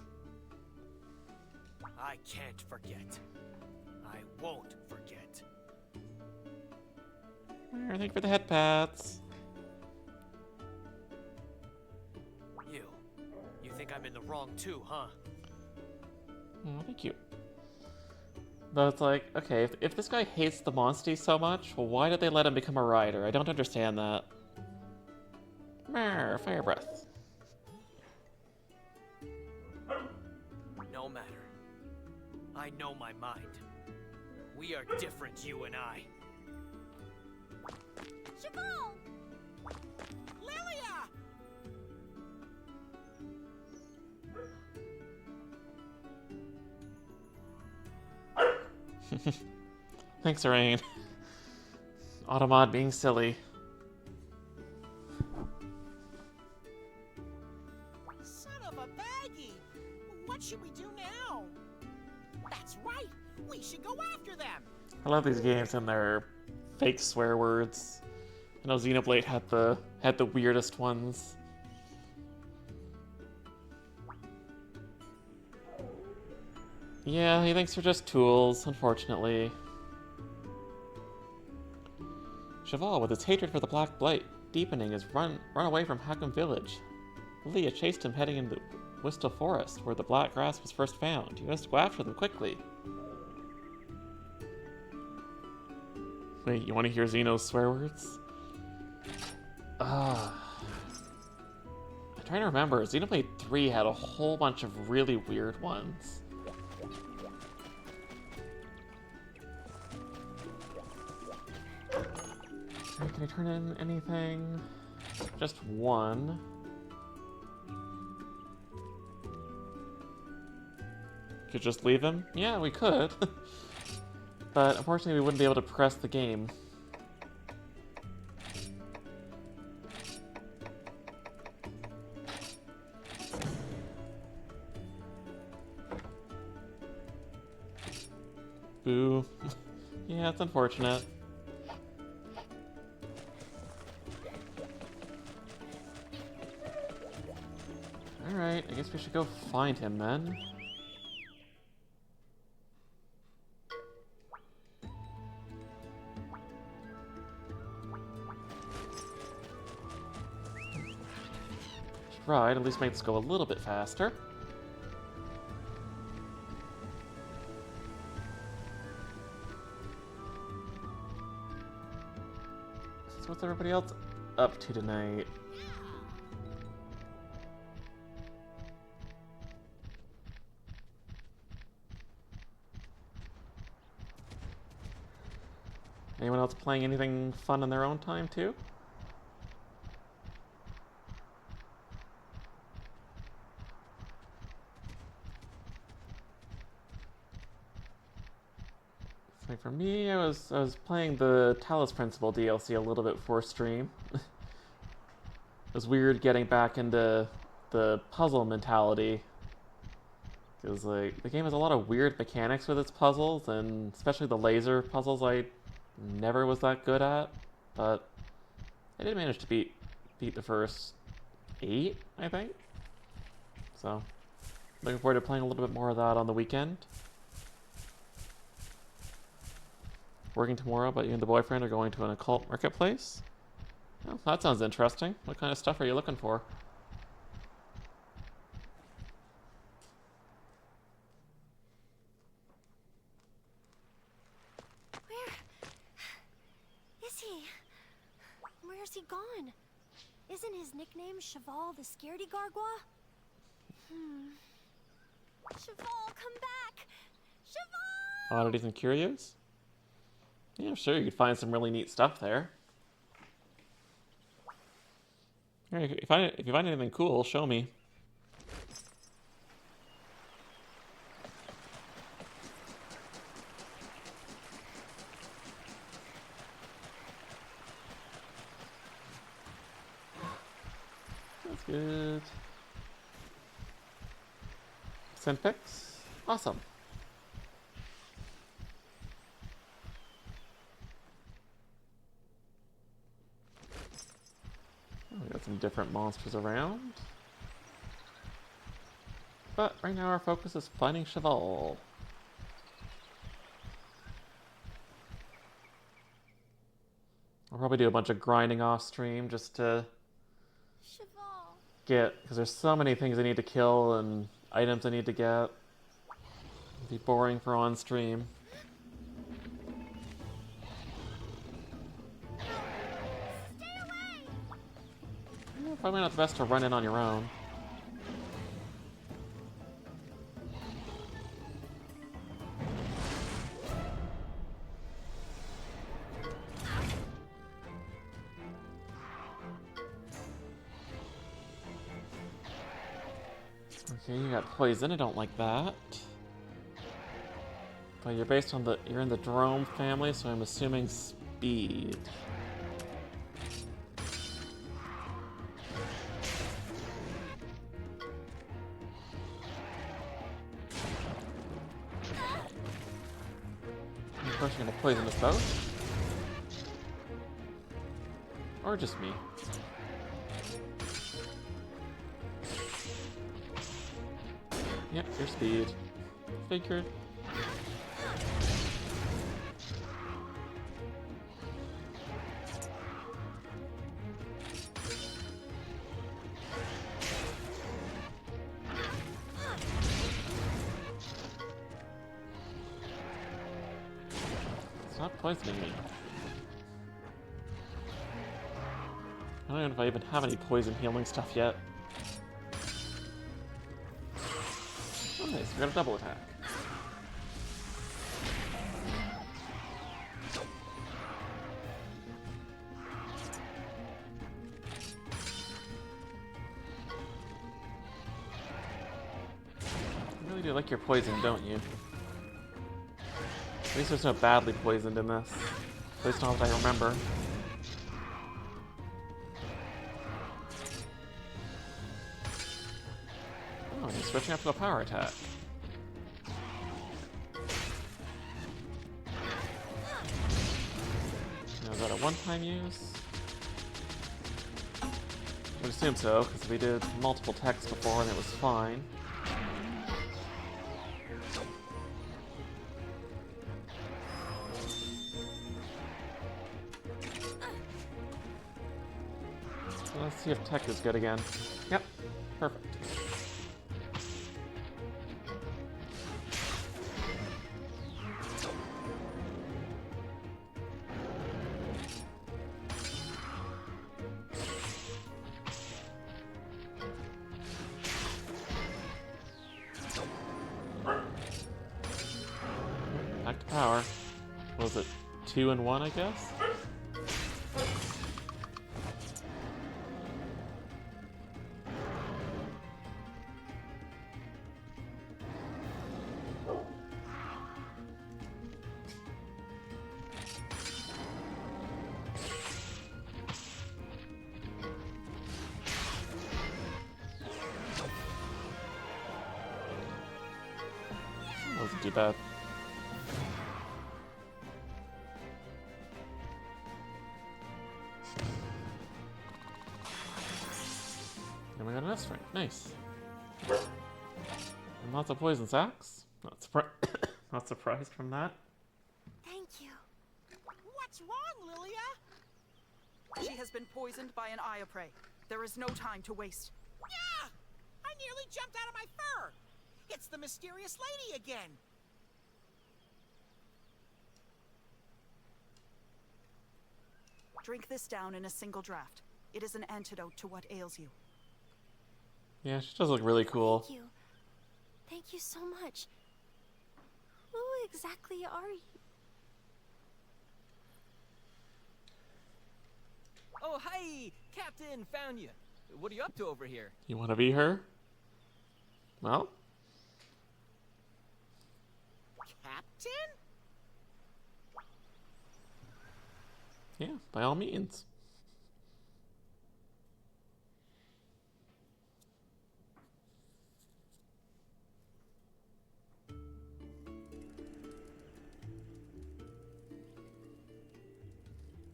I can't forget. I won't forget. Thank you for the head pats. You think I'm in the wrong too, huh? Oh, thank you. But it's like, okay, if this guy hates the Monsties so much, well, why did they let him become a rider? I don't understand that. Fire breath. No matter. I know my mind. We are different, you and I. Cheval! Lilia! Thanks, Rain. Automod being silly. Son of a baggie! What should we do now? That's right! We should go after them! I love these games and their fake swear words. I know Xenoblade had the weirdest ones. Yeah, he thinks they're just tools, unfortunately. Cheval, with his hatred for the Black Blight deepening, has run away from Hakum Village. Leah chased him heading into Wistle Forest, where the black grass was first found. You must go after them quickly. Wait, you want to hear Xeno's swear words? I'm trying to remember. Xenoblade 3 had a whole bunch of really weird ones. Can I turn in anything? Just one. Could just leave him? Yeah, we could. But unfortunately we wouldn't be able to press the game. Boo. Yeah, it's unfortunate. Alright, I guess we should go find him then. Right, at least make this go a little bit faster. So what's everybody else up to tonight? Anyone else playing anything fun in their own time too? Like for me, I was playing the Talos Principle DLC a little bit before stream. It was weird getting back into the puzzle mentality. Because like the game has a lot of weird mechanics with its puzzles, and especially the laser puzzles I never was that good at. But I did manage to beat the first 8, I think. So looking forward to playing a little bit more of that on the weekend. Working tomorrow, but you and the boyfriend are going to an occult marketplace? Oh, that sounds interesting. What kind of stuff are you looking for? Where is he? Where's he gone? Isn't his nickname Cheval the Scaredy Gargoyle? Cheval, come back! Cheval! Oddities and curios? Yeah, I'm sure you could find some really neat stuff there. Here, if you find anything cool, show me. That's good. Synfix? Awesome. We got some different monsters around. But right now our focus is finding Cheval. probably do a bunch of grinding off stream just to Cheval. get, because there's so many things I need to kill and items I need to get. It'd be boring for on stream. Stay away! Probably not the best to run in on your own. Okay, you got poison. I don't like that. But you're in the drone family, so I'm assuming speed. Of course, you're gonna poison us both. Or just me. Yep, your speed. Figured. It's not poisoning me. I don't know if I even have any poison healing stuff yet. Nice, we got a double attack. You really do like your poison, don't you? At least there's no badly poisoned in this. At least not that I remember. Oh, he's switching up to a power attack. Now, is that a one-time use? I would assume so, because we did multiple attacks before and it was fine. So let's see if tech is good again. Yep, perfect. Back to power. What was it? 2 and 1, I guess? Wasn't too bad. And we got enough strength. Nice. And lots of poison sacks. Not surprised from that. Thank you. What's wrong, Lilia? She has been poisoned by an Aya prey. There is no time to waste. Yeah! I nearly jumped out of my fur! It's the mysterious lady again! Drink this down in a single draft. It is an antidote to what ails you. Yeah, she does look really cool. Thank you. Thank you so much. Who exactly are you? Oh, hi! Captain, found you. What are you up to over here? You want to be her? Well, Captain? yeah, by all means.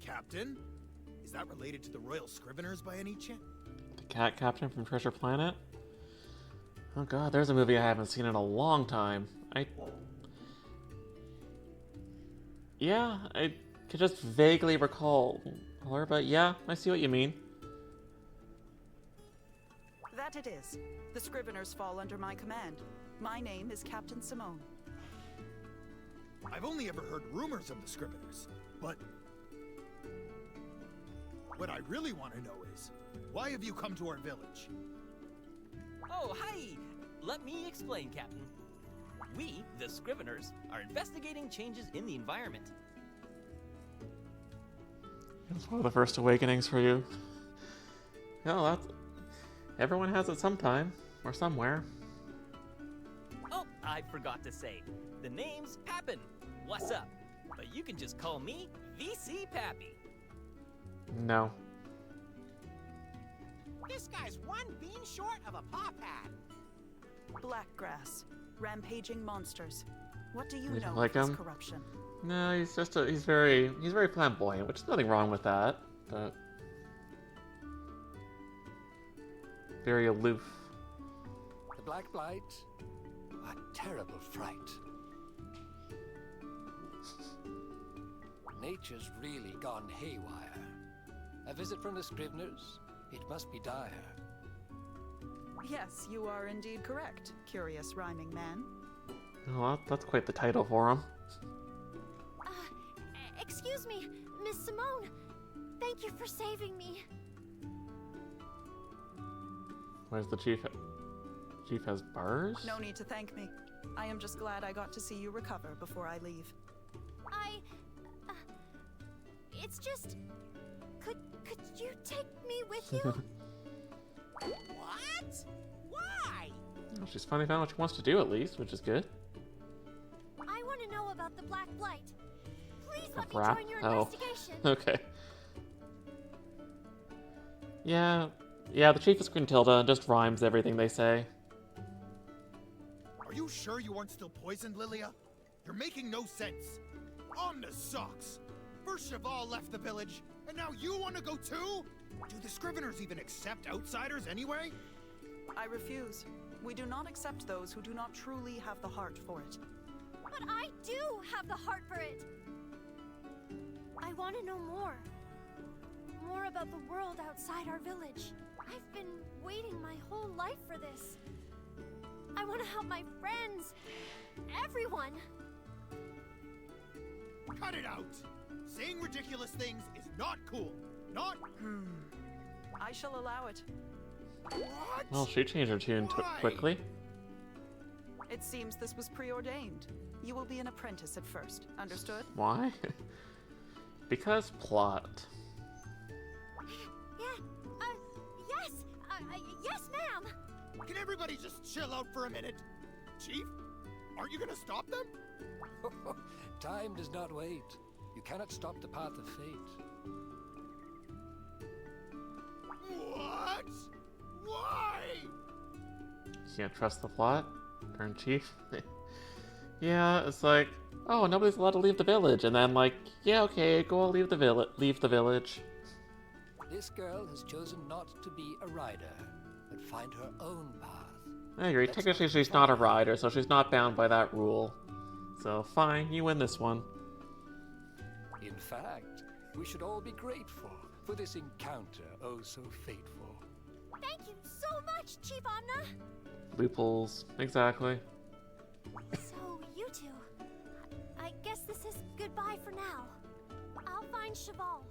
Captain? Is that related to the Royal Scriveners by any chance? The cat captain from Treasure Planet? Oh god, there's a movie I haven't seen in a long time. Yeah, I could just vaguely recall color, but yeah, I see what you mean. That it is. The Scriveners fall under my command. My name is Captain Simone. I've only ever heard rumors of the Scriveners, but what I really want to know is, why have you come to our village? Oh, hi! Let me explain, Captain. We, the Scriveners, are investigating changes in the environment. It's one of the first awakenings for you. No, that's... Everyone has it sometime, or somewhere. Oh, I forgot to say. The name's Pappin. What's up? But you can just call me VC Pappy. No. This guy's one bean short of a paw pad. Blackgrass. Rampaging monsters. What do you You know don't like of his him? corruption? No, he's just he's very flamboyant, which is nothing wrong with that, but very aloof. The Black Blight? A terrible fright. Nature's really gone haywire. A visit from the Scriveners? It must be dire. Yes, you are indeed correct, curious rhyming man. Oh, that's quite the title for him. Excuse me, Miss Simone. Thank you for saving me. Where's the chief? Chief has bars? No need to thank me. I am just glad I got to see you recover before I leave. It's just... Could you take me with you? What? Why? Well, she's finally found what she wants to do at least, which is good. I want to know about the Black Blight. Please let me Rap? join your Oh. investigation. Okay. Yeah, the chief is Gruntilda and just rhymes everything they say. Are you sure you aren't still poisoned, Lilia? You're making no sense. Omnis sucks. First Cheval left the village, and now you want to go too? Do the Scriveners even accept outsiders anyway? I refuse. We do not accept those who do not truly have the heart for it. But I do have the heart for it. I want to know more. More about the world outside our village. I've been waiting my whole life for this. I want to help my friends. Everyone. Cut it out! Saying ridiculous things is not cool. Not... I shall allow it. What? Well, she changed her tune Why? quickly. It seems this was preordained. You will be an apprentice at first. Understood? Why? Because plot. Yes, ma'am. Can everybody just chill out for a minute? Chief, aren't you gonna stop them? Time does not wait. You cannot stop the path of fate. What? Why? You can't trust the plot? Turn chief? Yeah, it's like, oh, nobody's allowed to leave the village, and then like, yeah, okay, go leave the village. This girl has chosen not to be a rider, but find her own path. I agree. Technically, she's not a rider, so she's not bound by that rule. So fine, you win this one. In fact, we should all be grateful for this encounter, oh so fateful. Thank you so much, Chief Omna. Loopholes, exactly. So, you two. I guess this is goodbye for now. I'll find Cheval.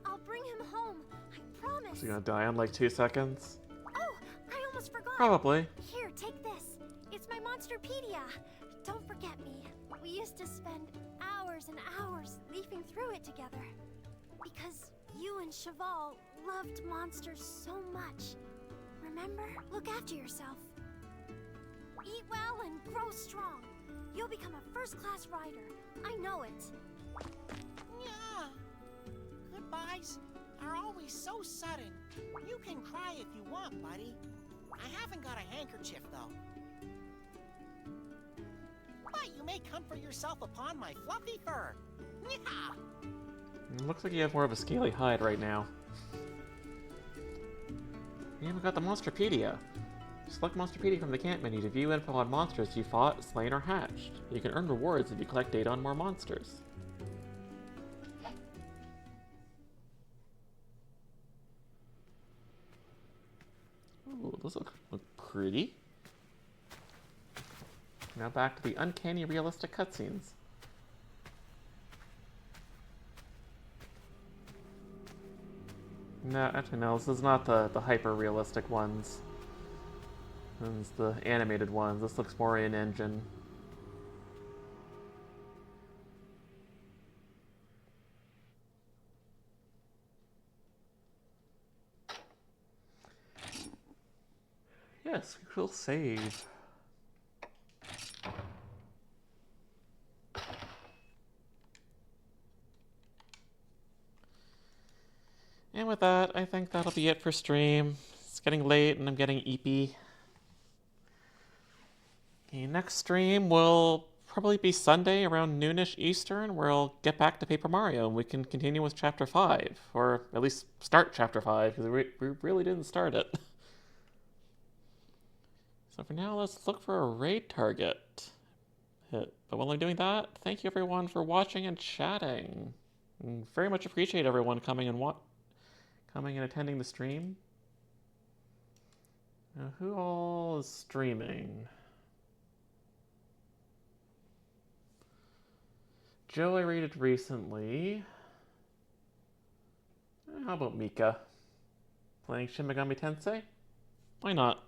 I'll bring him home. I promise. Is he gonna die in like 2 seconds? Oh, I almost forgot. Probably. Here, take this. It's my Monsterpedia. Don't forget me. We used to spend hours and hours leafing through it together. Because you and Cheval loved monsters so much. Remember? Look after yourself. Eat well and grow strong. You'll become a first-class rider. I know it. Yeah. Goodbyes are always so sudden. You can cry if you want, buddy. I haven't got a handkerchief, though. But you may comfort yourself upon my fluffy fur. Yeah. It looks like you have more of a scaly hide right now. You even got the Monsterpedia. Select Monsterpedia from the camp menu to view info on monsters you fought, slain, or hatched. You can earn rewards if you collect data on more monsters. pretty. Now back to the uncanny realistic cutscenes. No, actually no, this is not the hyper-realistic ones. This is the animated ones. This looks more in-engine. Yes, we will save. And with that, I think that'll be it for stream. It's getting late and I'm getting eepy. Okay, next stream will probably be Sunday around noonish Eastern, where I'll get back to Paper Mario and we can continue with Chapter 5. Or at least start Chapter 5, because we really didn't start it. So for now, let's look for a raid target. But while I'm doing that, thank you everyone for watching and chatting. And very much appreciate everyone coming and attending the stream. Now, who all is streaming? Joe I rated recently. How about Mika? Playing Shin Megami Tensei? Why not?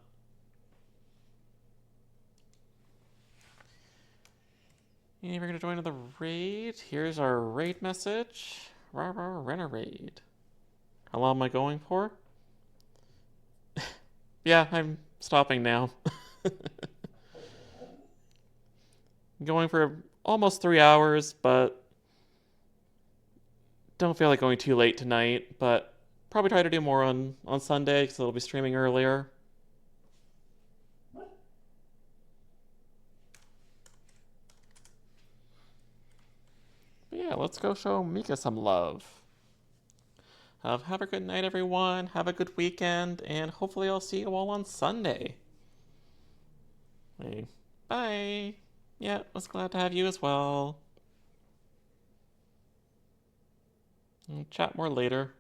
And we're gonna join the raid. Here's our raid message. Rah rah, rent a raid. How long am I going for? Yeah, I'm stopping now. Going for almost 3 hours, but don't feel like going too late tonight, but probably try to do more on Sunday, because I'll be streaming earlier. But yeah, let's go show Mika some love. Have a good night, everyone. Have a good weekend, and hopefully I'll see you all on Sunday. Hey, bye. Yeah, was glad to have you as well. We'll chat more later.